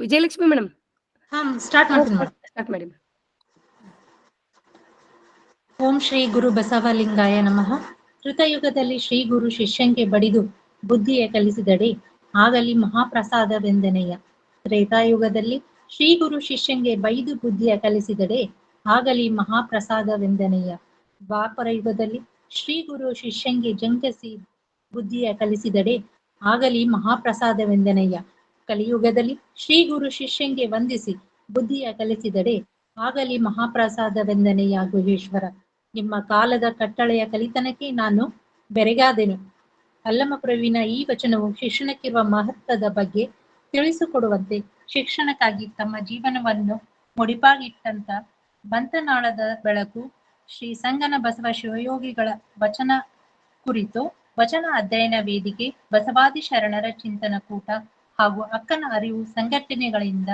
Vijayalakshmi madam start ಮಾಡ್ತೀನಿ madam. Start ಮಾಡಿ. ಓಂ ಶ್ರೀ ಗುರು ಬಸವಲಿಂಗಾಯ ನಮಃ. ಕೃತಯುಗದಲ್ಲಿ ಶ್ರೀ ಗುರು ಶಿಷ್ಯಂಗೆ ಬಡಿದು ಬುದ್ಧಿಯ ಕಲಿಸಿದಡೆ ಆಗಲಿ ಮಹಾಪ್ರಸಾದವೆಂದನೆಯ. ತ್ರೇತಾಯುಗದಲ್ಲಿ ಶ್ರೀ ಗುರು ಶಿಷ್ಯಂಗೆ ಬೈದು ಬುದ್ಧಿಯ ಕಲಿಸಿದಡೆ ಆಗಲಿ ಮಹಾಪ್ರಸಾದವೆಂದನೆಯ. ದ್ವಾಪರ ಯುಗದಲ್ಲಿ ಶ್ರೀ ಗುರು ಶಿಷ್ಯಂಗೆ ಜಂಕಿಸಿ ಬುದ್ಧಿಯ ಕಲಿಸಿದಡೆ ಆಗಲಿ ಮಹಾಪ್ರಸಾದವೆಂದನೆಯ. ಕಲಿಯುಗದಲ್ಲಿ ಶ್ರೀ ಗುರು ಶಿಷ್ಯಂಗೆ ವಂದಿಸಿ ಬುದ್ಧಿಯ ಕಲಿಸಿದಡೆ ಆಗಲಿ ಮಹಾಪ್ರಸಾದವೆಂದನೆಯ. ಗುಹೇಶ್ವರ, ನಿಮ್ಮ ಕಾಲದ ಕಟ್ಟಳೆಯ ಕಲಿತನಕ್ಕೆ ನಾನು ಬೆರಗಾದೆನು. ಅಲ್ಲಮಪ್ರವಿನ ಈ ವಚನವು ಶಿಕ್ಷಣಕ್ಕಿರುವ ಮಹತ್ವದ ಬಗ್ಗೆ ತಿಳಿಸಿಕೊಡುವಂತೆ ಶಿಕ್ಷಣಕ್ಕಾಗಿ ತಮ್ಮ ಜೀವನವನ್ನು ಮುಡಿಪಾಗಿಟ್ಟಂತ ಬಂತನಾಳದ ಬೆಳಕು ಶ್ರೀ ಸಂಗನ ಬಸವ ಶಿವಯೋಗಿಗಳ ವಚನ ಕುರಿತು ವಚನ ಅಧ್ಯಯನ ವೇದಿಕೆ, ಬಸವಾದಿ ಶರಣರ ಚಿಂತನ ಕೂಟ ಹಾಗೂ ಅಕ್ಕನ ಅರಿವು ಸಂಘಟನೆಗಳಿಂದ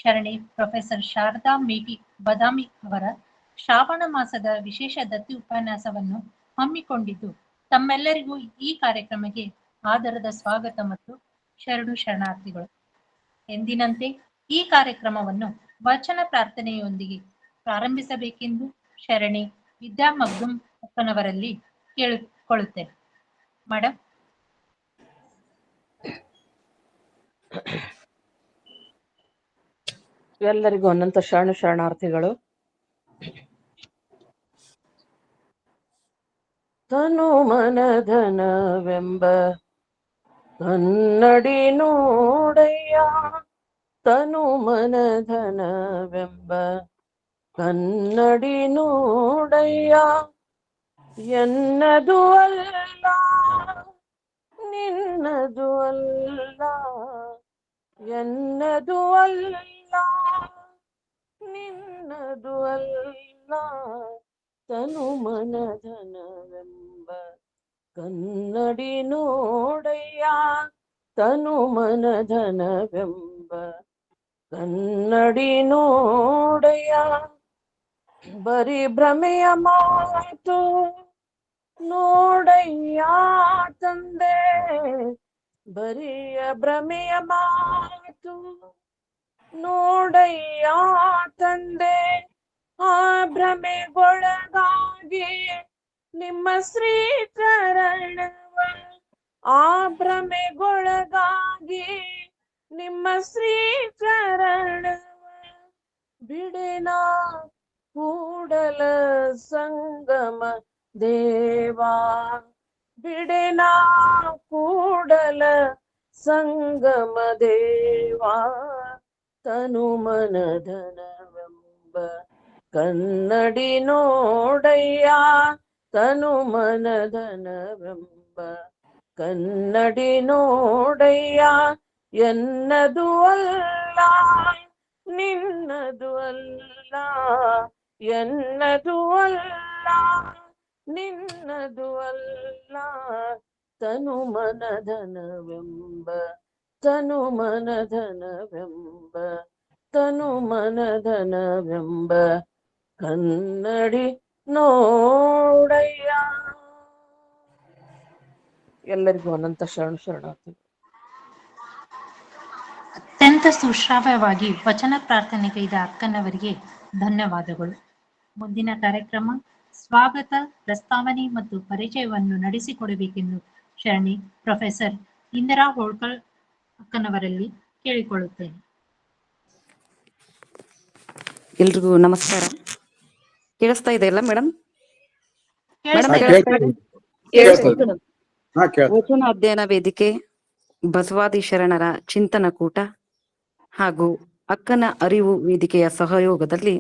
ಶರಣೆ ಪ್ರೊಫೆಸರ್ ಶಾರದಾ ಮೇಟಿ ಬದಾಮಿ ಅವರ ಶ್ರಾವಣ ಮಾಸದ ವಿಶೇಷ ದತ್ತಿ ಉಪನ್ಯಾಸವನ್ನು ಹಮ್ಮಿಕೊಂಡಿದ್ದು, ತಮ್ಮೆಲ್ಲರಿಗೂ ಈ ಕಾರ್ಯಕ್ರಮಕ್ಕೆ ಆದರದ ಸ್ವಾಗತ ಮತ್ತು ಶರಣಾರ್ಥಿಗಳು. ಎಂದಿನಂತೆ ಈ ಕಾರ್ಯಕ್ರಮವನ್ನು ವಚನ ಪ್ರಾರ್ಥನೆಯೊಂದಿಗೆ ಪ್ರಾರಂಭಿಸಬೇಕೆಂದು ಶರಣೆ ವಿದ್ಯಾ ಮಗ್ದುಂ ಅಕ್ಕನವರಲ್ಲಿ ಕೇಳಿಕೊಳ್ಳುತ್ತೇನೆ. ಮೇಡಮ್. ಎಲ್ಲರಿಗೂ ಅನಂತ ಶರಣಾರ್ಥಿಗಳು. ತನು ಮನಧನವೆಂಬ ಕನ್ನಡಿ ನೋಡಯ್ಯ, ತನು ಮನಧನವೆಂಬ ಕನ್ನಡಿ ನೋಡಯ್ಯ, ಎನ್ನದು ಅಲ್ಲ ನಿನ್ನದು ಅಲ್ಲ, ಎನ್ನದು ಅಲ್ಲ ನಿನ್ನದು ಅಲ್ಲ, ತನು ಮನಧನವೆಂಬ ಕನ್ನಡಿ ನೋಡಯ್ಯ, ತನು ಮನಧನವೆಂಬ ಕನ್ನಡಿ ನೋಡಯ್ಯ. ಬರೀ ಭ್ರಮೆಯ ಮಾತು ನೋಡಯ್ಯ ತಂದೆ, ಬರಿಯ ಭ್ರಮೆಯ ಮಾತು ನೋಡಯ್ಯ ತಂದೆ, ಆ ಭ್ರಮೆಗೊಳಗಾಗಿ ನಿಮ್ಮ ಶ್ರೀ ಚರಣವ, ಆ ಭ್ರಮೆಗೊಳಗಾಗಿ ನಿಮ್ಮ ಶ್ರೀ ಚರಣವ ಬಿಡೆನ ಕೂಡಲ ಸಂಗಮ ದೇವಾ, ಬಿಡೆನ ಕೂಡಲ ಸಂಗಮ ದೇವಾ, ತನು ಮನಧನವೆಂಬ ಕನ್ನಡಿ ನೋಡಯ್ಯ, ತನು ಮನಧನವೆಂಬ ಕನ್ನಡಿ ನೋಡಯ್ಯ, ಎನ್ನದು ಅಲ್ಲ ನಿನ್ನದು ಅಲ್ಲ, ಎನ್ನದು ಅಲ್ಲ ನಿನ್ನದು ಅಲ್ಲ, ತನು ಮನಧನವೆಂಬ, ತನು ಮನಧನವೆಂಬ, ತನು ಮನಧನವೆಂಬ ಕನ್ನಡಿ ನೋಡಯ್ಯ. ಎಲ್ಲರಿಗೂ ಅನಂತ ಶರಣಾರ್ಥಿ. ಅತ್ಯಂತ ಸುಶ್ರಾವ್ಯವಾಗಿ ವಚನ ಪ್ರಾರ್ಥನೆಗೈದ ಅಕ್ಕನವರಿಗೆ ಧನ್ಯವಾದಗಳು. ಮುಂದಿನ ಕಾರ್ಯಕ್ರಮ ಸ್ವಾಗತ, ಪ್ರಸ್ತಾವನೆ ಮತ್ತು ಪರಿಚಯವನ್ನು ನಡೆಸಿಕೊಡಬೇಕೆಂದು ಶರಣಿ ಪ್ರೊಫೆಸರ್ ಇಂದಿರಾ ಹೋಳ್ಕರ್ ಅಕ್ಕನವರಲ್ಲಿ ಕೇಳಿಕೊಳ್ಳುತ್ತೇನೆ. ಎಲ್ರಿಗೂ ನಮಸ್ಕಾರ. ಕೇಳಿಸ್ತಾ ಇದೆ ಅಲ್ಲ ಮೇಡಮ್? ವಚನ ಅಧ್ಯಯನ ವೇದಿಕೆ, ಬಸವಾದಿ ಶರಣರ ಚಿಂತನ ಕೂಟ ಹಾಗೂ ಅಕ್ಕನ ಅರಿವು ವೇದಿಕೆಯ ಸಹಯೋಗದಲ್ಲಿ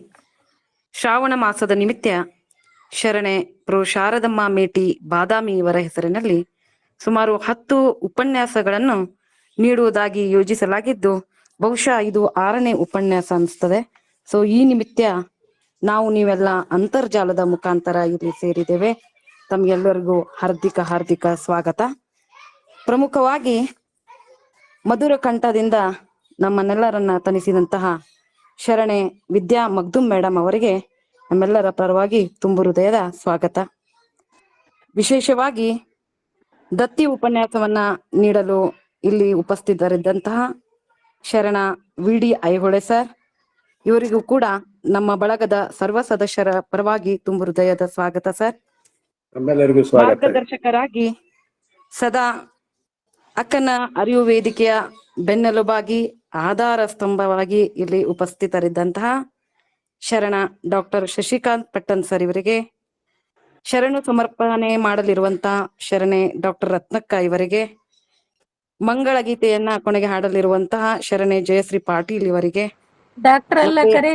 ಶ್ರಾವಣ ಮಾಸದ ನಿಮಿತ್ತ ಶರಣೆ ಪ್ರೊ ಶಾರದಮ್ಮ ಮೇಟಿ ಬಾದಾಮಿ ಇವರ ಹೆಸರಿನಲ್ಲಿ ಸುಮಾರು 10 ಉಪನ್ಯಾಸಗಳನ್ನು ನೀಡುವುದಾಗಿ ಯೋಜಿಸಲಾಗಿದ್ದು, ಬಹುಶಃ ಇದು 6ನೇ ಉಪನ್ಯಾಸ ಅನಿಸ್ತದೆ. ಸೊ ಈ ನಿಮಿತ್ತ ನಾವು ನೀವೆಲ್ಲ ಅಂತರ್ಜಾಲದ ಮುಖಾಂತರ ಇಲ್ಲಿ ಸೇರಿದ್ದೇವೆ. ತಮ್ಗೆಲ್ಲರಿಗೂ ಹಾರ್ದಿಕ ಸ್ವಾಗತ. ಪ್ರಮುಖವಾಗಿ ಮಧುರ ಕಂಠದಿಂದ ನಮ್ಮನ್ನೆಲ್ಲರನ್ನ ತನಿಸಿದಂತಹ ಶರಣೆ ವಿದ್ಯಾ ಮಗ್ದುಂ ಮೇಡಮ್ ಅವರಿಗೆ ನಮ್ಮೆಲ್ಲರ ಪರವಾಗಿ ತುಂಬು ಹೃದಯದ ಸ್ವಾಗತ. ವಿಶೇಷವಾಗಿ ದತ್ತಿ ಉಪನ್ಯಾಸವನ್ನ ನೀಡಲು ಇಲ್ಲಿ ಉಪಸ್ಥಿತರಿದ್ದಂತಹ ಶರಣ ವಿ.ಡಿ. ಐಹೊಳೆ ಸರ್. ಇವರಿಗೂ ಕೂಡ ನಮ್ಮ ಬಳಗದ ಸರ್ವ ಸದಸ್ಯರ ಪರವಾಗಿ ತುಂಬು ಹೃದಯದ ಸ್ವಾಗತ ಸರ್. ನಮ್ಮೆಲ್ಲರಿಗೂ ಸ್ವಾಗತ. ಮಾರ್ಗದರ್ಶಕರಾಗಿ ಸದಾ ಅಕ್ಕನ ಅರಿವು ವೇದಿಕೆಯ ಬೆನ್ನೆಲುಬಾಗಿ ಆಧಾರ ಸ್ತಂಭವಾಗಿ ಇಲ್ಲಿ ಉಪಸ್ಥಿತರಿದ್ದಂತಹ ಶರಣ ಡಾಕ್ಟರ್ ಶಶಿಕಾಂತ್ ಪಟ್ಟಣ್ ಸರ್ ಇವರಿಗೆ, ಶರಣು ಸಮರ್ಪಣೆ ಮಾಡಲಿರುವಂತಹ ಶರಣೆ ಡಾಕ್ಟರ್ ರತ್ನಕ್ಕ ಇವರಿಗೆ, ಮಂಗಳ ಗೀತೆಯನ್ನ ಕೊನೆಗೆ ಹಾಡಲಿರುವಂತಹ ಶರಣೆ ಜಯಶ್ರೀ ಪಾಟೀಲ್ ಇವರಿಗೆ. ಡಾಕ್ಟರ್ ಅಲ್ಲ ಕರೆ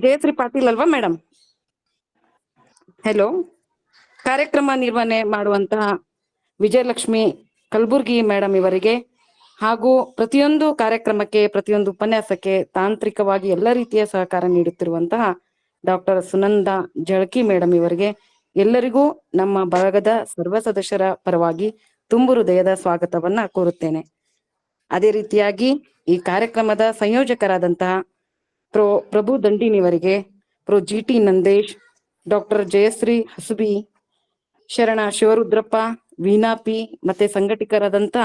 ಜಯಶ್ರೀ ಪಾಟೀಲ್ ಅಲ್ವಾ ಮೇಡಮ್? ಹೆಲೋ. ಕಾರ್ಯಕ್ರಮ ನಿರ್ವಹಣೆ ಮಾಡುವಂತಹ ವಿಜಯಲಕ್ಷ್ಮಿ ಕಲಬುರ್ಗಿ ಮೇಡಮ್ ಇವರಿಗೆ, ಹಾಗೂ ಪ್ರತಿಯೊಂದು ಕಾರ್ಯಕ್ರಮಕ್ಕೆ ಪ್ರತಿಯೊಂದು ಉಪನ್ಯಾಸಕ್ಕೆ ತಾಂತ್ರಿಕವಾಗಿ ಎಲ್ಲ ರೀತಿಯ ಸಹಕಾರ ನೀಡುತ್ತಿರುವಂತಹ ಡಾಕ್ಟರ್ ಸುನಂದ ಜಳಕಿ ಮೇಡಮ್ ಇವರಿಗೆ, ಎಲ್ಲರಿಗೂ ನಮ್ಮ ಬಳಗದ ಸರ್ವ ಸದಸ್ಯರ ಪರವಾಗಿ ತುಂಬು ಹೃದಯದ ಸ್ವಾಗತವನ್ನ ಕೋರುತ್ತೇನೆ. ಅದೇ ರೀತಿಯಾಗಿ ಈ ಕಾರ್ಯಕ್ರಮದ ಸಂಯೋಜಕರಾದಂತಹ ಪ್ರಭು ದಂಡಿನಿವರಿಗೆ, ಜಿ.ಟಿ. ನಂದೇಶ್, ಡಾಕ್ಟರ್ ಜಯಶ್ರೀ ಹಸುಬಿ, ಶರಣ ಶಿವರುದ್ರಪ್ಪ, ವೀಣಾ ಪಿ, ಮತ್ತೆ ಸಂಘಟಕರಾದಂತ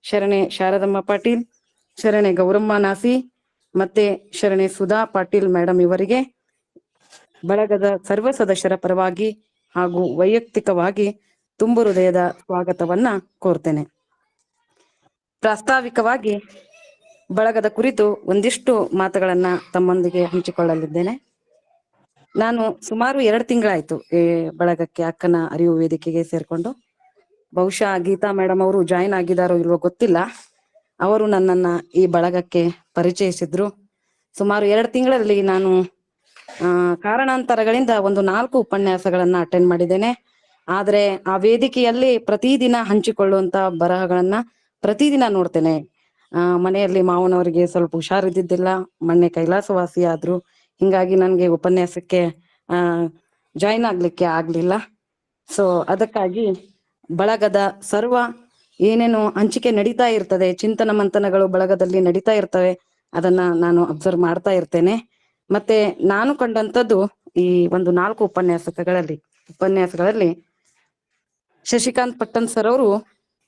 ಶರಣೆ ಶಾರದಮ್ಮ ಪಾಟೀಲ್, ಶರಣೆ ಗೌರಮ್ಮ ನಾಸಿ, ಮತ್ತೆ ಶರಣೆ ಸುಧಾ ಪಾಟೀಲ್ ಮೇಡಮ್ ಇವರಿಗೆ ಬಳಗದ ಸರ್ವ ಸದಸ್ಯರ ಪರವಾಗಿ ಹಾಗೂ ವೈಯಕ್ತಿಕವಾಗಿ ತುಂಬು ಹೃದಯದ ಸ್ವಾಗತವನ್ನ ಕೋರ್ತೇನೆ. ಪ್ರಾಸ್ತಾವಿಕವಾಗಿ ಬಳಗದ ಕುರಿತು ಒಂದಿಷ್ಟು ಮಾತುಗಳನ್ನ ತಮ್ಮೊಂದಿಗೆ ಹಂಚಿಕೊಳ್ಳಲಿದ್ದೇನೆ. ನಾನು ಸುಮಾರು 2 ತಿಂಗಳಾಯ್ತು ಈ ಬಳಗಕ್ಕೆ, ಅಕ್ಕನ ಅರಿವು ವೇದಿಕೆಗೆ ಸೇರ್ಕೊಂಡು. ಬಹುಶಃ ಗೀತಾ ಮೇಡಮ್ ಅವರು ಜಾಯಿನ್ ಆಗಿದಾರೋ ಇಲ್ವೋ ಗೊತ್ತಿಲ್ಲ. ಅವರು ನನ್ನನ್ನ ಈ ಬಳಗಕ್ಕೆ ಪರಿಚಯಿಸಿದ್ರು. ಸುಮಾರು 2 ತಿಂಗಳಲ್ಲಿ ನಾನು ಕಾರಣಾಂತರಗಳಿಂದ ಒಂದು 4 ಉಪನ್ಯಾಸಗಳನ್ನ ಅಟೆಂಡ್ ಮಾಡಿದ್ದೇನೆ. ಆದ್ರೆ ಆ ವೇದಿಕೆಯಲ್ಲಿ ಪ್ರತಿದಿನ ಹಂಚಿಕೊಳ್ಳುವಂತ ಬರಹಗಳನ್ನ ಪ್ರತಿದಿನ ನೋಡ್ತೇನೆ. ಮನೆಯಲ್ಲಿ ಮಾವನವರಿಗೆ ಸ್ವಲ್ಪ ಹುಷಾರಿದ್ದಿದ್ದಿಲ್ಲ, ಮೊನ್ನೆ ಕೈಲಾಸವಾಸಿ ಆದ್ರು. ಹಿಂಗಾಗಿ ನನ್ಗೆ ಉಪನ್ಯಾಸಕ್ಕೆ ಜಾಯಿನ್ ಆಗ್ಲಿಕ್ಕೆ ಆಗ್ಲಿಲ್ಲ. ಸೊ ಅದಕ್ಕಾಗಿ ಬಳಗದ ಸರ್ವ ಏನೇನು ಹಂಚಿಕೆ ನಡೀತಾ ಇರ್ತದೆ, ಚಿಂತನ ಮಂಥನಗಳು ಬಳಗದಲ್ಲಿ ನಡೀತಾ ಇರ್ತವೆ, ಅದನ್ನ ನಾನು ಅಬ್ಸರ್ವ್ ಮಾಡ್ತಾ ಇರ್ತೇನೆ. ಮತ್ತೆ ನಾನು ಕಂಡಂತದ್ದು ಈ ಒಂದು 4 ಉಪನ್ಯಾಸಗಳಲ್ಲಿ ಶಶಿಕಾಂತ್ ಪಟ್ಟಣ್ ಸರ್ ಅವರು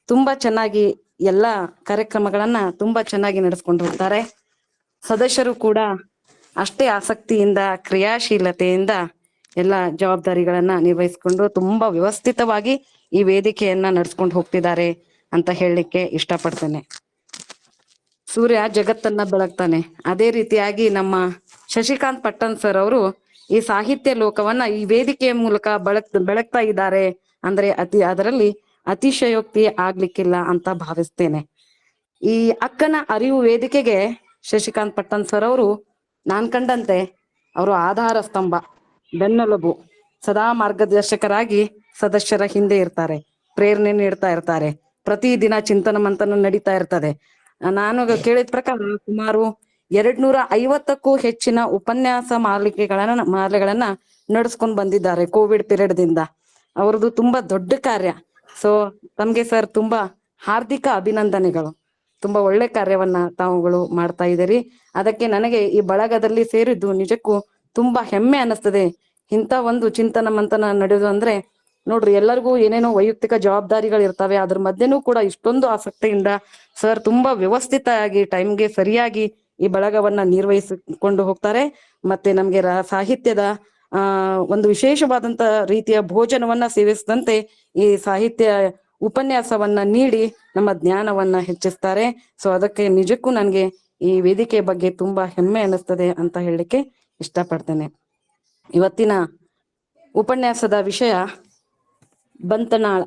ತುಂಬಾ ಚೆನ್ನಾಗಿ ಎಲ್ಲಾ ಕಾರ್ಯಕ್ರಮಗಳನ್ನ ತುಂಬಾ ಚೆನ್ನಾಗಿ ನಡೆಸ್ಕೊಂಡು ಹೋಗ್ತಾರೆ. ಸದಸ್ಯರು ಕೂಡ ಅಷ್ಟೇ ಆಸಕ್ತಿಯಿಂದ ಕ್ರಿಯಾಶೀಲತೆಯಿಂದ ಎಲ್ಲ ಜವಾಬ್ದಾರಿಗಳನ್ನ ನಿರ್ವಹಿಸಿಕೊಂಡು ತುಂಬಾ ವ್ಯವಸ್ಥಿತವಾಗಿ ಈ ವೇದಿಕೆಯನ್ನ ನಡ್ಸ್ಕೊಂಡು ಹೋಗ್ತಿದ್ದಾರೆ ಅಂತ ಹೇಳಲಿಕ್ಕೆ ಇಷ್ಟಪಡ್ತೇನೆ. ಸೂರ್ಯ ಜಗತ್ತನ್ನ ಬೆಳಗ್ತಾನೆ, ಅದೇ ರೀತಿಯಾಗಿ ನಮ್ಮ ಶಶಿಕಾಂತ್ ಪಟ್ಟಣ್ ಸರ್ ಅವರು ಈ ಸಾಹಿತ್ಯ ಲೋಕವನ್ನ ಈ ವೇದಿಕೆಯ ಮೂಲಕ ಬೆಳಗ್ತಾ ಇದ್ದಾರೆ ಅಂದ್ರೆ ಅದರಲ್ಲಿ ಅತಿಶಯೋಕ್ತಿ ಆಗ್ಲಿಕ್ಕಿಲ್ಲ ಅಂತ ಭಾವಿಸ್ತೇನೆ. ಈ ಅಕ್ಕನ ಅರಿವು ವೇದಿಕೆಗೆ ಶಶಿಕಾಂತ್ ಪಟ್ಟಣ್ ಸರ್ ಅವರು ನಾನ್ ಕಂಡಂತೆ ಅವರು ಆಧಾರ ಸ್ತಂಭ, ಬೆನ್ನೆಲುಬು, ಸದಾ ಮಾರ್ಗದರ್ಶಕರಾಗಿ ಸದಸ್ಯರ ಹಿಂದೆ ಇರ್ತಾರೆ, ಪ್ರೇರಣೆ ನೀಡ್ತಾ ಇರ್ತಾರೆ. ಪ್ರತಿದಿನ ಚಿಂತನ ಮಂಥನ ನಡೀತಾ ಇರ್ತದೆ. ನಾನು ಕೇಳಿದ ಪ್ರಕಾರ ಸುಮಾರು 250ಕ್ಕೂ ಹೆಚ್ಚಿನ ಉಪನ್ಯಾಸ ಮಾಲೆಗಳನ್ನ ನಡೆಸ್ಕೊಂಡು ಬಂದಿದ್ದಾರೆ ಕೋವಿಡ್ ಪೀರಿಯಡ್ ದಿಂದ. ಅವ್ರದ್ದು ತುಂಬಾ ದೊಡ್ಡ ಕಾರ್ಯ. ಸೊ ತಮ್ಗೆ ಸರ್ ತುಂಬಾ ಹಾರ್ದಿಕ ಅಭಿನಂದನೆಗಳು. ತುಂಬಾ ಒಳ್ಳೆ ಕಾರ್ಯವನ್ನ ತಾವುಗಳು ಮಾಡ್ತಾ ಇದ್ದೀರಿ. ಅದಕ್ಕೆ ನನಗೆ ಈ ಬಳಗದಲ್ಲಿ ಸೇರಿದ್ದು ನಿಜಕ್ಕೂ ತುಂಬಾ ಹೆಮ್ಮೆ ಅನ್ನಿಸ್ತದೆ. ಇಂಥ ಒಂದು ಚಿಂತನ ಮಂಥನ ನಡೆಯೋದು ಅಂದ್ರೆ ನೋಡ್ರಿ, ಎಲ್ಲರಿಗೂ ಏನೇನೋ ವೈಯಕ್ತಿಕ ಜವಾಬ್ದಾರಿಗಳು ಇರ್ತವೆ, ಅದ್ರ ಮಧ್ಯೆನೂ ಕೂಡ ಇಷ್ಟೊಂದು ಆಸಕ್ತಿಯಿಂದ ಸರ್ ತುಂಬಾ ವ್ಯವಸ್ಥಿತವಾಗಿ ಟೈಮ್ಗೆ ಸರಿಯಾಗಿ ಈ ಬಳಗವನ್ನ ನಿರ್ವಹಿಸಿಕೊಂಡು ಹೋಗ್ತಾರೆ. ಮತ್ತೆ ನಮ್ಗೆ ಸಾಹಿತ್ಯದ ಒಂದು ವಿಶೇಷವಾದಂತ ರೀತಿಯ ಭೋಜನವನ್ನ ಸೇವಿಸಿದಂತೆ ಈ ಸಾಹಿತ್ಯ ಉಪನ್ಯಾಸವನ್ನ ನೀಡಿ ನಮ್ಮ ಜ್ಞಾನವನ್ನ ಹೆಚ್ಚಿಸ್ತಾರೆ. ಸೊ ಅದಕ್ಕೆ ನಿಜಕ್ಕೂ ನನ್ಗೆ ಈ ವೇದಿಕೆ ಬಗ್ಗೆ ತುಂಬಾ ಹೆಮ್ಮೆ ಅನ್ನಿಸ್ತದೆ ಅಂತ ಹೇಳಲಿಕ್ಕೆ ಇಷ್ಟಪಡ್ತೇನೆ. ಇವತ್ತಿನ ಉಪನ್ಯಾಸದ ವಿಷಯ ಬಂತನಾಳ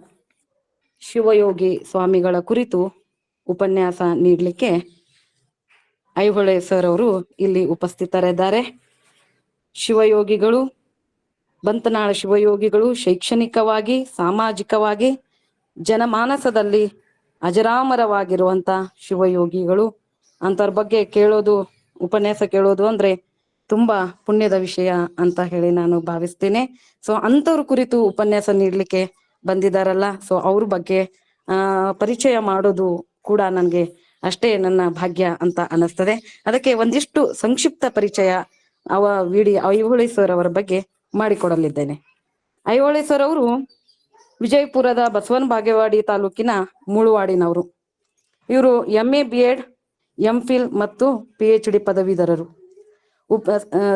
ಶಿವಯೋಗಿ ಸ್ವಾಮಿಗಳ ಕುರಿತು ಉಪನ್ಯಾಸ ನೀಡಲಿಕ್ಕೆ ಐಹೊಳೆ ಸರ್ ಅವರು ಇಲ್ಲಿ ಉಪಸ್ಥಿತರಿದ್ದಾರೆ. ಶಿವಯೋಗಿಗಳು, ಬಂತನಾಳ ಶಿವಯೋಗಿಗಳು ಶೈಕ್ಷಣಿಕವಾಗಿ, ಸಾಮಾಜಿಕವಾಗಿ ಜನಮಾನಸದಲ್ಲಿ ಅಜರಾಮರವಾಗಿರುವಂತ ಶಿವಯೋಗಿಗಳು. ಅಂತವ್ರ ಬಗ್ಗೆ ಕೇಳೋದು, ಉಪನ್ಯಾಸ ಕೇಳೋದು ಅಂದ್ರೆ ತುಂಬಾ ಪುಣ್ಯದ ವಿಷಯ ಅಂತ ಹೇಳಿ ನಾನು ಭಾವಿಸ್ತೇನೆ. ಸೊ ಅಂತವ್ರ ಕುರಿತು ಉಪನ್ಯಾಸ ನೀಡ್ಲಿಕ್ಕೆ ಬಂದಿದಾರಲ್ಲ, ಸೊ ಅವ್ರ ಬಗ್ಗೆ ಪರಿಚಯ ಮಾಡೋದು ಕೂಡ ನನ್ಗೆ ಅಷ್ಟೇ ನನ್ನ ಭಾಗ್ಯ ಅಂತ ಅನಿಸ್ತದೆ. ಅದಕ್ಕೆ ಒಂದಿಷ್ಟು ಸಂಕ್ಷಿಪ್ತ ಪರಿಚಯ ಐಹೊಳೆ ಸರ್ ಅವರ ಬಗ್ಗೆ ಮಾಡಿಕೊಡಲಿದ್ದೇನೆ. ಐಹೊಳೆ ಸರ್ ಅವರು ವಿಜಯಪುರದ ಬಸವನ ಬಾಗೇವಾಡಿ ತಾಲೂಕಿನ ಮುಳುವಾಡಿನವರು. ಇವರು MA BEd, MPhil ಮತ್ತು PhD ಪದವೀಧರರು.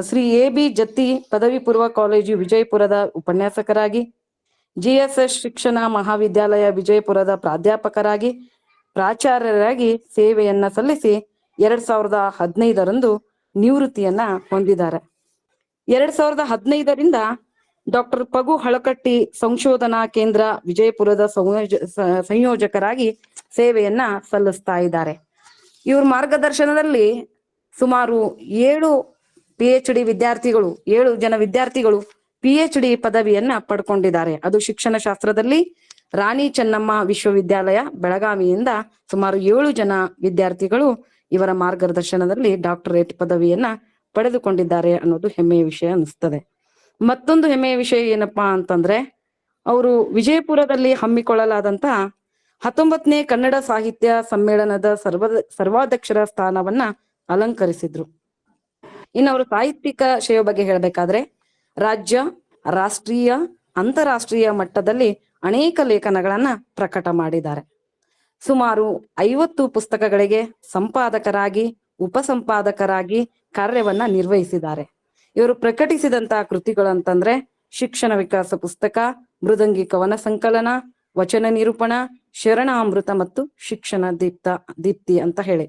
ಶ್ರೀ AB ಜತ್ತಿ ಪದವಿ ಪೂರ್ವ ಕಾಲೇಜು ವಿಜಯಪುರದ ಉಪನ್ಯಾಸಕರಾಗಿ, GSS ಶಿಕ್ಷಣ ಮಹಾವಿದ್ಯಾಲಯ ವಿಜಯಪುರದ ಪ್ರಾಧ್ಯಾಪಕರಾಗಿ, ಪ್ರಾಚಾರ್ಯರಾಗಿ ಸೇವೆಯನ್ನ ಸಲ್ಲಿಸಿ 2015ರಂದು ನಿವೃತ್ತಿಯನ್ನ ಹೊಂದಿದ್ದಾರೆ. 2015ರಿಂದ ಡಾಕ್ಟರ್ ಪಗು ಹಳಕಟ್ಟಿ ಸಂಶೋಧನಾ ಕೇಂದ್ರ ವಿಜಯಪುರದ ಸಂಯೋಜಕರಾಗಿ ಸೇವೆಯನ್ನ ಸಲ್ಲಿಸ್ತಾ ಇದ್ದಾರೆ. ಇವ್ರ ಮಾರ್ಗದರ್ಶನದಲ್ಲಿ ಸುಮಾರು 7 PhD ವಿದ್ಯಾರ್ಥಿಗಳು, 7 ಜನ ವಿದ್ಯಾರ್ಥಿಗಳು PhD ಪದವಿಯನ್ನ ಪಡ್ಕೊಂಡಿದ್ದಾರೆ. ಅದು ಶಿಕ್ಷಣ ಶಾಸ್ತ್ರದಲ್ಲಿ ರಾಣಿ ಚೆನ್ನಮ್ಮ ವಿಶ್ವವಿದ್ಯಾಲಯ ಬೆಳಗಾವಿಯಿಂದ ಸುಮಾರು 7 ಜನ ವಿದ್ಯಾರ್ಥಿಗಳು ಇವರ ಮಾರ್ಗದರ್ಶನದಲ್ಲಿ ಡಾಕ್ಟರೇಟ್ ಪದವಿಯನ್ನ ಪಡೆದುಕೊಂಡಿದ್ದಾರೆ ಅನ್ನೋದು ಹೆಮ್ಮೆಯ ವಿಷಯ ಅನಿಸ್ತದೆ. ಮತ್ತೊಂದು ಹೆಮ್ಮೆಯ ವಿಷಯ ಏನಪ್ಪಾ ಅಂತಂದ್ರೆ, ಅವರು ವಿಜಯಪುರದಲ್ಲಿ ಹಮ್ಮಿಕೊಳ್ಳಲಾದಂತ 19ನೇ ಕನ್ನಡ ಸಾಹಿತ್ಯ ಸಮ್ಮೇಳನದ ಸರ್ವಾಧ್ಯಕ್ಷರ ಸ್ಥಾನವನ್ನ ಅಲಂಕರಿಸಿದ್ರು. ಇನ್ನು ಅವರು ಸಾಹಿತ್ಯಿಕ ಶ್ರೇಯ ಬಗ್ಗೆ ಹೇಳ್ಬೇಕಾದ್ರೆ ರಾಜ್ಯ, ರಾಷ್ಟ್ರೀಯ, ಅಂತಾರಾಷ್ಟ್ರೀಯ ಮಟ್ಟದಲ್ಲಿ ಅನೇಕ ಲೇಖನಗಳನ್ನ ಪ್ರಕಟ ಮಾಡಿದ್ದಾರೆ. ಸುಮಾರು 50 ಪುಸ್ತಕಗಳಿಗೆ ಸಂಪಾದಕರಾಗಿ, ಉಪಸಂಪಾದಕರಾಗಿ ಕಾರ್ಯವನ್ನ ನಿರ್ವಹಿಸಿದ್ದಾರೆ. ಇವರು ಪ್ರಕಟಿಸಿದಂತಹ ಕೃತಿಗಳಂತಂದ್ರೆ ಶಿಕ್ಷಣ ವಿಕಾಸ ಪುಸ್ತಕ, ಮೃದಂಗಿ ಕವನ ಸಂಕಲನ, ವಚನ ನಿರೂಪಣ, ಶರಣ ಅಮೃತ ಮತ್ತು ಶಿಕ್ಷಣ ದೀಪ್ತಿ ಅಂತ ಹೇಳಿ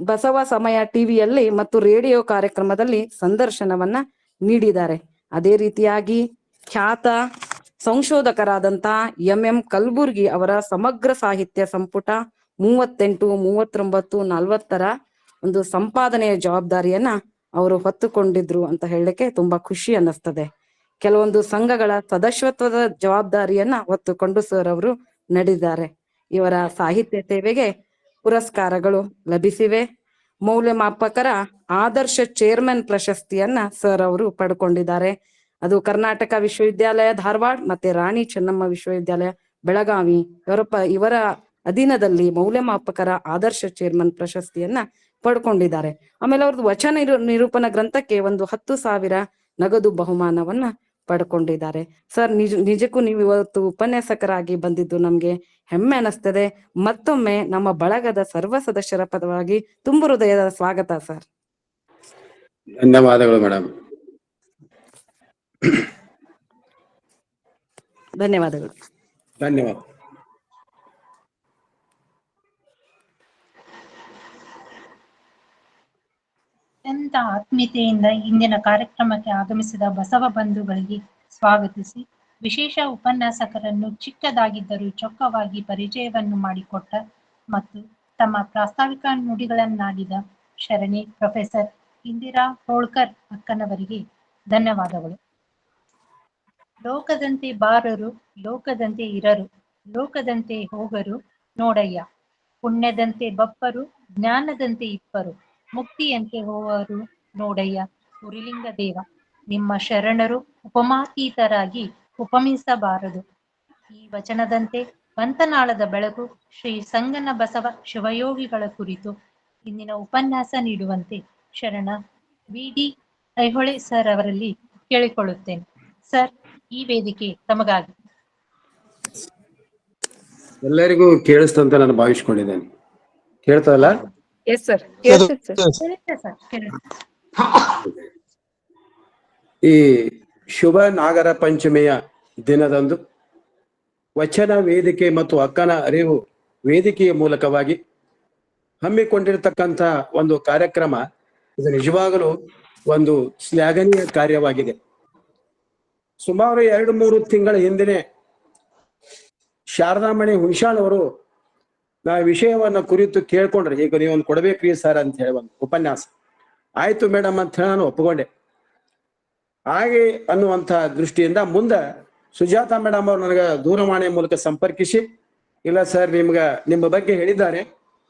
ಬಸವ ಸಮಯ ಟಿವಿಯಲ್ಲಿ ಮತ್ತು ರೇಡಿಯೋ ಕಾರ್ಯಕ್ರಮದಲ್ಲಿ ಸಂದರ್ಶನವನ್ನ ನೀಡಿದ್ದಾರೆ. ಅದೇ ರೀತಿಯಾಗಿ ಖ್ಯಾತ ಸಂಶೋಧಕರಾದಂತ MM ಕಲ್ಬುರ್ಗಿ ಅವರ ಸಮಗ್ರ ಸಾಹಿತ್ಯ ಸಂಪುಟ 38, 39, 40ರ ಒಂದು ಸಂಪಾದನೆಯ ಜವಾಬ್ದಾರಿಯನ್ನ ಅವರು ಹೊತ್ತುಕೊಂಡಿದ್ರು ಅಂತ ಹೇಳಲಿಕ್ಕೆ ತುಂಬಾ ಖುಷಿ ಅನ್ನಿಸ್ತದೆ. ಕೆಲವೊಂದು ಸಂಘಗಳ ಸದಸ್ಯತ್ವದ ಜವಾಬ್ದಾರಿಯನ್ನ ಹೊತ್ತುಕೊಂಡು ಸರ್ ಅವರು ನಡೆದಿದ್ದಾರೆ. ಇವರ ಸಾಹಿತ್ಯ ಸೇವೆಗೆ ಪುರಸ್ಕಾರಗಳು ಲಭಿಸಿವೆ. ಮೌಲ್ಯಮಾಪಕರ ಆದರ್ಶ ಚೇರ್ಮನ್ ಪ್ರಶಸ್ತಿಯನ್ನ ಸರ್ ಅವರು ಪಡ್ಕೊಂಡಿದ್ದಾರೆ. ಅದು ಕರ್ನಾಟಕ ವಿಶ್ವವಿದ್ಯಾಲಯ ಧಾರವಾಡ ಮತ್ತೆ ರಾಣಿ ಚೆನ್ನಮ್ಮ ವಿಶ್ವವಿದ್ಯಾಲಯ ಬೆಳಗಾವಿ ಇವರ ಅಧೀನದಲ್ಲಿ ಮೌಲ್ಯಮಾಪಕರ ಆದರ್ಶ ಚೇರ್ಮನ್ ಪ್ರಶಸ್ತಿಯನ್ನ ಪಡ್ಕೊಂಡಿದ್ದಾರೆ. ಆಮೇಲೆ ಅವ್ರದ್ದು ವಚನ ನಿರೂಪಣಾ ಗ್ರಂಥಕ್ಕೆ ಒಂದು 10,000 ನಗದು ಬಹುಮಾನವನ್ನ ಪಡ್ಕೊಂಡಿದ್ದಾರೆ. ಸರ್ ನಿಜಕ್ಕೂ ನೀವು ಇವತ್ತು ಉಪನ್ಯಾಸಕರಾಗಿ ಬಂದಿದ್ದು ನಮ್ಗೆ ಹೆಮ್ಮೆ ಅನಿಸ್ತದೆ. ಮತ್ತೊಮ್ಮೆ ನಮ್ಮ ಬಳಗದ ಸರ್ವ ಸದಸ್ಯರ ಪರವಾಗಿ ತುಂಬು ಹೃದಯದ ಸ್ವಾಗತ ಸರ್. ಧನ್ಯವಾದಗಳು ಮೇಡಮ್. ಧನ್ಯವಾದಗಳು. ಧನ್ಯವಾದ. ಅತ್ಯಂತ ಆತ್ಮೀಯತೆಯಿಂದ ಇಂದಿನ ಕಾರ್ಯಕ್ರಮಕ್ಕೆ ಆಗಮಿಸಿದ ಬಸವ ಬಂಧುಗಳಿಗೆ ಸ್ವಾಗತಿಸಿ, ವಿಶೇಷ ಉಪನ್ಯಾಸಕರನ್ನು ಚಿಕ್ಕದಾಗಿದ್ದರೂ ಚೊಕ್ಕವಾಗಿ ಪರಿಚಯವನ್ನು ಮಾಡಿಕೊಟ್ಟ ಮತ್ತು ತಮ್ಮ ಪ್ರಾಸ್ತಾವಿಕ ನುಡಿಗಳನ್ನಾಡಿದ ಶರಣಿ ಪ್ರೊಫೆಸರ್ ಇಂದಿರಾ ಹೋಳ್ಕರ್ ಅಕ್ಕನವರಿಗೆ ಧನ್ಯವಾದಗಳು. ಲೋಕದಂತೆ ಬಾರರು, ಲೋಕದಂತೆ ಇರರು, ಲೋಕದಂತೆ ಹೋಗರು ನೋಡಯ್ಯ, ಪುಣ್ಯದಂತೆ ಬಪ್ಪರು, ಜ್ಞಾನದಂತೆ ಇಪ್ಪರು, ಮುಕ್ತಿಯಂತೆ ಹೋವರು ನೋಡಯ್ಯ ಉರಿಲಿಂಗ ದೇವ. ನಿಮ್ಮ ಶರಣರು ಉಪಮಾತೀತರಾಗಿ ಉಪಮಿಸಬಾರದು. ಈ ವಚನದಂತೆ ಪಂತನಾಳದ ಬೆಳಕು ಶ್ರೀ ಸಂಗನ ಬಸವ ಶಿವಯೋಗಿಗಳ ಕುರಿತು ಇಂದಿನ ಉಪನ್ಯಾಸ ನೀಡುವಂತೆ ಶರಣ VD ಐಹೊಳೆ ಸರ್ ಅವರಲ್ಲಿ ಕೇಳಿಕೊಳ್ಳುತ್ತೇನೆ. ಸರ್, ಈ ವೇದಿಕೆ ತಮಗಾಗಿ. ಎಲ್ಲರಿಗೂ ಕೇಳಿಸ್ತಂತ ನಾನು ಭಾವಿಸ್ಕೊಂಡಿದ್ದೇನೆ. ಕೇಳ್ತದಲ್ಲ? Yes sir. ಈ ಶುಭ ನಾಗರ ಪಂಚಮಿಯ ದಿನದಂದು ವಚನ ವೇದಿಕೆ ಮತ್ತು ಅಕ್ಕನ ಅರಿವು ವೇದಿಕೆಯ ಮೂಲಕವಾಗಿ ಹಮ್ಮಿಕೊಂಡಿರತಕ್ಕಂಥ ಒಂದು ಕಾರ್ಯಕ್ರಮ ಇದು ನಿಜವಾಗಲೂ ಒಂದು ಶ್ಲಾಘನೀಯ ಕಾರ್ಯವಾಗಿದೆ. ಸುಮಾರು 2-3 ತಿಂಗಳ ಹಿಂದಿನ ಶಾರದಾಮಣಿ ಹುಣಸಾಳ್ ಅವರು ನಾ ವಿಷಯವನ್ನ ಕುರಿತು ಕೇಳ್ಕೊಂಡ್ರೆ, ಈಗ ನೀವೊಂದು ಕೊಡ್ಬೇಕ್ರಿ ಸರ್ ಅಂತ ಹೇಳಿ ಒಂದು ಉಪನ್ಯಾಸ. ಆಯ್ತು ಮೇಡಮ್ ಅಂತ ಹೇಳಿ ನಾನು ಒಪ್ಪಿಕೊಂಡೆ. ಹಾಗೆ ಅನ್ನುವಂಥ ದೃಷ್ಟಿಯಿಂದ ಮುಂದೆ ಸುಜಾತ ಮೇಡಮ್ ಅವರು ನನಗೆ ದೂರವಾಣಿಯ ಮೂಲಕ ಸಂಪರ್ಕಿಸಿ, ಇಲ್ಲ ಸರ್ ನಿಮ್ಮ ಬಗ್ಗೆ ಹೇಳಿದ್ದಾರೆ,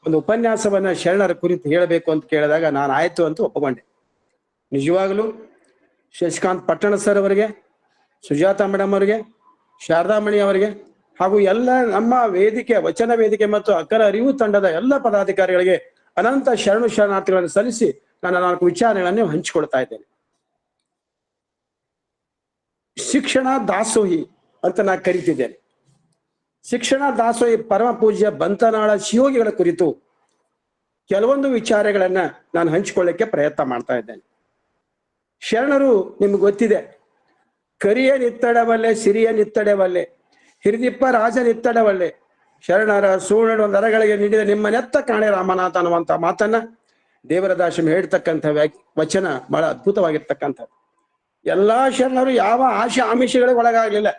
ಒಂದು ಉಪನ್ಯಾಸವನ್ನ ಶರಣರ ಕುರಿತು ಹೇಳಬೇಕು ಅಂತ ಕೇಳಿದಾಗ ನಾನು ಆಯ್ತು ಅಂತ ಒಪ್ಪಿಕೊಂಡೆ. ನಿಜವಾಗಲೂ ಶಶಿಕಾಂತ್ ಪಟ್ಟಣ ಸರ್ ಅವರಿಗೆ, ಸುಜಾತ ಮೇಡಮ್ ಅವರಿಗೆ, ಶಾರದಾಮಣಿ ಅವರಿಗೆ ಹಾಗೂ ಎಲ್ಲ ನಮ್ಮ ವೇದಿಕೆ ವಚನ ವೇದಿಕೆ ಮತ್ತು ಅಕ್ಕರ ಅರಿವು ತಂಡದ ಎಲ್ಲ ಪದಾಧಿಕಾರಿಗಳಿಗೆ ಅನಂತ ಶರಣಾರ್ಥಿಗಳನ್ನು ಸಲ್ಲಿಸಿ ನಾನು 4 ವಿಚಾರಗಳನ್ನು ಹಂಚಿಕೊಳ್ತಾ ಇದ್ದೇನೆ. ಶಿಕ್ಷಣ ದಾಸೋಹಿ ಅಂತ ನಾ ಕರಿತಿದ್ದೇನೆ. ಶಿಕ್ಷಣ ದಾಸೋಹಿ ಪರಮ ಪೂಜ್ಯ ಬಂತನಾಳ ಶಿವಯೋಗಿಗಳ ಕುರಿತು ಕೆಲವೊಂದು ವಿಚಾರಗಳನ್ನ ನಾನು ಹಂಚಿಕೊಳ್ಳಕ್ಕೆ ಪ್ರಯತ್ನ ಮಾಡ್ತಾ ಇದ್ದೇನೆ. ಶರಣರು ನಿಮ್ಗೆ ಗೊತ್ತಿದೆ, ಕರಿಯ ನಿತ್ತಡವಲ್ಲೆ ಸಿರಿಯ ನಿತ್ತಡವಲ್ಲೆ ಹಿರಿದಿಪ್ಪ ರಾಜ ನಿತ್ತಡವಲ್ಲೆ ಶರಣರ ಸೂರ್ಯನ ನರಗಳಿಗೆ ನೀಡಿದ ನಿಮ್ಮ ನೆತ್ತ ಕಾಣೆ ರಾಮನಾಥ ಅನ್ನುವಂತ ಮಾತನ್ನ ದೇವರ ದಾಸಂ ಹೇಳ್ತಕ್ಕಂಥ ವಚನ ಬಹಳ ಅದ್ಭುತವಾಗಿರ್ತಕ್ಕಂಥದ್ದು. ಎಲ್ಲಾ ಶರಣರು ಯಾವ ಆಶೆ ಆಮಿಷಗಳಿಗೆ ಒಳಗಾಗಲಿಲ್ಲ.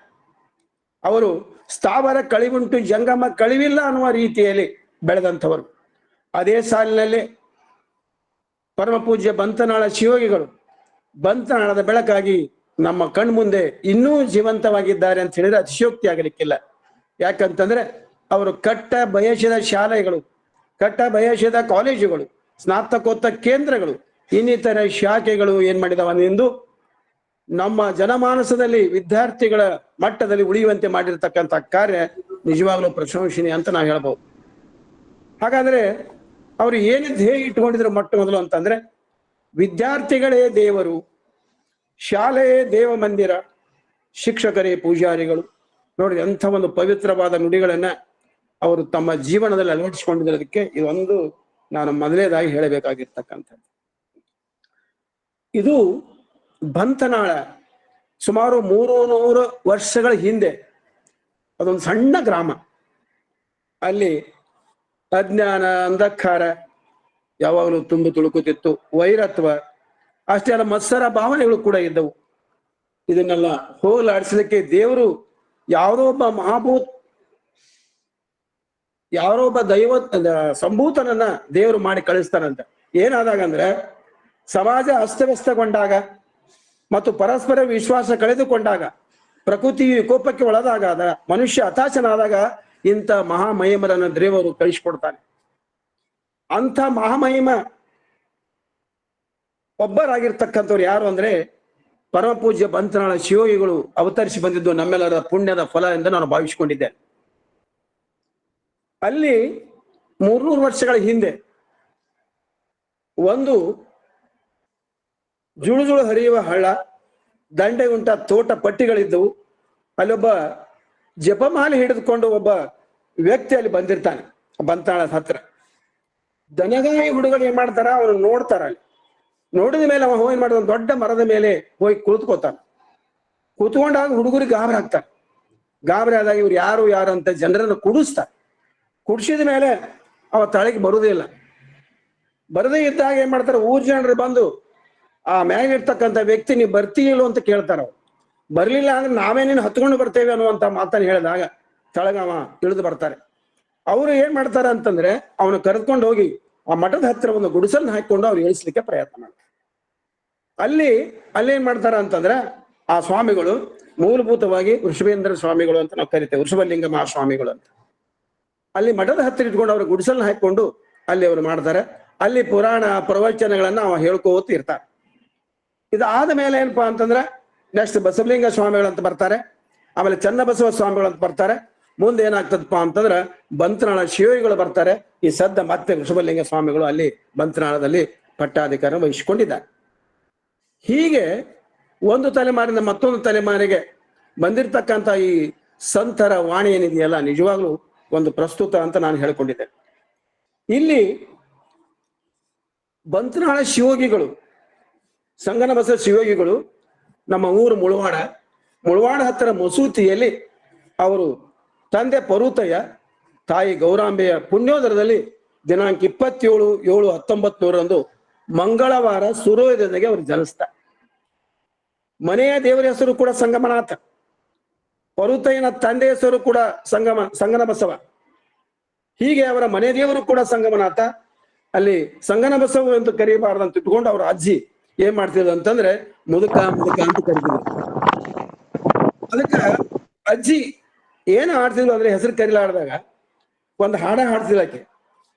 ಅವರು ಸ್ಥಾವರ ಕಳಿವುಂಟು ಜಂಗಮ ಕಳಿವಿಲ್ಲ ಅನ್ನುವ ರೀತಿಯಲ್ಲಿ ಬೆಳೆದಂಥವರು. ಅದೇ ಸಾಲಿನಲ್ಲಿ ಪರಮ ಪೂಜ್ಯ ಬಂತನಾಳ ಶಿವಯೋಗಿಗಳು ಬಂತನಾಳದ ಬೆಳಕಾಗಿ ನಮ್ಮ ಕಣ್ಮುಂದೆ ಇನ್ನೂ ಜೀವಂತವಾಗಿದ್ದಾರೆ ಅಂತ ಹೇಳಿದ್ರೆ ಅತಿಶಯೋಕ್ತಿ ಆಗಲಿಕ್ಕಿಲ್ಲ. ಯಾಕಂತಂದ್ರೆ ಅವರು ಕಟ್ಟ ಬಯಸಿದ ಶಾಲೆಗಳು, ಕಟ್ಟ ಬಯಸಿದ ಕಾಲೇಜುಗಳು, ಸ್ನಾತಕೋತ್ತರ ಕೇಂದ್ರಗಳು, ಇನ್ನಿತರ ಶಾಖೆಗಳು ಏನ್ ಮಾಡಿದವನೆಂದು ನಮ್ಮ ಜನಮಾನಸದಲ್ಲಿ ವಿದ್ಯಾರ್ಥಿಗಳ ಮಟ್ಟದಲ್ಲಿ ಉಳಿಯುವಂತೆ ಮಾಡಿರ್ತಕ್ಕಂಥ ಕಾರ್ಯ ನಿಜವಾಗ್ಲೂ ಪ್ರಶಂಸನೀಯ ಅಂತ ನಾವು ಹೇಳ್ಬೋದು. ಹಾಗಾದ್ರೆ ಅವರು ಏನು ಧ್ಯೇಯ ಇಟ್ಕೊಂಡಿದ್ರು ಮೊಟ್ಟ ಮೊದಲು ಅಂತಂದ್ರೆ ವಿದ್ಯಾರ್ಥಿಗಳೇ ದೇವರು, ಶಾಲೆಯೇ ದೇವ ಮಂದಿರ, ಶಿಕ್ಷಕರೇ ಪೂಜಾರಿಗಳು. ನೋಡಿ ಎಂಥ ಒಂದು ಪವಿತ್ರವಾದ ನುಡಿಗಳನ್ನ ಅವರು ತಮ್ಮ ಜೀವನದಲ್ಲಿ ಅಳವಡಿಸಿಕೊಂಡಿರೋದಕ್ಕೆ ಇದೊಂದು ನಾನು ಮೊದಲನೇದಾಗಿ ಹೇಳಬೇಕಾಗಿರ್ತಕ್ಕಂಥದ್ದು. ಇದು ಬಂತನಾಳ ಸುಮಾರು 300 ವರ್ಷಗಳ ಹಿಂದೆ ಅದೊಂದು ಸಣ್ಣ ಗ್ರಾಮ. ಅಲ್ಲಿ ಅಜ್ಞಾನ, ಅಂಧಕಾರ ಯಾವಾಗಲೂ ತುಂಬಿ ತುಳುಕುತ್ತಿತ್ತು, ವೈರತ್ವ, ಅಷ್ಟೇ ಅಲ್ಲ ಮತ್ಸರ ಭಾವನೆಗಳು ಕೂಡ ಇದ್ದವು. ಇದನ್ನೆಲ್ಲ ಹೋಗಲಾಡಿಸಲಿಕ್ಕೆ ದೇವರು ಯಾವುದೋ ಒಬ್ಬ ದೈವ ಸಂಭೂತನನ್ನ ದೇವರು ಮಾಡಿ ಕಳಿಸ್ತಾನಂತ. ಏನಾದಾಗ ಅಂದ್ರೆ ಸಮಾಜ ಅಸ್ತವ್ಯಸ್ತಗೊಂಡಾಗ ಮತ್ತು ಪರಸ್ಪರ ವಿಶ್ವಾಸ ಕಳೆದುಕೊಂಡಾಗ, ಪ್ರಕೃತಿ ವಿಕೋಪಕ್ಕೆ ಒಳಗಾದಾಗ, ಮನುಷ್ಯ ಹತಾಶನಾದಾಗ ಇಂಥ ಮಹಾಮಹಿಮರನ್ನ ದೇವರು ಕಳಿಸ್ಕೊಡ್ತಾನೆ. ಅಂಥ ಮಹಾಮಹಿಮ ಒಬ್ಬರಾಗಿರ್ತಕ್ಕಂಥವ್ರು ಯಾರು ಅಂದ್ರೆ ಪರಮ ಪೂಜ್ಯ ಬಂತನಾಳ ಶಿವಯೋಗಿಗಳು ಅವತರಿಸಿ ಬಂದಿದ್ದು ನಮ್ಮೆಲ್ಲರ ಪುಣ್ಯದ ಫಲ ಎಂದು ನಾನು ಭಾವಿಸಿಕೊಂಡಿದ್ದೇನೆ. ಅಲ್ಲಿ 300 ವರ್ಷಗಳ ಹಿಂದೆ ಒಂದು ಜುಳು ಹರಿಯುವ ಹಳ್ಳ, ದಂಡೆ ಉಂಟ ತೋಟ ಪಟ್ಟಿಗಳಿದ್ದವು. ಅಲ್ಲೊಬ್ಬ ಜಪಮಾಲೆ ಹಿಡಿದುಕೊಂಡು ಒಬ್ಬ ವ್ಯಕ್ತಿ ಅಲ್ಲಿ ಬಂದಿರ್ತಾನೆ ಬಂತನಾಳ ಹತ್ರ. ದನಗಾಯಿ ಹುಡುಗರು ಏನ್ ಮಾಡ್ತಾರ, ಅವನು ನೋಡ್ತಾರ. ಅಲ್ಲಿ ನೋಡಿದ ಮೇಲೆ ಅವ ಹೋಗಿ ಮಾಡಿದ ದೊಡ್ಡ ಮರದ ಮೇಲೆ ಹೋಗಿ ಕುಳಿತುಕೋತಾನೆ. ಕೂತ್ಕೊಂಡಾಗ ಹುಡುಗರಿಗೆ ಗಾಬರಿ ಆಗ್ತಾರೆ. ಗಾಬರಿ ಆದಾಗ ಇವ್ರು ಯಾರು ಅಂತ ಜನರನ್ನು ಕುಡಿಸ್ತಾರೆ. ಕುಡಿಸಿದ ಮೇಲೆ ಅವ ತಳಗೆ ಬರುವುದಿಲ್ಲ. ಬರದೇ ಇದ್ದಾಗ ಏನ್ ಮಾಡ್ತಾರೆ, ಊರ್ ಜನರು ಬಂದು ಆ ಮ್ಯಾಗಿರ್ತಕ್ಕಂಥ ವ್ಯಕ್ತಿ ನೀವು ಬರ್ತೀಯಿಲ್ಲೋ ಅಂತ ಕೇಳ್ತಾರ. ಅವ್ರು ಬರ್ಲಿಲ್ಲ ಅಂದ್ರೆ ನಾವೇ ನೀನು ಹತ್ಕೊಂಡು ಬರ್ತೇವೆ ಅನ್ನುವಂತ ಮಾತನ್ನು ಹೇಳಿದಾಗ ತಳಗವ ಇಳಿದು ಬರ್ತಾರೆ. ಅವರು ಏನ್ ಮಾಡ್ತಾರ ಅಂತಂದ್ರೆ ಅವನು ಕರೆದುಕೊಂಡು ಹೋಗಿ ಆ ಮಠದ ಹತ್ರ ಒಂದು ಗುಡಿಸಲನ್ನ ಹಾಕಿಕೊಂಡು ಅವ್ರು ಇಳಿಸ್ಲಿಕ್ಕೆ ಪ್ರಯತ್ನ ಮಾಡ್ತಾರೆ. ಅಲ್ಲೇನ್ ಮಾಡ್ತಾರ ಅಂತಂದ್ರೆ ಆ ಸ್ವಾಮಿಗಳು ಮೂಲಭೂತವಾಗಿ ವೃಷಭೇಂದ್ರ ಸ್ವಾಮಿಗಳು ಅಂತ ನಾವು ಕರಿತೇವೆ, ವೃಷಭಲಿಂಗ ಮಹಾಸ್ವಾಮಿಗಳು ಅಂತ. ಅಲ್ಲಿ ಮಠದ ಹತ್ತಿರ ಇಟ್ಕೊಂಡು ಅವ್ರ ಗುಡಿಸಲನ್ನ ಹಾಕೊಂಡು ಅಲ್ಲಿ ಅವರು ಮಾಡ್ತಾರೆ. ಅಲ್ಲಿ ಪುರಾಣ ಪ್ರವಚನಗಳನ್ನ ಅವ ಹೇಳ್ಕೋತ ಇರ್ತಾರೆ. ಇದಾದ ಮೇಲೆ ಏನಪ್ಪಾ ಅಂತಂದ್ರೆ ನೆಕ್ಸ್ಟ್ ಬಸವಲಿಂಗ ಸ್ವಾಮಿಗಳಂತ ಬರ್ತಾರೆ, ಆಮೇಲೆ ಚನ್ನಬಸವ ಸ್ವಾಮಿಗಳಂತ ಬರ್ತಾರೆ. ಮುಂದೆ ಏನಾಗ್ತದಪ್ಪ ಅಂತಂದ್ರ ಬಂತನಾಳ ಶಿವಯೋಗಿಗಳು ಬರ್ತಾರೆ. ಈ ಸದ್ದ ಮತ್ತೆ ವೃಷಭಲಿಂಗ ಸ್ವಾಮಿಗಳು ಅಲ್ಲಿ ಬಂತನಾಳದಲ್ಲಿ ಪಟ್ಟಾಧಿಕಾರ ವಹಿಸಿಕೊಂಡಿದ್ದಾರೆ. ಹೀಗೆ ಒಂದು ತಲೆಮಾರಿನ ಮತ್ತೊಂದು ತಲೆಮಾರಿಗೆ ಬಂದಿರತಕ್ಕಂಥ ಈ ಸಂತರ ವಾಣಿ ಏನಿದೆಯಲ್ಲ, ನಿಜವಾಗ್ಲೂ ಒಂದು ಪ್ರಸ್ತುತ ಅಂತ ನಾನು ಹೇಳ್ಕೊಂಡಿದ್ದೆ. ಇಲ್ಲಿ ಬಂತನಾಳ ಶಿವಯೋಗಿಗಳು, ಸಂಗನಬಸವ ಶಿವಯೋಗಿಗಳು ನಮ್ಮ ಊರು ಮುಳವಾಡ ಹತ್ತಿರ ಮಸೂತಿಯಲ್ಲಿ ಅವರು ತಂದೆ ಪರುತಯ್ಯ, ತಾಯಿ ಗೌರಾಂಬೆಯ ಪುಣ್ಯೋದರದಲ್ಲಿ ದಿನಾಂಕ 27/7/1900 ಮಂಗಳವಾರ ಸೂರ್ಯೋದಯಕ್ಕೆ ಅವರು ಜನಿಸ್ತಾರೆ. ಮನೆಯ ದೇವರ ಹೆಸರು ಕೂಡ ಸಂಗಮನಾಥ, ಪರುತಯ್ಯನ ತಂದೆ ಹೆಸರು ಕೂಡ ಸಂಗನಬಸವ. ಹೀಗೆ ಅವರ ಮನೆ ದೇವರು ಕೂಡ ಸಂಗಮನಾಥ. ಅಲ್ಲಿ ಸಂಗನಬಸವ ಎಂದು ಕರೀಬಾರ್ದಂತ ಇಟ್ಕೊಂಡು ಅವ್ರ ಅಜ್ಜಿ ಏನ್ ಮಾಡ್ತಿದ್ರು ಅಂತಂದ್ರೆ ಮುದುಕ ಅಂತ ಕರಿತಿದ್ರು. ಅದಕ್ಕ ಅಜ್ಜಿ ಏನು ಹಾಡ್ತಿದ್ಲು ಅಂದ್ರೆ ಹೆಸರು ಕರಿಲಾಡ್ದಾಗ ಒಂದು ಹಾಡ ಹಾಡ್ತಿದ್ಲಕ್ಕೆ,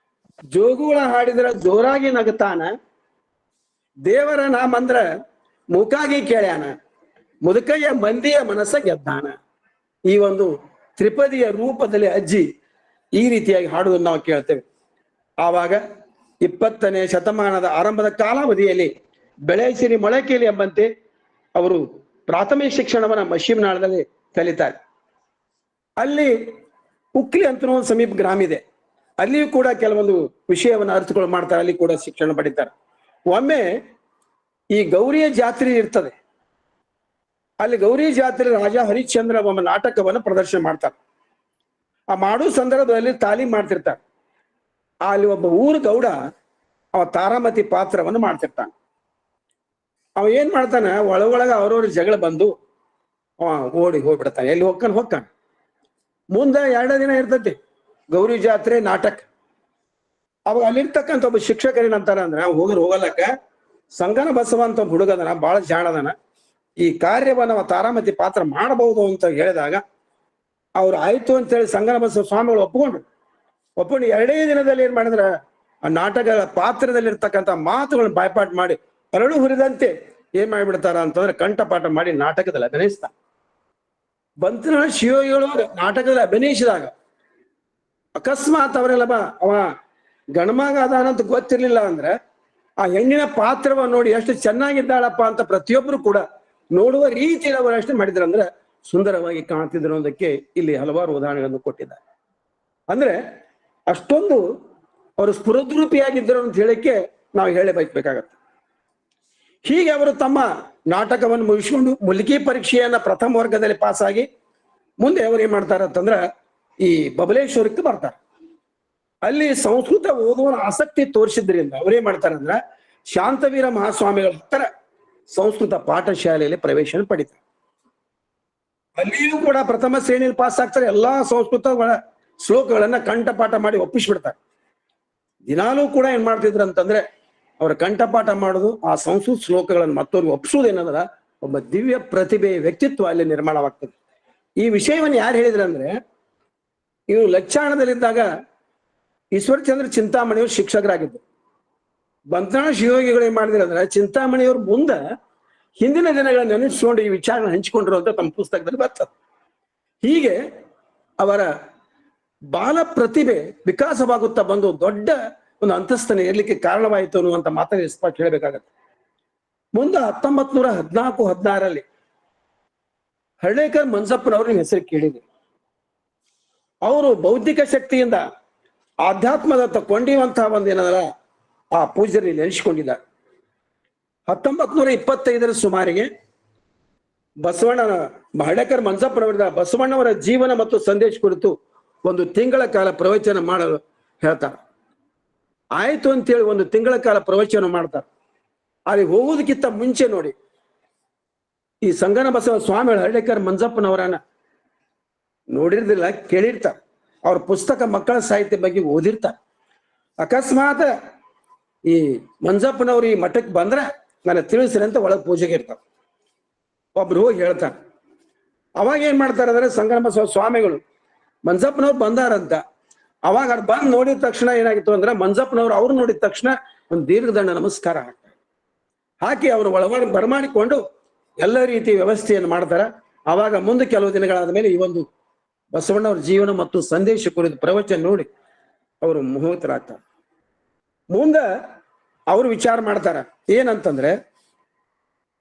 ಜೋಗುಳ ಹಾಡಿದ್ರ ಜೋರಾಗಿ ನಗತಾನ, ದೇವರ ನಾಮಂದ್ರ ಮುಖಾಗಿ ಕೇಳ್ಯಾನ, ಮುದುಕಯ್ಯ ಮಂದಿಯ ಮನಸ್ಸ ಗೆದ್ದಾನ. ಈ ಒಂದು ತ್ರಿಪದಿಯ ರೂಪದಲ್ಲಿ ಅಜ್ಜಿ ಈ ರೀತಿಯಾಗಿ ಹಾಡುವುದನ್ನು ನಾವು ಕೇಳ್ತೇವೆ. ಆವಾಗ 20ನೇ ಶತಮಾನದ ಆರಂಭದ ಕಾಲಾವಧಿಯಲ್ಲಿ ಬೆಳೆಸಿರಿ ಮೊಳಕೆಯಲ್ಲಿ ಎಂಬಂತೆ ಅವರು ಪ್ರಾಥಮಿಕ ಶಿಕ್ಷಣವನ್ನ ಮಶೀಮ್ನಾಳದಲ್ಲಿ ಕಲಿತಾರೆ. ಅಲ್ಲಿ ಉಕ್ಲಿ ಅಂತ ಒಂದು ಸಮೀಪ ಗ್ರಾಮ ಇದೆ, ಅಲ್ಲಿಯೂ ಕೂಡ ಕೆಲವೊಂದು ವಿಷಯವನ್ನು ಅರ್ಥಗಳು ಮಾಡ್ತಾರೆ, ಅಲ್ಲಿ ಕೂಡ ಶಿಕ್ಷಣ ಪಡಿತಾರೆ. ಒಮ್ಮೆ ಈ ಗೌರಿಯ ಜಾತ್ರೆ ಇರ್ತದೆ, ಅಲ್ಲಿ ಗೌರಿ ಜಾತ್ರೆ ರಾಜ ಹರಿಶ್ಚಂದ್ರ ಒಬ್ಬ ನಾಟಕವನ್ನು ಪ್ರದರ್ಶನ ಮಾಡ್ತಾರೆ. ಆ ಮಾಡೋ ಸಂದರ್ಭದಲ್ಲಿ ತಾಲೀಮ್ ಮಾಡ್ತಿರ್ತಾರೆ. ಅಲ್ಲಿ ಒಬ್ಬ ಊರು ಗೌಡ ಅವ ತಾರಾಮತಿ ಪಾತ್ರವನ್ನು ಮಾಡ್ತಿರ್ತಾನೆ. ಅವ ಏನ್ ಮಾಡ್ತಾನ, ಒಳಗೊಳಗ ಅವ್ರವ್ರ ಜಗಳ ಬಂದು ಅವ ಓಡಿ ಹೋಗ್ಬಿಡ್ತಾನೆ. ಎಲ್ಲಿ ಹೋಗ್ತಾನ. ಮುಂದೆ 2 ದಿನ ಇರ್ತೈತಿ ಗೌರಿ ಜಾತ್ರೆ ನಾಟಕ. ಅವಾಗ ಅಲ್ಲಿರ್ತಕ್ಕಂಥ ಒಬ್ಬ ಶಿಕ್ಷಕರು ಏನಂತಾರ ಅಂದ್ರೆ, ಹೋಗಲಕ್ಕ ಸಂಗನ ಬಸವ ಅಂತ ಒಬ್ಬ ಹುಡುಗದನ, ಬಹಳ ಜಾಣದನ, ಈ ಕಾರ್ಯವನ್ನ ಅವ ತಾರಾಮತಿ ಪಾತ್ರ ಮಾಡಬಹುದು ಅಂತ ಹೇಳಿದಾಗ ಅವ್ರು ಆಯ್ತು ಅಂತೇಳಿ ಸಂಗನ ಬಸವ ಸ್ವಾಮಿಗಳು ಒಪ್ಕೊಂಡು 2 ದಿನದಲ್ಲಿ ಏನ್ ಮಾಡಿದ್ರ, ಆ ನಾಟಕದ ಪಾತ್ರದಲ್ಲಿರ್ತಕ್ಕಂಥ ಮಾತುಗಳನ್ನ ಬಾಯ್ಪಾಟ್ ಮಾಡಿ ಅರಳು ಹುರಿದಂತೆ ಏನ್ ಮಾಡಿಬಿಡ್ತಾರ ಅಂತಂದ್ರೆ ಕಂಠಪಾಠ ಮಾಡಿ ನಾಟಕದಲ್ಲಿ ಅಭಿನಯಿಸ್ತಾರ. ಬಂತನಾಳ ಶಿವಯೋಗಿಗಳು ನಾಟಕದಲ್ಲಿ ಅಭಿನಯಿಸಿದಾಗ ಅಕಸ್ಮಾತ್ ಅವರೆಲ್ಲ ಅವ ಗಣಮಗ ಅದಾನಂತ ಗೊತ್ತಿರ್ಲಿಲ್ಲ ಅಂದ್ರೆ ಆ ಹೆಣ್ಣಿನ ಪಾತ್ರವನ್ನು ನೋಡಿ ಎಷ್ಟು ಚೆನ್ನಾಗಿದ್ದಾಳಪ್ಪ ಅಂತ ಪ್ರತಿಯೊಬ್ರು ಕೂಡ ನೋಡುವ ರೀತಿಯಲ್ಲಿ ಅವರು ಅಷ್ಟೇ ಮಾಡಿದ್ರಂದ್ರೆ ಸುಂದರವಾಗಿ ಕಾಣ್ತಿದ್ರು ಅನ್ನೋದಕ್ಕೆ ಇಲ್ಲಿ ಹಲವಾರು ಉದಾಹರಣೆಗಳನ್ನು ಕೊಟ್ಟಿದ್ದಾರೆ. ಅಂದ್ರೆ ಅಷ್ಟೊಂದು ಅವರು ಸ್ಫುರದ್ರೂಪಿಯಾಗಿದ್ದರು ಅಂತ ಹೇಳಿಕ್ಕೆ ನಾವು ಹೇಳಬೇಕಾಗತ್ತೆ. ಹೀಗೆ ಅವರು ತಮ್ಮ ನಾಟಕವನ್ನು ಮುಗಿಸ್ಕೊಂಡು ಮುಲ್ಕಿ ಪರೀಕ್ಷೆಯನ್ನ ಪ್ರಥಮ ವರ್ಗದಲ್ಲಿ ಪಾಸಾಗಿ ಮುಂದೆ ಅವರು ಏನ್ ಮಾಡ್ತಾರ ಅಂತಂದ್ರ ಈ ಬಬಲೇಶ್ವರಕ್ಕೆ ಬರ್ತಾರೆ. ಅಲ್ಲಿ ಸಂಸ್ಕೃತ ಓದುವ ಆಸಕ್ತಿ ತೋರಿಸಿದ್ರಿಂದ ಅವ್ರೇನ್ ಮಾಡ್ತಾರಂದ್ರ ಶಾಂತವೀರ ಮಹಾಸ್ವಾಮಿಗಳ ಹತ್ತಿರ ಸಂಸ್ಕೃತ ಪಾಠಶಾಲೆಯಲ್ಲಿ ಪ್ರವೇಶ ಪಡಿತಾರೆ. ಅಲ್ಲಿಯೂ ಕೂಡ ಪ್ರಥಮ ಶ್ರೇಣಿಯಲ್ಲಿ ಪಾಸ್ ಆಗ್ತಾರೆ. ಎಲ್ಲಾ ಸಂಸ್ಕೃತಗಳ ಶ್ಲೋಕಗಳನ್ನ ಕಂಠಪಾಠ ಮಾಡಿ ಒಪ್ಪಿಸ್ಬಿಡ್ತಾರೆ. ದಿನಾಲೂ ಕೂಡ ಏನ್ ಮಾಡ್ತಿದ್ರು ಅಂತಂದ್ರೆ ಅವರ ಕಂಠಪಾಠ ಮಾಡೋದು, ಆ ಸಂಸ್ಕೃತ ಶ್ಲೋಕಗಳನ್ನು ಮತ್ತೊಂದು ಒಪ್ಪಿಸೋದು ಏನಂದ್ರ ಒಬ್ಬ ದಿವ್ಯ ಪ್ರತಿಭೆ ವ್ಯಕ್ತಿತ್ವ ಅಲ್ಲಿ ನಿರ್ಮಾಣವಾಗ್ತದೆ. ಈ ವಿಷಯವನ್ನು ಯಾರು ಹೇಳಿದ್ರಂದ್ರೆ, ಇವು ಲಕ್ಷಾಣದಲ್ಲಿದ್ದಾಗ ಈಶ್ವರಚಂದ್ರ ಚಿಂತಾಮಣಿಯವರು ಶಿಕ್ಷಕರಾಗಿದ್ದರು. ಬಂತನಾಳ ಶಿವಯೋಗಿಗಳು ಏನ್ ಮಾಡಿದ್ರು ಅಂದ್ರೆ ಚಿಂತಾಮಣಿಯವ್ರ ಮುಂದೆ ಹಿಂದಿನ ದಿನಗಳನ್ನ ನೆನೆಸ್ಕೊಂಡು ಈ ವಿಚಾರನ ಹಂಚಿಕೊಂಡ್ರು ಅಂತ ತಮ್ಮ ಪುಸ್ತಕದಲ್ಲಿ ಬರ್ತದೆ. ಹೀಗೆ ಅವರ ಬಾಲ ಪ್ರತಿಭೆ ವಿಕಾಸವಾಗುತ್ತಾ ಬಂದು ದೊಡ್ಡ ಒಂದು ಅಂತಸ್ತನ ಇರ್ಲಿಕ್ಕೆ ಕಾರಣವಾಯಿತು ಅನ್ನುವಂತ ಮಾತನ್ನು ಸ್ಪಷ್ಟ ಹೇಳಬೇಕಾಗತ್ತೆ. ಮುಂದೆ 1914-16 ಹರ್ಡೇಕರ್ ಮಂಜಪ್ಪನವ್ರ ಹೆಸರು ಕೇಳಿದ್ರು. ಅವರು ಬೌದ್ಧಿಕ ಶಕ್ತಿಯಿಂದ ಆಧ್ಯಾತ್ಮದತ್ತ ಕೊಂಡಿರುವಂತಹ ಒಂದೇನಲ್ಲ ಆ ಪೂಜ್ಯರಲ್ಲಿ ನೆನೆಸಿಕೊಂಡಿದ್ದಾರೆ. 1925 ಸುಮಾರಿಗೆ ಹರ್ಡೇಕರ್ ಮಂಜಪ್ಪನವರಿಂದ ಬಸವಣ್ಣವರ ಜೀವನ ಮತ್ತು ಸಂದೇಶ ಕುರಿತು ಒಂದು ತಿಂಗಳ ಕಾಲ ಪ್ರವಚನ ಮಾಡಲು ಹೇಳ್ತಾರೆ. ಆಯ್ತು ಅಂತೇಳಿ 1 ತಿಂಗಳ ಕಾಲ ಪ್ರವಚನ ಮಾಡ್ತಾರೆ. ಅಲ್ಲಿ ಹೋಗೋದಕ್ಕಿಂತ ಮುಂಚೆ ನೋಡಿ, ಈ ಸಂಗನ ಬಸವ ಸ್ವಾಮಿಗಳು ಹರ್ಡೇಕರ್ ಮಂಜಪ್ಪನವರನ್ನ ನೋಡಿರ್ದಿಲ್ಲ, ಕೇಳಿರ್ತಾರೆ. ಅವ್ರ ಪುಸ್ತಕ ಮಕ್ಕಳ ಸಾಹಿತ್ಯ ಬಗ್ಗೆ ಓದಿರ್ತಾರೆ. ಅಕಸ್ಮಾತ್ ಈ ಮಂಜಪ್ಪನವ್ರು ಈ ಮಠಕ್ಕೆ ಬಂದ್ರೆ ನಾನು ತಿಳಿಸ್ರಿ ಅಂತ ಒಳಗೆ ಪೂಜೆಗೆ ಇರ್ತಾರೆ. ಒಬ್ರು ಹೋಗಿ ಹೇಳ್ತಾರೆ. ಅವಾಗ ಏನ್ ಮಾಡ್ತಾರೆ ಅಂದ್ರೆ ಸಂಗನ ಬಸವ ಸ್ವಾಮಿಗಳು ಮಂಜಪ್ಪನವ್ರು ಬಂದಾರಂತ. ಅವಾಗ ಅವ್ರು ಬಂದು ನೋಡಿದ ತಕ್ಷಣ ಏನಾಗಿತ್ತು ಅಂದ್ರೆ ಮಂಜಪ್ಪನವ್ರು ಅವ್ರು ನೋಡಿದ ತಕ್ಷಣ ಒಂದು ದೀರ್ಘದಂಡ ನಮಸ್ಕಾರ ಹಾಕಿ ಅವ್ರು ಒಳಗಡೆ ಬರಮಾಡಿಕೊಂಡು ಎಲ್ಲ ರೀತಿಯ ವ್ಯವಸ್ಥೆಯನ್ನು ಮಾಡ್ತಾರೆ. ಅವಾಗ ಮುಂದೆ ಕೆಲವು ದಿನಗಳಾದ ಮೇಲೆ ಈ ಒಂದು ಬಸವಣ್ಣವ್ರ ಜೀವನ ಮತ್ತು ಸಂದೇಶ ಕುರಿತು ಪ್ರವಚನ ನೋಡಿ ಅವರು ಮೋಹಿತರಾಗ್ತಾರೆ. ಮುಂದೆ ಅವರು ವಿಚಾರ ಮಾಡ್ತಾರ ಏನಂತಂದ್ರೆ,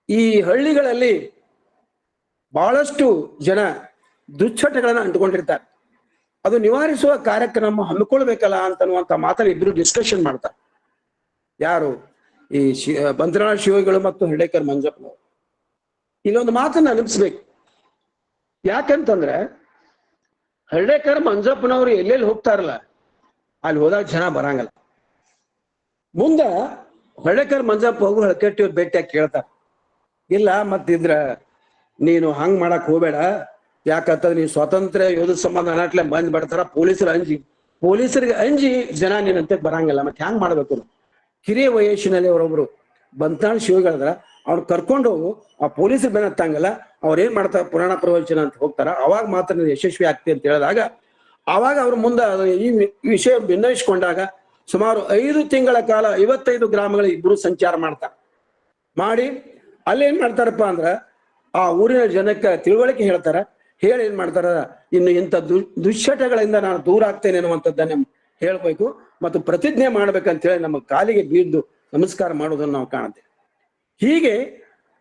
ಈ ಹಳ್ಳಿಗಳಲ್ಲಿ ಬಹಳಷ್ಟು ಜನ ದುಶ್ಚಟಗಳನ್ನ ಅಂಟ್ಕೊಂಡಿರ್ತಾರೆ, ಅದು ನಿವಾರಿಸುವ ಕಾರ್ಯಕ್ರಮ ಹಮ್ಮಿಕೊಳ್ಬೇಕಲ್ಲ ಅಂತನ್ನುವಂತ ಮಾತಲ್ಲಿ ಇಬ್ರು ಡಿಸ್ಕಷನ್ ಮಾಡ್ತಾರೆ. ಯಾರು? ಈ ಬಂತನಾಳ ಶಿವಯೋಗಿಗಳು ಮತ್ತು ಹರ್ಡೇಕರ್ ಮಂಜಪ್ಪನವರು. ಇಲ್ಲೊಂದು ಮಾತನ್ನ ಅನಿಸ್ಬೇಕು. ಯಾಕಂತಂದ್ರೆ ಹರ್ಡೇಕರ್ ಮಂಜಪ್ಪನವರು ಎಲ್ಲೆಲ್ಲಿ ಹೋಗ್ತಾರಲ್ಲ ಅಲ್ಲಿ ಹೋದಾಗ ಜನ ಬರಂಗಲ್ಲ. ಮುಂದ ಹರ್ಡೇಕರ್ ಮಂಜಪ್ಪ ಹೋಗು ಹಳಕಟ್ಟಿಯವ್ರು ಭೇಟಿಯಾಗಿ ಕೇಳ್ತಾರ, ಇಲ್ಲ ಮತ್ತಿದ್ರ ನೀನು ಹಂಗ್ ಮಾಡಕ್ ಹೋಗ್ಬೇಡ, ಯಾಕಂತಂದ್ರೆ ನೀನು ಸ್ವಾತಂತ್ರ್ಯ ಯೋಧ ಸಂಬಂಧ ಅನಾಟ್ಲೆ ಬಂದ್ ಬಿಡ್ತಾರ, ಪೊಲೀಸರಿಗೆ ಅಂಜಿ ಜನ ನೀನಂತೆ ಬರಂಗಿಲ್ಲ, ಮತ್ತೆ ಹ್ಯಾಂಗ್ ಮಾಡ್ಬೇಕು? ಹಿರಿಯ ವಯಸ್ಸಿನಲ್ಲಿ ಅವರೊಬ್ರು ಬಂತಾಳ ಶಿವಗಳದ್ರ ಅವ್ರು ಕರ್ಕೊಂಡು ಹೋಗು, ಆ ಪೊಲೀಸರು ಬೆನ್ನತ್ತಂಗಲ್ಲ, ಅವ್ರ ಏನ್ ಮಾಡ್ತಾರ ಪುರಾಣ ಪ್ರವಚನ ಅಂತ ಹೋಗ್ತಾರ, ಅವಾಗ ಮಾತ್ರ ನೀನು ಯಶಸ್ವಿ ಆಗ್ತಿ ಅಂತ ಹೇಳಿದಾಗ ಅವಾಗ ಅವ್ರ ಮುಂದೆ ಈ ವಿಷಯ ಭಿನ್ನವಿಸ್ಕೊಂಡಾಗ ಸುಮಾರು 5 ತಿಂಗಳ ಕಾಲ 55 ಗ್ರಾಮಗಳ ಇಬ್ರು ಸಂಚಾರ ಮಾಡ್ತಾರೆ. ಮಾಡಿ ಅಲ್ಲಿ ಏನ್ ಮಾಡ್ತಾರಪ್ಪ ಅಂದ್ರ ಆ ಊರಿನ ಜನಕ್ಕೆ ತಿಳುವಳಿಕೆ ಹೇಳ್ತಾರ. ಹೇಳಿ ಏನ್ ಮಾಡ್ತಾರ, ಇನ್ನು ಇಂಥ ದುಶ್ಚಟಗಳಿಂದ ನಾನು ದೂರ ಆಗ್ತೇನೆ ಅನ್ನುವಂಥದ್ದನ್ನ ಹೇಳ್ಬೇಕು ಮತ್ತು ಪ್ರತಿಜ್ಞೆ ಮಾಡ್ಬೇಕಂತ ಹೇಳಿ ನಮ್ಮ ಕಾಲಿಗೆ ಬೀದ್ದು ನಮಸ್ಕಾರ ಮಾಡೋದನ್ನು ನಾವು ಕಾಣುತ್ತೇವೆ. ಹೀಗೆ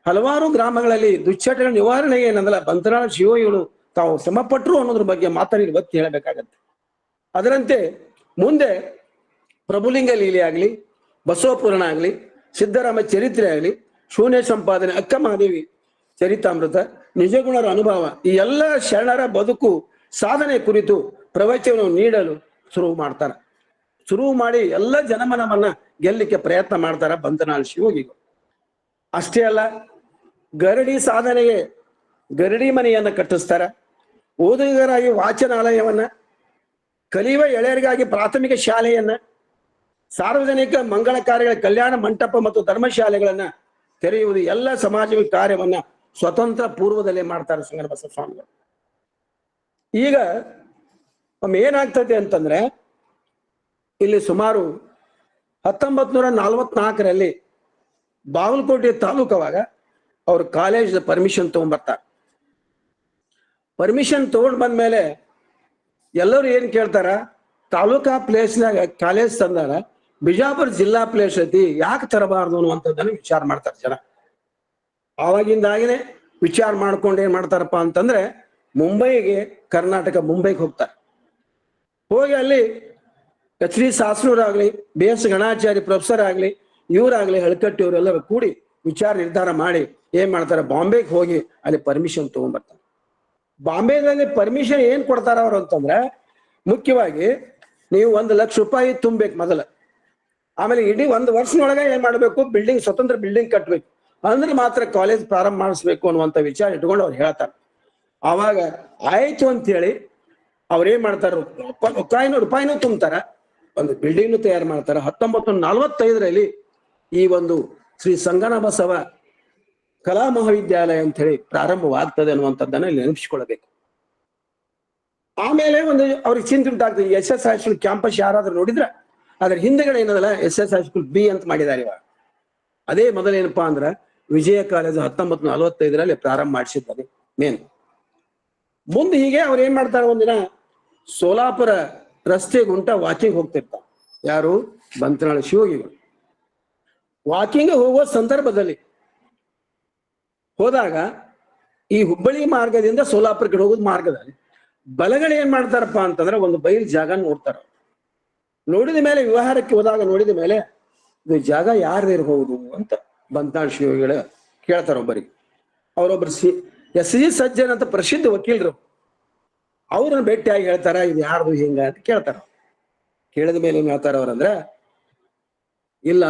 ಹಲವಾರು ಗ್ರಾಮಗಳಲ್ಲಿ ದುಶ್ಚಟಗಳ ನಿವಾರಣೆಗೆ ಏನಂದ್ರೆ ಬಂತನಾಳ ಶಿವಯೋಗಿಗಳು ತಾವು ಶ್ರಮಪಟ್ಟರು ಅನ್ನೋದ್ರ ಬಗ್ಗೆ ಮಾತಾಡಿ ಒತ್ತಿ ಹೇಳಬೇಕಾಗತ್ತೆ. ಅದರಂತೆ ಮುಂದೆ ಪ್ರಭುಲಿಂಗ ಲೀಲೆ ಆಗಲಿ, ಬಸವಪುರಾಣ ಆಗಲಿ, ಸಿದ್ದರಾಮ ಚರಿತ್ರೆ ಆಗಲಿ, ಶೂನ್ಯ ಸಂಪಾದನೆ, ಅಕ್ಕ ಮಹಾದೇವಿ ಚರಿತಾಮೃತ, ನಿಜಗುಣರ ಅನುಭವ, ಈ ಎಲ್ಲ ಶರಣರ ಬದುಕು ಸಾಧನೆ ಕುರಿತು ಪ್ರವಚನವನ್ನು ನೀಡಲು ಶುರು ಮಾಡ್ತಾರೆ. ಶುರು ಮಾಡಿ ಎಲ್ಲ ಜನಮನವನ್ನ ಗೆಲ್ಲಿಕ್ಕೆ ಪ್ರಯತ್ನ ಮಾಡ್ತಾರ ಬಂತನಾಳ್ ಶಿವಯೋಗಿಗಳು. ಅಷ್ಟೇ ಅಲ್ಲ, ಗರಡಿ ಸಾಧನೆಗೆ ಗರಡಿ ಮನೆಯನ್ನ ಕಟ್ಟಿಸ್ತಾರ. ಓದುಗರಾಗಿ ವಾಚನಾಲಯವನ್ನ, ಕಲಿಯುವ ಎಳೆಯರಿಗಾಗಿ ಪ್ರಾಥಮಿಕ ಶಾಲೆಯನ್ನ, ಸಾರ್ವಜನಿಕ ಮಂಗಳ ಕಾರ್ಯಗಳ ಕಲ್ಯಾಣ ಮಂಟಪ ಮತ್ತು ಧರ್ಮಶಾಲೆಗಳನ್ನ ತೆರೆಯುವುದು, ಎಲ್ಲ ಸಮಾಜದ ಕಾರ್ಯವನ್ನ ಸ್ವತಂತ್ರ ಪೂರ್ವದಲ್ಲೇ ಮಾಡ್ತಾರೆ ಶರಣಬಸವ ಸ್ವಾಮಿಗಳು. ಈಗ ಒಮ್ಮೆ ಏನಾಗ್ತದೆ ಅಂತಂದ್ರೆ, ಇಲ್ಲಿ ಸುಮಾರು 1944ರಲ್ಲಿ ಬಾಗಲಕೋಟೆ ತಾಲೂಕವಾಗ ಅವ್ರ ಕಾಲೇಜ್ ಪರ್ಮಿಷನ್ ತಗೊಂಡ್ಬರ್ತಾರೆ. ಪರ್ಮಿಷನ್ ತಗೊಂಡ್ ಬಂದ್ಮೇಲೆ ಎಲ್ಲರೂ ಏನ್ ಕೇಳ್ತಾರ, ತಾಲೂಕಾ ಪ್ಲೇಸ್ನಾಗ ಕಾಲೇಜ್ ತಂದಾರ, ಬಿಜಾಪುರ ಜಿಲ್ಲಾ ಪ್ಲೇಸ್ ಐತಿ, ಯಾಕೆ ತರಬಾರ್ದು ಅನ್ನುವಂಥದ್ದನ್ನು ವಿಚಾರ ಮಾಡ್ತಾರೆ ಜನ. ಆವಾಗಿಂದಾಗಿನೇ ವಿಚಾರ ಮಾಡ್ಕೊಂಡು ಏನ್ ಮಾಡ್ತಾರಪ್ಪ ಅಂತಂದ್ರೆ, ಮುಂಬೈಗೆ, ಕರ್ನಾಟಕ ಮುಂಬೈಗೆ ಹೋಗ್ತಾರೆ. ಹೋಗಿ ಅಲ್ಲಿ ಎಚ್ ಡಿ ಸಾಸ್ನೂರಾಗ್ಲಿ, ಬಿ ಎಸ್ ಗಣಾಚಾರಿ ಪ್ರೊಫೆಸರ್ ಆಗ್ಲಿ, ಇವರಾಗ್ಲಿ, ಹಳಕಟ್ಟಿ ಇವರೆಲ್ಲರೂ ಕೂಡಿ ವಿಚಾರ ನಿರ್ಧಾರ ಮಾಡಿ ಏನ್ ಮಾಡ್ತಾರೆ, ಬಾಂಬೆಗೆ ಹೋಗಿ ಅಲ್ಲಿ ಪರ್ಮಿಷನ್ ತಗೊಂಡ್ಬರ್ತಾರೆ. ಬಾಂಬೆದಲ್ಲಿ ಪರ್ಮಿಷನ್ ಏನ್ ಕೊಡ್ತಾರ ಅವ್ರು ಅಂತಂದ್ರೆ, ಮುಖ್ಯವಾಗಿ ನೀವು 1 ಲಕ್ಷ ರೂಪಾಯಿ ತುಂಬಬೇಕು ಮೊದಲ. ಆಮೇಲೆ ಇಡೀ 1 ವರ್ಷನೊಳಗೆ ಏನ್ ಮಾಡ್ಬೇಕು, ಬಿಲ್ಡಿಂಗ್, ಸ್ವತಂತ್ರ ಬಿಲ್ಡಿಂಗ್ ಕಟ್ಬೇಕು, ಅಂದ್ರೆ ಮಾತ್ರ ಕಾಲೇಜ್ ಪ್ರಾರಂಭ ಮಾಡಿಸ್ಬೇಕು ಅನ್ನುವಂಥ ವಿಚಾರ ಇಟ್ಕೊಂಡು ಅವ್ರು ಹೇಳ್ತಾರೆ. ಆವಾಗ ಆಯ್ತು ಅಂತ ಹೇಳಿ ಅವ್ರೇನ್ ಮಾಡ್ತಾರ, ರೂಪಾಯಿನೂ ತುಂಬ್ತಾರ, ಒಂದು ಬಿಲ್ಡಿಂಗ್ ತಯಾರು ಮಾಡ್ತಾರ. 1945ರಲ್ಲಿ ಈ ಒಂದು ಶ್ರೀ ಸಂಗನ ಬಸವ ಕಲಾ ಮಹಾವಿದ್ಯಾಲಯ ಅಂತ ಹೇಳಿ ಪ್ರಾರಂಭವಾಗ್ತದೆ ಅನ್ನುವಂಥದ್ದನ್ನ ಇಲ್ಲಿ ನೆನಪಿಸ್ಕೊಳ್ಬೇಕು. ಆಮೇಲೆ ಒಂದು ಅವ್ರಿಗೆ ಚಿಂತೆ ಉಂಟಾಗ್ತದೆ, SS ಹೈಸ್ಕೂಲ್ ಕ್ಯಾಂಪಸ್ ಯಾರಾದ್ರೂ ನೋಡಿದ್ರ ಅದ್ರ ಹಿಂದೆಗಡೆ ಏನದಲ್ಲ SS ಹೈಸ್ಕೂಲ್ B ಅಂತ ಮಾಡಿದ್ದಾರೆ ಇವಾಗ. ಅದೇ ಮೊದಲೇನಪ್ಪಾ ಅಂದ್ರ ವಿಜಯ ಕಾಲೇಜು 1945ರಲ್ಲಿ ಪ್ರಾರಂಭ ಮಾಡಿಸಿದ್ದಾರೆ ಮೇನ್. ಮುಂದೆ ಹೀಗೆ ಅವ್ರು ಏನ್ ಮಾಡ್ತಾರೆ, ಒಂದಿನ ಸೋಲಾಪುರ ರಸ್ತೆ ಗುಂಟ ವಾಕಿಂಗ್ ಹೋಗ್ತಿರ್ತಾರೆ. ಯಾರು, ಬಂತನಾಳ ಶಿವಯೋಗಿಗಳು. ವಾಕಿಂಗ್ ಹೋಗುವ ಸಂದರ್ಭದಲ್ಲಿ ಹೋದಾಗ ಈ ಹುಬ್ಬಳ್ಳಿ ಮಾರ್ಗದಿಂದ ಸೋಲಾಪುರ ಕಡೆ ಹೋಗೋದು ಮಾರ್ಗದಲ್ಲಿ ಬಲಗಡೆ ಏನ್ ಮಾಡ್ತಾರಪ್ಪ ಅಂತಂದ್ರೆ, ಒಂದು ಬಯಲು ಜಾಗ ನೋಡ್ತಾರ. ನೋಡಿದ ಮೇಲೆ ವ್ಯವಹಾರಕ್ಕೆ ಹೋದಾಗ ನೋಡಿದ ಮೇಲೆ ಇದು ಜಾಗ ಯಾರ್ದಿರಬಹುದು ಅಂತ ಬಂತನಾಳ ಶಿವಯೋಗಿಗಳು ಕೇಳ್ತಾರ ಒಬ್ಬರಿಗೆ. ಅವರೊಬ್ಬರು SG ಸಜ್ಜನ್ ಅಂತ ಪ್ರಸಿದ್ಧ ವಕೀಲರು, ಅವ್ರನ್ನ ಭೇಟಿಯಾಗಿ ಹೇಳ್ತಾರ, ಇದು ಯಾರ್ದು ಹಿಂಗ ಅಂತ ಕೇಳ್ತಾರ. ಕೇಳಿದ ಮೇಲೆ ಏನ್ ಹೇಳ್ತಾರ ಅವ್ರಂದ್ರ, ಇಲ್ಲ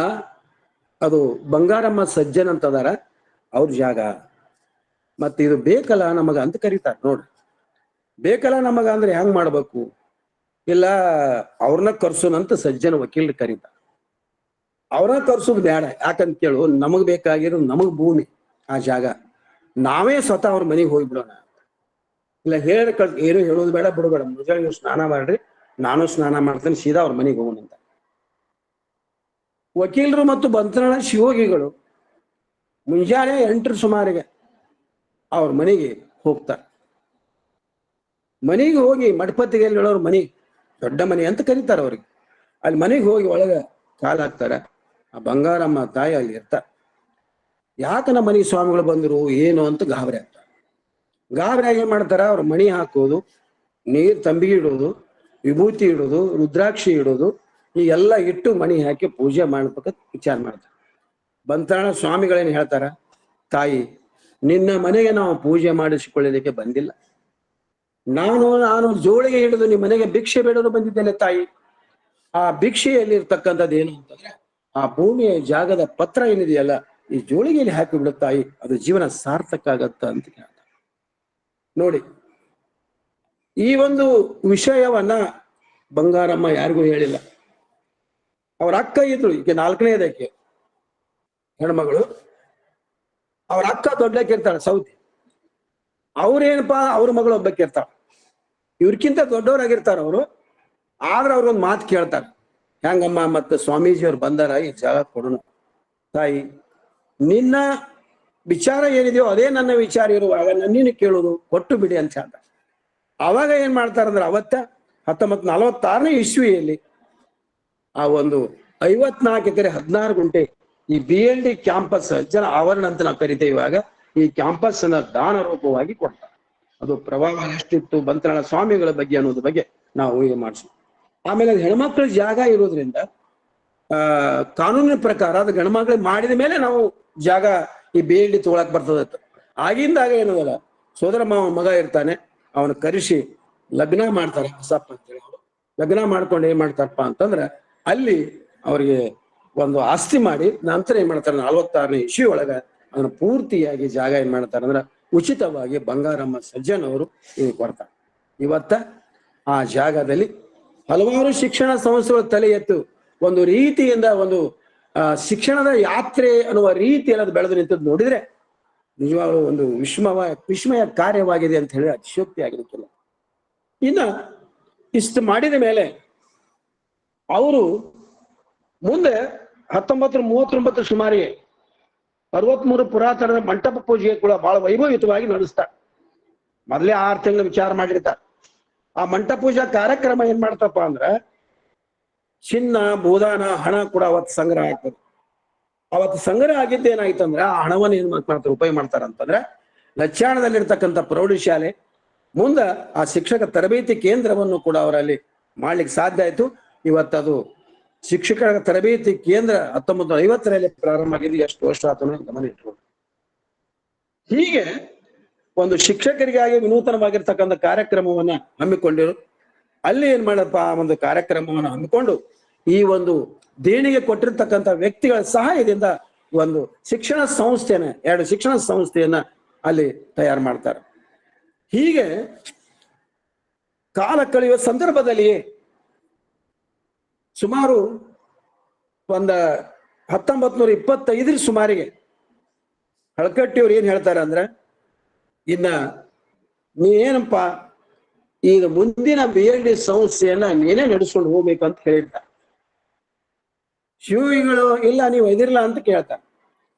ಅದು ಬಂಗಾರಮ್ಮ ಸಜ್ಜನ್ ಅಂತ ಅದಾರ, ಅವ್ರ ಜಾಗ, ಮತ್ತೆ ಇದು ಬೇಕಲ್ಲ ನಮಗ ಅಂತ ಕರೀತಾರ. ನೋಡ್ರಿ, ಬೇಕಲ್ಲ ನಮಗ ಅಂದ್ರೆ ಹೆಂಗ್ ಮಾಡ್ಬೇಕು, ಇಲ್ಲ ಅವ್ರನ್ನ ಕರ್ಸೋನಂತ ಸಜ್ಜನ ವಕೀಲರು ಕರೀತಾರ. ಅವ್ರನ್ನ ಕರ್ಸೋದು ಬೇಡ, ಯಾಕಂತ ಕೇಳು, ನಮಗ್ ಬೇಕಾಗಿರೋ ನಮಗ್ ಭೂಮಿ, ಆ ಜಾಗ, ನಾವೇ ಸ್ವತಃ ಅವ್ರ ಮನೆಗೆ ಹೋಗ್ಬಿಡೋಣ. ಇಲ್ಲ ಏನು ಹೇಳೋದು ಬೇಡ, ಬಿಡಬೇಡ, ಮುಂಜಾನೆ ನೀವು ಸ್ನಾನ ಮಾಡ್ರಿ, ನಾನು ಸ್ನಾನ ಮಾಡ್ತೇನೆ, ಸೀದಾ ಅವ್ರ ಮನೆಗೆ ಹೋಗೋಣ ಅಂತ. ವಕೀಲರು ಮತ್ತು ಬಂತನಾಳ ಶಿವಯೋಗಿಗಳು ಮುಂಜಾನೆ 8 ಸುಮಾರಿಗೆ ಅವ್ರ ಮನೆಗೆ ಹೋಗ್ತಾರೆ. ಮನೆಗೆ ಹೋಗಿ ಮಠಪತಿಗೆ ಹೇಳೋರು ಮನೆ, ದೊಡ್ಡ ಮನೆ ಅಂತ ಕರೀತಾರ ಅವ್ರಿಗೆ. ಅಲ್ಲಿ ಮನೆಗೆ ಹೋಗಿ ಒಳಗ ಕಾಲ ಹಾಕ್ತಾರ. ಆ ಬಂಗಾರಮ್ಮ ತಾಯಿ ಅಲ್ಲಿ ಇರ್ತಾರೆ. ಯಾಕ ನಮ್ಮ ಮನೆಗೆ ಸ್ವಾಮಿಗಳು ಬಂದರು ಏನು ಅಂತ ಗಾಬರಿ ಆಗ್ತಾರೆ. ಗಾಬರಿ ಆಗಿ ಏನ್ ಮಾಡ್ತಾರ, ಅವ್ರ ಮಣಿ ಹಾಕೋದು, ನೀರ್ ತಂಬಿಗೆ ಇಡೋದು, ವಿಭೂತಿ ಇಡೋದು, ರುದ್ರಾಕ್ಷಿ ಇಡೋದು, ಈ ಎಲ್ಲ ಇಟ್ಟು ಮಣಿ ಹಾಕಿ ಪೂಜೆ ಮಾಡ್ಬೇಕಂತ ವಿಚಾರ ಮಾಡ್ತಾರೆ. ಬಂತನಾಳ ಸ್ವಾಮಿಗಳೇನು ಹೇಳ್ತಾರ, ತಾಯಿ ನಿನ್ನ ಮನೆಗೆ ನಾವು ಪೂಜೆ ಮಾಡಿಸಿಕೊಳ್ಳೋದಕ್ಕೆ ಬಂದಿಲ್ಲ, ನಾನು ಜೋಳಿಗೆ ಹಿಡಿದು ನಿಮ್ಮ ಮನೆಗೆ ಭಿಕ್ಷೆ ಬೇಡಲು ಬಂದಿದ್ದೇನೆ ತಾಯಿ. ಆ ಭಿಕ್ಷೆಯಲ್ಲಿ ಇರ್ತಕ್ಕಂಥದ್ದು ಏನು ಅಂತಂದ್ರೆ, ಆ ಭೂಮಿಯ ಜಾಗದ ಪತ್ರ ಏನಿದೆಯಲ್ಲ, ಈ ಜೋಳಿಗೆಯಲ್ಲಿ ಹಾಕಿ ಬಿಡು ತಾಯಿ, ಅದು ಜೀವನ ಸಾರ್ಥಕ ಆಗತ್ತ ಅಂತ ಹೇಳ್ತಾರೆ. ನೋಡಿ, ಈ ಒಂದು ವಿಷಯವನ್ನ ಬಂಗಾರಮ್ಮ ಯಾರಿಗೂ ಹೇಳಿಲ್ಲ. ಅವ್ರ ಅಕ್ಕ ಇದ್ರು, ಈಗ 4ನೇದಕ್ಕೆ ಹೆಣ್ಮಗಳು, ಅವ್ರ ಅಕ್ಕ ದೊಡ್ಡಕ್ಕಿರ್ತಾಳೆ ಸೌತಿ, ಅವ್ರೇನಪ್ಪಾ ಅವ್ರ ಮಗಳು ಒಬ್ಬಕ್ಕಿರ್ತಾಳ, ಇವ್ರಕ್ಕಿಂತ ದೊಡ್ಡವರಾಗಿರ್ತಾರ ಅವರು. ಆದ್ರೆ ಅವ್ರೊಂದು ಮಾತು ಕೇಳ್ತಾರೆ, ಹೆಂಗಮ್ಮ ಮತ್ತೆ ಸ್ವಾಮೀಜಿಯವ್ರು ಬಂದಾರ, ಈ ಜಾಗ ಕೊಡೋಣ ತಾಯಿ, ನಿನ್ನ ವಿಚಾರ ಏನಿದೆಯೋ ಅದೇ ನನ್ನ ವಿಚಾರ ಇರುವಾಗ ನನ್ನೀನು ಕೇಳೋದು, ಕೊಟ್ಟು ಬಿಡಿ ಅಂತ ಹೇಳ್ತಾರೆ. ಅವಾಗ ಏನ್ ಮಾಡ್ತಾರಂದ್ರೆ, ಅವತ್ತ 1946ನೇ ಇಸ್ವಿಯಲ್ಲಿ ಆ ಒಂದು 54 ಎಕರೆ 16 ಗುಂಟೆ ಈ BLD ಕ್ಯಾಂಪಸ್ ಜನ ಆವರಣ ಅಂತ ನಾವು ಕರಿತೇವೆ. ಇವಾಗ ಈ ಕ್ಯಾಂಪಸ್ ಅನ್ನ ದಾನ ರೂಪವಾಗಿ ಕೊಡ್ತಾರೆ. ಅದು ಪ್ರಭಾವ ಎಷ್ಟಿತ್ತು ಬಂತನಾಳ ಸ್ವಾಮಿಗಳ ಬಗ್ಗೆ ಅನ್ನೋದ್ರ ಬಗ್ಗೆ ನಾವು ಊಹೆ ಮಾಡಿಸ್ತೀವಿ. ಆಮೇಲೆ ಅದು ಹೆಣ್ಮಕ್ಳ ಜಾಗ ಇರೋದ್ರಿಂದ ಕಾನೂನಿನ ಪ್ರಕಾರ ಅದು ಗಂಡ್ಮಕ್ಳಿಗೆ ಮಾಡಿದ ಮೇಲೆ ನಾವು ಜಾಗ ಈ ಬೇಲಿ ತಗೊಳಕ್ ಬರ್ತದತ್ತ. ಆಗಿಂದಾಗ ಏನದಲ್ಲ, ಸೋದರ ಮಾವ ಮಗ ಇರ್ತಾನೆ, ಅವನ ಕರೆಸಿ ಲಗ್ನ ಮಾಡ್ತಾರೆ ಬಸಪ್ಪ ಅಂತೇಳಿ. ಲಗ್ನ ಮಾಡ್ಕೊಂಡು ಏನ್ ಮಾಡ್ತಾರಪ್ಪ ಅಂತಂದ್ರೆ ಅಲ್ಲಿ ಅವ್ರಿಗೆ ಒಂದು ಆಸ್ತಿ ಮಾಡಿ ನಂತರ ಏನ್ ಮಾಡ್ತಾರೆ 46ನೇ ಇಸ್ವಿ ಒಳಗ ಅದನ್ನ ಪೂರ್ತಿಯಾಗಿ ಜಾಗ ಏನ್ ಮಾಡ್ತಾರೆ ಅಂದ್ರೆ ಉಚಿತವಾಗಿ ಬಂಗಾರಮ್ಮ ಸಜ್ಜನ್ ಅವರು ಕೊಡ್ತಾರೆ. ಇವತ್ತ ಆ ಜಾಗದಲ್ಲಿ ಹಲವಾರು ಶಿಕ್ಷಣ ಸಂಸ್ಥೆಗಳು ತಲೆ ಎತ್ತು ಒಂದು ರೀತಿಯಿಂದ ಒಂದು ಶಿಕ್ಷಣದ ಯಾತ್ರೆ ಅನ್ನುವ ರೀತಿಯಲ್ಲಿ ಅದು ಬೆಳೆದು ನಿಂತದ್ದು ನೋಡಿದ್ರೆ ನಿಜವಾಗ್ಲೂ ಒಂದು ವಿಸ್ಮಯ ಕಾರ್ಯವಾಗಿದೆ ಅಂತ ಹೇಳಿ ಅತಿಶಯೋಕ್ತಿ ಆಗಿರ್ತಿಲ್ಲ. ಇನ್ನ ಇಷ್ಟು ಮಾಡಿದ ಮೇಲೆ ಅವರು ಮುಂದೆ 1939 ಸುಮಾರಿಗೆ 63 ಪುರಾತನದ ಮಂಟಪ ಪೂಜೆ ಕೂಡ ಬಹಳ ವೈಭವಯುತವಾಗಿ ನಡೆಸ್ತಾರೆ. ಮೊದಲೇ 6 ತಿಂಗಳು ವಿಚಾರ ಮಾಡಿರ್ತಾರೆ. ಆ ಮಂಟಪ ಪೂಜಾ ಕಾರ್ಯಕ್ರಮ ಏನ್ ಮಾಡ್ತಪ್ಪ ಅಂದ್ರ ಚಿನ್ನ ಭೂದಾನ ಹಣ ಕೂಡ ಅವತ್ತು ಸಂಗ್ರಹ ಆಗ್ತದೆ. ಅವತ್ತು ಸಂಗ್ರಹ ಆಗಿದ್ದು ಏನಾಯ್ತಂದ್ರ ಆ ಹಣವನ್ನು ಏನ್ ಮಾಡ್ತಾರೆ ಉಪಯೋಗ ಮಾಡ್ತಾರಂತಂದ್ರೆ ಲಚ್ಚಾಣದಲ್ಲಿರ್ತಕ್ಕಂಥ ಪ್ರೌಢಶಾಲೆ ಮುಂದ ಆ ಶಿಕ್ಷಕ ತರಬೇತಿ ಕೇಂದ್ರವನ್ನು ಕೂಡ ಅವರಲ್ಲಿ ಮಾಡ್ಲಿಕ್ಕೆ ಸಾಧ್ಯ ಆಯ್ತು. ಇವತ್ತದು ಶಿಕ್ಷಕರ ತರಬೇತಿ ಕೇಂದ್ರ 1950ರಲ್ಲಿ ಪ್ರಾರಂಭ ಆಗಿದೆ. ಎಷ್ಟು ವರ್ಷ ಆತನೋ ಗಮನ ಇಟ್ಕೊಂಡು ಹೀಗೆ ಒಂದು ಶಿಕ್ಷಕರಿಗಾಗಿ ವಿನೂತನವಾಗಿರ್ತಕ್ಕಂಥ ಕಾರ್ಯಕ್ರಮವನ್ನ ಹಮ್ಮಿಕೊಂಡಿರು. ಅಲ್ಲಿ ಏನ್ ಮಾಡಪ್ಪ ಒಂದು ಕಾರ್ಯಕ್ರಮವನ್ನು ಹಮ್ಮಿಕೊಂಡು ಈ ಒಂದು ದೇಣಿಗೆ ಕೊಟ್ಟಿರ್ತಕ್ಕಂಥ ವ್ಯಕ್ತಿಗಳ ಸಹಾಯದಿಂದ ಒಂದು ಶಿಕ್ಷಣ ಸಂಸ್ಥೆನ 2 ಶಿಕ್ಷಣ ಸಂಸ್ಥೆಯನ್ನ ಅಲ್ಲಿ ತಯಾರು ಮಾಡ್ತಾರೆ. ಹೀಗೆ ಕಾಲ ಕಳೆಯುವ ಸಂದರ್ಭದಲ್ಲಿ ಸುಮಾರು 1925 ಸುಮಾರಿಗೆ ಹಳಕಟ್ಟಿಯವ್ರು ಏನ್ ಹೇಳ್ತಾರೆ ಅಂದ್ರೆ ಇನ್ನ ನೀನೇನಪ್ಪ ಈಗ ಮುಂದಿನ BLD ಸಂಸ್ಥೆಯನ್ನ ನೀನೇ ನಡೆಸ್ಕೊಂಡು ಹೋಗ್ಬೇಕಂತ ಹೇಳಿರ್ತಾರೆ. ಶಿವಿಗಳು ಇಲ್ಲ ನೀವು ಇದಿರ್ಲ ಅಂತ ಕೇಳ್ತಾರೆ.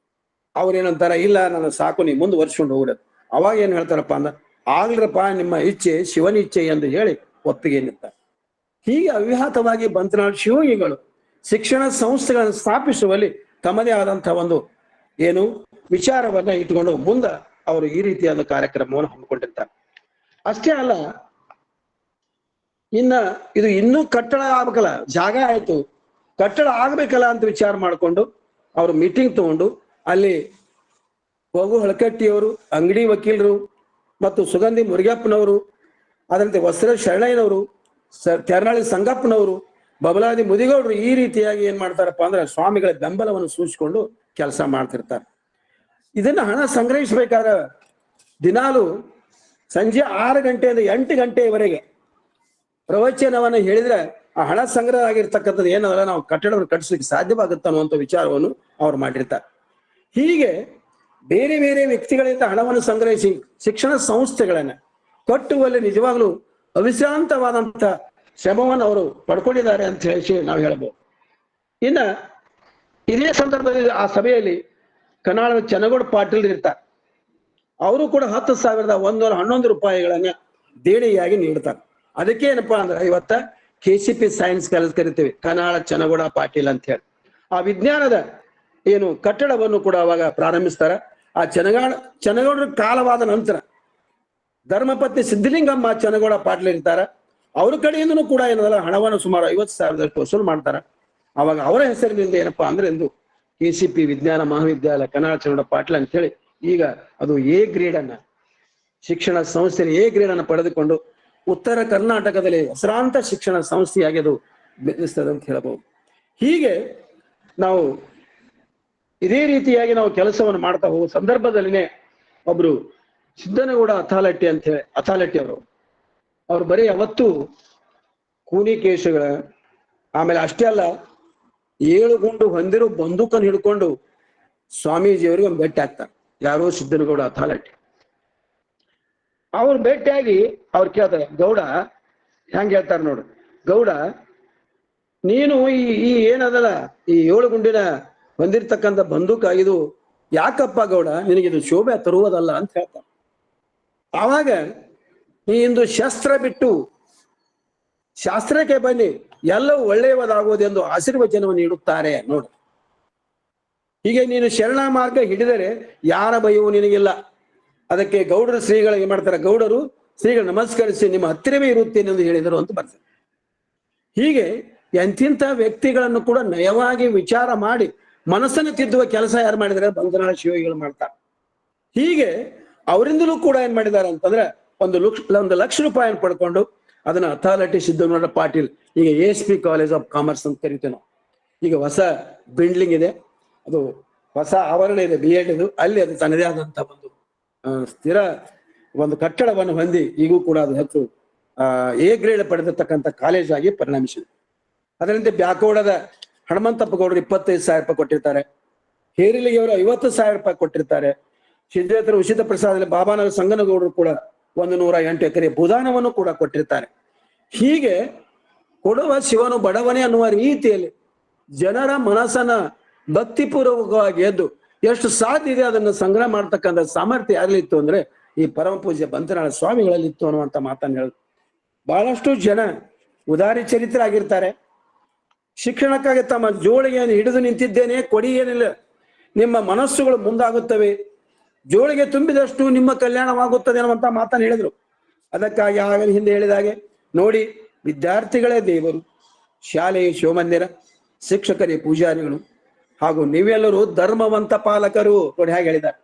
ಅವ್ರೇನಂತಾರ ಇಲ್ಲ ನಾನು ಸಾಕು ನೀವು ಮುಂದುವರ್ಸ್ಕೊಂಡು ಹೋಗ್ಬಿಡೋದು. ಅವಾಗ ಏನ್ ಹೇಳ್ತಾರಪ್ಪ ಅಂದ್ರ ಆಗ್ಲರಪ್ಪ ನಿಮ್ಮ ಇಚ್ಛೆ ಶಿವನ ಇಚ್ಛೆ ಎಂದು ಹೇಳಿ ಒಪ್ಪಿಗೆ ನಿಂತಾರೆ. ಹೀಗೆ ಅವ್ಯಾಹತವಾಗಿ ಬಂತನಾಳ್ ಶಿವಯೋಗಿಗಳು ಶಿಕ್ಷಣ ಸಂಸ್ಥೆಗಳನ್ನು ಸ್ಥಾಪಿಸುವಲ್ಲಿ ತಮ್ಮದೇ ಆದಂತಹ ಒಂದು ಏನು ವಿಚಾರವನ್ನ ಇಟ್ಕೊಂಡು ಮುಂದೆ ಅವರು ಈ ರೀತಿಯಾದ ಕಾರ್ಯಕ್ರಮವನ್ನು ಹಮ್ಮಿಕೊಂಡಿರ್ತಾರೆ. ಅಷ್ಟೇ ಅಲ್ಲ, ಇನ್ನ ಇದು ಇನ್ನೂ ಕಟ್ಟಡ ಆಗ್ಬೇಕಲ್ಲ, ಜಾಗ ಆಯ್ತು, ಕಟ್ಟಡ ಆಗ್ಬೇಕಲ್ಲ ಅಂತ ವಿಚಾರ ಮಾಡಿಕೊಂಡು ಅವರು ಮೀಟಿಂಗ್ ತಗೊಂಡು ಅಲ್ಲಿ ಹೋಗು ಹಳಕಟ್ಟಿಯವರು, ಅಂಗಡಿ ವಕೀಲರು ಮತ್ತು ಸುಗಂಧಿ ಮುರುಗಪ್ಪನವರು, ಅದರಂತೆ ವಸ್ತ್ರ ಶರಣಯ್ಯನವರು, ತೆರನಾಳಿ ಸಂಗಪ್ಪನವರು, ಬಬಲಾದಿ ಮುದಿಗೌಡರು ಈ ರೀತಿಯಾಗಿ ಏನ್ ಮಾಡ್ತಾರಪ್ಪ ಅಂದ್ರೆ ಸ್ವಾಮಿಗಳ ಬೆಂಬಲವನ್ನು ಸೂಚಿಸಿಕೊಂಡು ಕೆಲಸ ಮಾಡ್ತಿರ್ತಾರೆ. ಇದನ್ನ ಹಣ ಸಂಗ್ರಹಿಸಬೇಕಾದ್ರೆ ದಿನಾಲು ಸಂಜೆ 6 ಗಂಟೆಯಿಂದ 8 ಗಂಟೆಯವರೆಗೆ ಪ್ರವಚನವನ್ನ ಹೇಳಿದ್ರೆ ಆ ಹಣ ಸಂಗ್ರಹ ಆಗಿರ್ತಕ್ಕಂಥದ್ದು ಏನಲ್ಲ ನಾವು ಕಟ್ಟಡವನ್ನು ಕಟ್ಟಿಸ್ಲಿಕ್ಕೆ ಸಾಧ್ಯವಾಗುತ್ತೆ ಅನ್ನುವಂಥ ವಿಚಾರವನ್ನು ಅವ್ರು ಮಾಡಿರ್ತಾರೆ. ಹೀಗೆ ಬೇರೆ ಬೇರೆ ವ್ಯಕ್ತಿಗಳಿಂದ ಹಣವನ್ನು ಸಂಗ್ರಹಿಸಿ ಶಿಕ್ಷಣ ಸಂಸ್ಥೆಗಳನ್ನ ಕಟ್ಟುವಲ್ಲಿ ನಿಜವಾಗ್ಲೂ ಅವಿಶ್ರಾಂತವಾದಂತ ಶ್ರಮವನ್ನು ಅವರು ಪಡ್ಕೊಂಡಿದ್ದಾರೆ ಅಂತ ಹೇಳಿ ನಾವು ಹೇಳ್ಬೋದು. ಇನ್ನ ಇದೇ ಸಂದರ್ಭದಲ್ಲಿ ಆ ಸಭೆಯಲ್ಲಿ ಕನಾಳದ ಚನ್ನಗೌಡ ಪಾಟೀಲ್ ಇರ್ತಾರೆ. ಅವರು ಕೂಡ 10,111 ರೂಪಾಯಿಗಳನ್ನ ದೇಣಿಗೆಯಾಗಿ ನೀಡ್ತಾರೆ. ಅದಕ್ಕೆ ಏನಪ್ಪಾ ಅಂದ್ರೆ ಇವತ್ತ KCP ಸೈನ್ಸ್ ಕಾಲೇಜ್ ಕರಿತೀವಿ, ಕನಾಳ ಚನ್ನಗೌಡ ಪಾಟೀಲ್ ಅಂತ ಹೇಳಿ. ಆ ವಿಜ್ಞಾನದ ಏನು ಕಟ್ಟಡವನ್ನು ಕೂಡ ಅವಾಗ ಪ್ರಾರಂಭಿಸ್ತಾರ. ಆ ಚನ್ನಗೌಡರ ಕಾಲವಾದ ನಂತರ ಧರ್ಮಪತ್ನಿ ಸಿದ್ಧಲಿಂಗಮ್ಮ ಚನ್ನಗೌಡ ಪಾಟೀಲ್ ಇರ್ತಾರ. ಅವ್ರ ಕಡೆಯಿಂದನೂ ಕೂಡ ಏನದಲ್ಲ ಹಣವನ್ನು ಸುಮಾರು 50,000 ವಸೂಲು ಮಾಡ್ತಾರ. ಅವಾಗ ಅವರ ಹೆಸರಿನಿಂದ ಏನಪ್ಪಾ ಅಂದ್ರೆ ಎಂದು KCP ವಿಜ್ಞಾನ ಮಹಾವಿದ್ಯಾಲಯ ಕನಾಳ ಚನ್ನಗೌಡ ಪಾಟೀಲ್ ಅಂತ ಹೇಳಿ ಈಗ ಅದು A ಗ್ರೇಡ್ ಅನ್ನ ಶಿಕ್ಷಣ ಸಂಸ್ಥೆಯಲ್ಲಿ A ಗ್ರೇಡ್ ಅನ್ನು ಪಡೆದುಕೊಂಡು ಉತ್ತರ ಕರ್ನಾಟಕದಲ್ಲಿ ಹೆಸರಾಂತ ಶಿಕ್ಷಣ ಸಂಸ್ಥೆಯಾಗಿ ಅದು ಬೆಳೆಸ್ತದೆ ಅಂತ ಹೇಳಬಹುದು. ಹೀಗೆ ನಾವು ಇದೇ ರೀತಿಯಾಗಿ ನಾವು ಕೆಲಸವನ್ನು ಮಾಡ್ತಾ ಹೋಗುವ ಸಂದರ್ಭದಲ್ಲಿನೇ ಒಬ್ರು ಸಿದ್ದನಗೌಡ ಅಥಾಲಟ್ಟಿ ಅಂತ ಹೇಳಿ ಅಥಾಲಟ್ಟಿ ಅವ್ರು ಬರೀ ಅವತ್ತು ಕೂನಿ ಕೇಶಗಳ ಆಮೇಲೆ ಅಷ್ಟೇ ಅಲ್ಲ 7 ಗುಂಡು ಹೊಂದಿರೋ ಬಂದೂಕನ್ನು ಹಿಡ್ಕೊಂಡು ಸ್ವಾಮೀಜಿಯವರಿಗೆ ಒಂದು ಭೇಟಿ ಆಗ್ತಾರೆ. ಯಾರೋ ಸಿದ್ದನಗೌಡ ಅಥಾಲಟ್ಟಿ ಅವ್ರು ಭೇಟಿಯಾಗಿ ಅವ್ರು ಕೇಳ್ತಾರೆ, ಗೌಡ ಹೆಂಗ್ ಹೇಳ್ತಾರೆ ನೋಡು, ಗೌಡ ನೀನು ಈ ಏನದಲ್ಲ ಈ 7 ಗುಂಡಿನ ಹೊಂದಿರ್ತಕ್ಕಂಥ ಬಂದೂಕ ಇದು ಯಾಕಪ್ಪ ಗೌಡ ನಿನಗಿದು ಶೋಭೆ ತರುವುದಲ್ಲ ಅಂತ ಹೇಳ್ತಾರೆ. ಆವಾಗ ನೀ ಇಂದು ಶಸ್ತ್ರ ಬಿಟ್ಟು ಶಾಸ್ತ್ರಕ್ಕೆ ಬನ್ನಿ, ಎಲ್ಲವೂ ಒಳ್ಳೆಯದಾಗುವುದೆಂದು ಆಶೀರ್ವಚನವನ್ನು ನೀಡುತ್ತಾರೆ ನೋಡು. ಹೀಗೆ ನೀನು ಶರಣ ಮಾರ್ಗ ಹಿಡಿದರೆ ಯಾರ ಭಯವೂ ನಿನಗಿಲ್ಲ. ಅದಕ್ಕೆ ಗೌಡರು ಶ್ರೀಗಳಿಗೆ ಮಾಡ್ತಾರೆ, ಗೌಡರು ಶ್ರೀಗಳು ನಮಸ್ಕರಿಸಿ ನಿಮ್ಮ ಹತ್ತಿರವೇ ಇರುತ್ತೇನೆ ಎಂದು ಹೇಳಿದರು ಅಂತ ಬರ್ತದೆ. ಹೀಗೆ ಎಂತಿಂಥ ವ್ಯಕ್ತಿಗಳನ್ನು ಕೂಡ ನಯವಾಗಿ ವಿಚಾರ ಮಾಡಿ ಮನಸ್ಸನ್ನು ತಿದ್ದುವ ಕೆಲಸ ಯಾರು ಮಾಡಿದರೆ ಬಂಧನಾಳ ಶಿವಯೋಗಿಗಳು ಮಾಡ್ತಾರೆ. ಹೀಗೆ ಅವರಿಂದಲೂ ಕೂಡ ಏನ್ ಮಾಡಿದ್ದಾರೆ ಅಂತಂದ್ರೆ ಒಂದು ಲಕ್ಷ ರೂಪಾಯಿಯನ್ನು ಪಡ್ಕೊಂಡು ಅದನ್ನ ಅಥಾರಿಟಿ ಸಿದ್ದಗಂಗೌಡ ಪಾಟೀಲ್, ಈಗ ASP ಕಾಲೇಜ್ ಆಫ್ ಕಾಮರ್ಸ್ ಅಂತ ಕರಿತೀವಿ ನಾವು. ಈಗ ಹೊಸ ಬಿಲ್ಡಿಂಗ್ ಇದೆ, ಅದು ಹೊಸ ಆವರಣ ಇದೆ, B.Ed ಇದು. ಅಲ್ಲಿ ಅದು ತನ್ನದೇ ಆದಂತ ಒಂದು ಸ್ಥಿರ ಒಂದು ಕಟ್ಟಡವನ್ನು ಹೊಂದಿ ಈಗೂ ಕೂಡ ಅದು ಹೆಚ್ಚು A ಗ್ರೇಡ್ ಪಡೆದಿರ್ತಕ್ಕಂಥ ಕಾಲೇಜ್ ಆಗಿ ಪರಿಣಮಿಸಿದೆ. ಅದರಂತೆ ಬ್ಯಾಕೋಡದ ಹನುಮಂತಪ್ಪ ಗೌಡರು 25,000 ರೂಪಾಯಿ ಕೊಟ್ಟಿರ್ತಾರೆ. ಹೇರಿಲಿಗೆ ಅವರು 50,000 ರೂಪಾಯಿ ಕೊಟ್ಟಿರ್ತಾರೆ. ಸಿದ್ದೇತರ ಉಚಿತ ಪ್ರಸಾದದಲ್ಲಿ ಬಾಬಾನಗರ ಸಂಗನಗೌಡರು ಕೂಡ 108 ಎಕರೆ ಭೂದಾನವನ್ನು ಕೂಡ ಕೊಟ್ಟಿರ್ತಾರೆ. ಹೀಗೆ ಕೊಡುವ ಶಿವನು ಬಡವನೇ ಅನ್ನುವ ರೀತಿಯಲ್ಲಿ ಜನರ ಮನಸ್ಸನ್ನ ಭಕ್ತಿಪೂರ್ವಕವಾಗಿ ಎದ್ದು ಎಷ್ಟು ಸಾಧ್ಯ ಇದೆ ಅದನ್ನು ಸಂಗ್ರಹ ಮಾಡ್ತಕ್ಕಂಥ ಸಾಮರ್ಥ್ಯ ಯಾರಲ್ಲಿತ್ತು ಅಂದ್ರೆ ಈ ಪರಮ ಪೂಜ್ಯ ಬಂತನಾಳ ಸ್ವಾಮಿಗಳಲ್ಲಿತ್ತು ಅನ್ನುವಂತ ಮಾತನ್ನು ಹೇಳಿದ್ರು. ಬಹಳಷ್ಟು ಜನ ಉದಾರಿ ಚರಿತ್ರಾಗಿರ್ತಾರೆ. ಶಿಕ್ಷಣಕ್ಕಾಗಿ ತಮ್ಮ ಜೋಳಿಗೆ ಹಿಡಿದು ನಿಂತಿದ್ದೇನೆ, ಕೊಡಿ ಏನಿಲ್ಲ, ನಿಮ್ಮ ಮನಸ್ಸುಗಳು ಮುಂದಾಗುತ್ತವೆ, ಜೋಳಿಗೆ ತುಂಬಿದಷ್ಟು ನಿಮ್ಮ ಕಲ್ಯಾಣವಾಗುತ್ತದೆ ಅನ್ನುವಂತ ಮಾತನ್ನು ಹೇಳಿದ್ರು. ಅದಕ್ಕಾಗಿ ಆಗಲೇ ಹಿಂದೆ ಹೇಳಿದಾಗೆ ನೋಡಿ, ವಿದ್ಯಾರ್ಥಿಗಳೇ ದೇವರು, ಶಾಲೆಯ ಶಿವಮಂದಿರ, ಶಿಕ್ಷಕರೇ ಪೂಜಾರಿಗಳು, ಹಾಗೂ ನೀವೆಲ್ಲರೂ ಧರ್ಮವಂತ ಪಾಲಕರು ನೋಡಿ ಹೇಗೆ ಹೇಳಿದ್ದಾರೆ.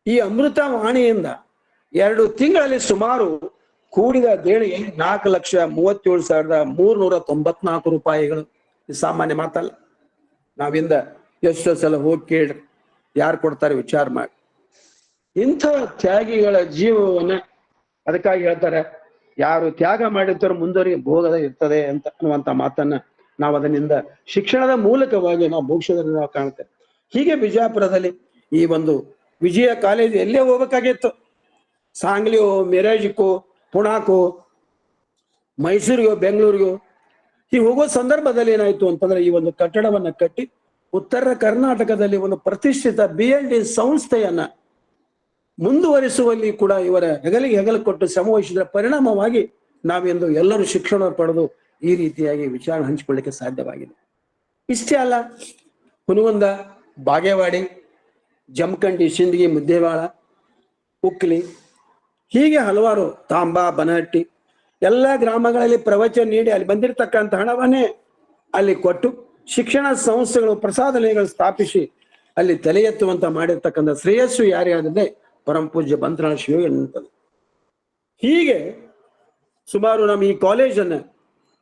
ಈ ಅಮೃತ ವಾಣಿಯಿಂದ 2 ತಿಂಗಳಲ್ಲಿ ಸುಮಾರು ಕೂಡಿದ ದೇಣಿಗೆ 4,37,394 ರೂಪಾಯಿಗಳು. ಸಾಮಾನ್ಯ ಮಾತಲ್ಲ. ನಾವಿಂದ ಎಷ್ಟೋ ಸಲ ಹೋಗಿ ಕೇಳ್ರಿ, ಯಾರು ಕೊಡ್ತಾರೆ ವಿಚಾರ ಮಾಡಿ. ಇಂಥ ತ್ಯಾಗಿಗಳ ಜೀವವನ್ನ ಅದಕ್ಕಾಗಿ ಹೇಳ್ತಾರೆ, ಯಾರು ತ್ಯಾಗ ಮಾಡಿರ್ತಾರೋ ಮುಂದವರಿಗೆ ಭೋಗದ ಇರ್ತದೆ ಅಂತ ಅನ್ನುವಂತ ಮಾತನ್ನ ನಾವು ಅದರಿಂದ ಶಿಕ್ಷಣದ ಮೂಲಕವಾಗಿ ನಾವು ಮೋಕ್ಷದಲ್ಲಿ ನಾವು ಕಾಣ್ತೇವೆ. ಹೀಗೆ ಬಿಜಾಪುರದಲ್ಲಿ ಈ ಒಂದು ವಿಜಯ ಕಾಲೇಜ್ ಎಲ್ಲೇ ಹೋಗ್ಬೇಕಾಗಿತ್ತು, ಸಾಂಗ್ಲಿಯೋ, ಮಿರಾಜಿಕೋ, ಪುಣಾಕೋ, ಮೈಸೂರಿಗೋ, ಬೆಂಗಳೂರಿಗೋ ಈ ಹೋಗೋ ಸಂದರ್ಭದಲ್ಲಿ ಏನಾಯ್ತು ಅಂತಂದ್ರೆ ಈ ಒಂದು ಕಟ್ಟಡವನ್ನ ಕಟ್ಟಿ ಉತ್ತರ ಕರ್ನಾಟಕದಲ್ಲಿ ಒಂದು ಪ್ರತಿಷ್ಠಿತ B.Ed ಸಂಸ್ಥೆಯನ್ನ ಮುಂದುವರಿಸುವಲ್ಲಿ ಕೂಡ ಇವರ ಹೆಗಲಿಗೆ ಹೆಗಲು ಕೊಟ್ಟು ಶ್ರಮವಹಿಸಿದ ಪರಿಣಾಮವಾಗಿ ನಾವೆಂದು ಎಲ್ಲರೂ ಶಿಕ್ಷಣ ಪಡೆದು ಈ ರೀತಿಯಾಗಿ ವಿಚಾರ ಹಂಚಿಕೊಳ್ಳಿಕ್ಕೆ ಸಾಧ್ಯವಾಗಿದೆ. ಇಷ್ಟೇ ಅಲ್ಲ, ಹುನಗುಂದ, ಬಾಗೇವಾಡಿ, ಜಮಖಂಡಿ, ಸಿಂದಗಿ, ಮುದ್ದೇವಾಳ, ಉಕ್ಲಿ ಹೀಗೆ ಹಲವಾರು, ತಾಂಬಾ, ಬನಹಟ್ಟಿ ಎಲ್ಲ ಗ್ರಾಮಗಳಲ್ಲಿ ಪ್ರವಚನ ನೀಡಿ ಅಲ್ಲಿ ಬಂದಿರತಕ್ಕಂಥ ಹಣವನ್ನೇ ಅಲ್ಲಿ ಕೊಟ್ಟು ಶಿಕ್ಷಣ ಸಂಸ್ಥೆಗಳು, ಪ್ರಸಾದಾಲಯಗಳು ಸ್ಥಾಪಿಸಿ ಅಲ್ಲಿ ತಲೆ ಎತ್ತುವಂತ ಮಾಡಿರ್ತಕ್ಕಂಥ ಶ್ರೇಯಸ್ಸು ಯಾರೇ ಆಗಿದೆ ಪರಮ ಪೂಜ್ಯ ಬಂತನಾಳ ಶಿವಯೋಗಿಗಳು. ಹೀಗೆ ಸುಮಾರು ನಮ್ಮ ಈ ಕಾಲೇಜನ್ನ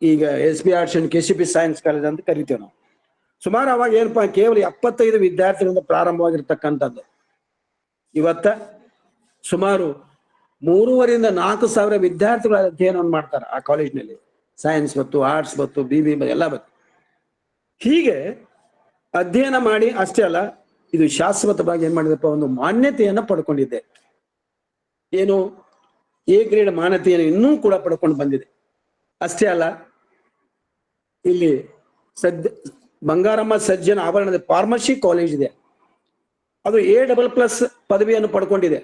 ಈಗ SB arts and KCP science college ಅಂತ ಕರಿತೇವೆ ನಾವು. ಸುಮಾರು ಅವಾಗ ಏನಪ್ಪಾ ಕೇವಲ 75 ವಿದ್ಯಾರ್ಥಿಗಳಿಂದ ಪ್ರಾರಂಭವಾಗಿರ್ತಕ್ಕಂಥದ್ದು. ಇವತ್ತ ಸುಮಾರು 3,500 to 4,000 ವಿದ್ಯಾರ್ಥಿಗಳ ಅಧ್ಯಯನವನ್ನು ಮಾಡ್ತಾರೆ ಆ ಕಾಲೇಜ್ನಲ್ಲಿ. ಸೈನ್ಸ್ ಬತ್ತು, ಆರ್ಟ್ಸ್ ಬತ್ತು, BB ಎಲ್ಲ ಬತ್ತು. ಹೀಗೆ ಅಧ್ಯಯನ ಮಾಡಿ ಅಷ್ಟೇ ಅಲ್ಲ, ಇದು ಶಾಶ್ವತವಾಗಿ ಏನ್ ಮಾಡಿದಪ್ಪ, ಒಂದು ಮಾನ್ಯತೆಯನ್ನ ಪಡ್ಕೊಂಡಿದೆ. ಏನು A ಗ್ರೇಡ್ ಮಾನ್ಯತೆಯನ್ನು ಇನ್ನೂ ಕೂಡ ಪಡ್ಕೊಂಡು ಬಂದಿದೆ. ಅಷ್ಟೇ ಅಲ್ಲ, ಇಲ್ಲಿ ಬಂಗಾರಮ್ಮ ಸಜ್ಜನ ಆವರಣದ ಫಾರ್ಮಸಿ ಕಾಲೇಜ್ ಇದೆ, ಅದು A++ ಪದವಿಯನ್ನು ಪಡ್ಕೊಂಡಿದೆ.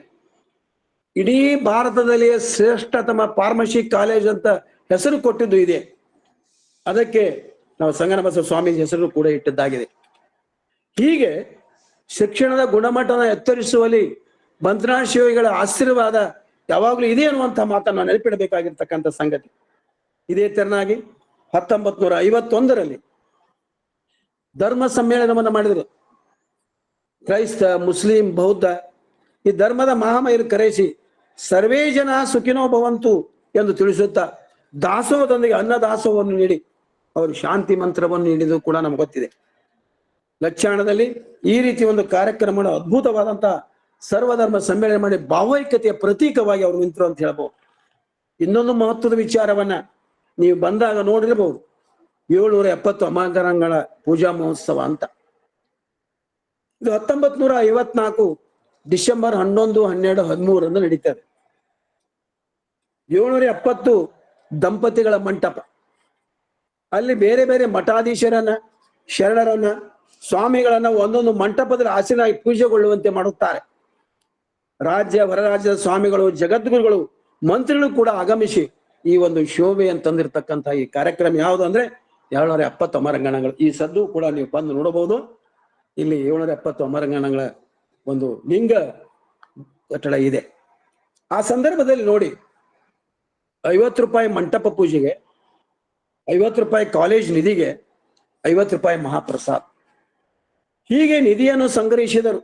ಇಡೀ ಭಾರತದಲ್ಲಿಯೇ ಶ್ರೇಷ್ಠತಮ ಫಾರ್ಮಸಿ ಕಾಲೇಜ್ ಅಂತ ಹೆಸರು ಕೊಟ್ಟಿದ್ದು ಇದೆ. ಅದಕ್ಕೆ ನಾವು ಸಂಗನಬಸವ ಸ್ವಾಮೀಜಿ ಹೆಸರು ಕೂಡ ಇಟ್ಟಿದ್ದಾಗಿದೆ. ಹೀಗೆ ಶಿಕ್ಷಣದ ಗುಣಮಟ್ಟನ ಎತ್ತರಿಸುವಲ್ಲಿ ಬಂತನಾಳ ಶಿವಯೋಗಿಗಳ ಆಶೀರ್ವಾದ ಯಾವಾಗಲೂ ಇದೆ ಅನ್ನುವಂಥ ಮಾತನ್ನು ನೆನಪಿಡಬೇಕಾಗಿರ್ತಕ್ಕಂಥ ಸಂಗತಿ. ಇದೇ ತೆರನಾಗಿ 1951ರಲ್ಲಿ ಧರ್ಮ ಸಮ್ಮೇಳನವನ್ನು ಮಾಡಿದರು. ಕ್ರೈಸ್ತ, ಮುಸ್ಲಿಂ, ಬೌದ್ಧ ಈ ಧರ್ಮದ ಮಹಾಮಹಿರು ಕರೆಸಿ ಸರ್ವೇ ಜನ ಸುಖಿನೋ ಭವಂತು ಎಂದು ತಿಳಿಸುತ್ತಾ ದಾಸೋಹದೊಂದಿಗೆ ಅನ್ನದಾಸೋಹವನ್ನು ನೀಡಿ ಅವರು ಶಾಂತಿ ಮಂತ್ರವನ್ನು ನೀಡಿದ್ದು ಕೂಡ ನಮ್ಗೆ ಗೊತ್ತಿದೆ. ಲಕ್ಷಾಣದಲ್ಲಿ ಈ ರೀತಿ ಒಂದು ಕಾರ್ಯಕ್ರಮ ಅದ್ಭುತವಾದಂತಹ ಸರ್ವಧರ್ಮ ಸಮ್ಮೇಳನ ಮಾಡಿ ಭಾವೈಕ್ಯತೆಯ ಪ್ರತೀಕವಾಗಿ ಅವರು ನಿಂತರು ಅಂತ ಹೇಳ್ಬೋದು. ಇನ್ನೊಂದು ಮಹತ್ವದ ವಿಚಾರವನ್ನ ನೀವು ಬಂದಾಗ ನೋಡಿರ್ಬಹುದು, 770 ಅಮಾಂತರಂಗಗಳ ಪೂಜಾ ಮಹೋತ್ಸವ ಅಂತ. ಇದು 1954 ಡಿಸೆಂಬರ್ 11, 12, 13 ನಡೀತದೆ. 770 ದಂಪತಿಗಳ ಮಂಟಪ, ಅಲ್ಲಿ ಬೇರೆ ಬೇರೆ ಮಠಾಧೀಶರನ್ನ, ಶರಣರನ್ನ, ಸ್ವಾಮಿಗಳನ್ನ ಒಂದೊಂದು ಮಂಟಪದಲ್ಲಿ ಆಸೀನಾಗಿ ಪೂಜೆಗೊಳ್ಳುವಂತೆ ಮಾಡುತ್ತಾರೆ. ರಾಜ್ಯ ಹೊರ ರಾಜ್ಯದ ಸ್ವಾಮಿಗಳು, ಜಗದ್ಗುರುಗಳು, ಮಂತ್ರಿಗಳು ಕೂಡ ಆಗಮಿಸಿ ಈ ಒಂದು ಶೋಭೆ ಅಂತಂದಿರ್ತಕ್ಕಂಥ ಈ ಕಾರ್ಯಕ್ರಮ ಯಾವುದು ಅಂದ್ರೆ 770 ಅಮರಂಗಣಗಳು. ಈ ಸದ್ದು ಕೂಡ ನೀವು ಬಂದು ನೋಡಬಹುದು. ಇಲ್ಲಿ 770 ಅಮರಂಗಣಗಳ ಒಂದು ಲಿಂಗ ಕಟ್ಟಡ ಇದೆ. ಆ ಸಂದರ್ಭದಲ್ಲಿ ನೋಡಿ, 50 ರೂಪಾಯಿ ಮಂಟಪ ಪೂಜೆಗೆ 50 ರೂಪಾಯಿ ಕಾಲೇಜ್ ನಿಧಿಗೆ 50 ರೂಪಾಯಿ ಮಹಾಪ್ರಸಾದ್. ಹೀಗೆ ನಿಧಿಯನ್ನು ಸಂಗ್ರಹಿಸಿದರು.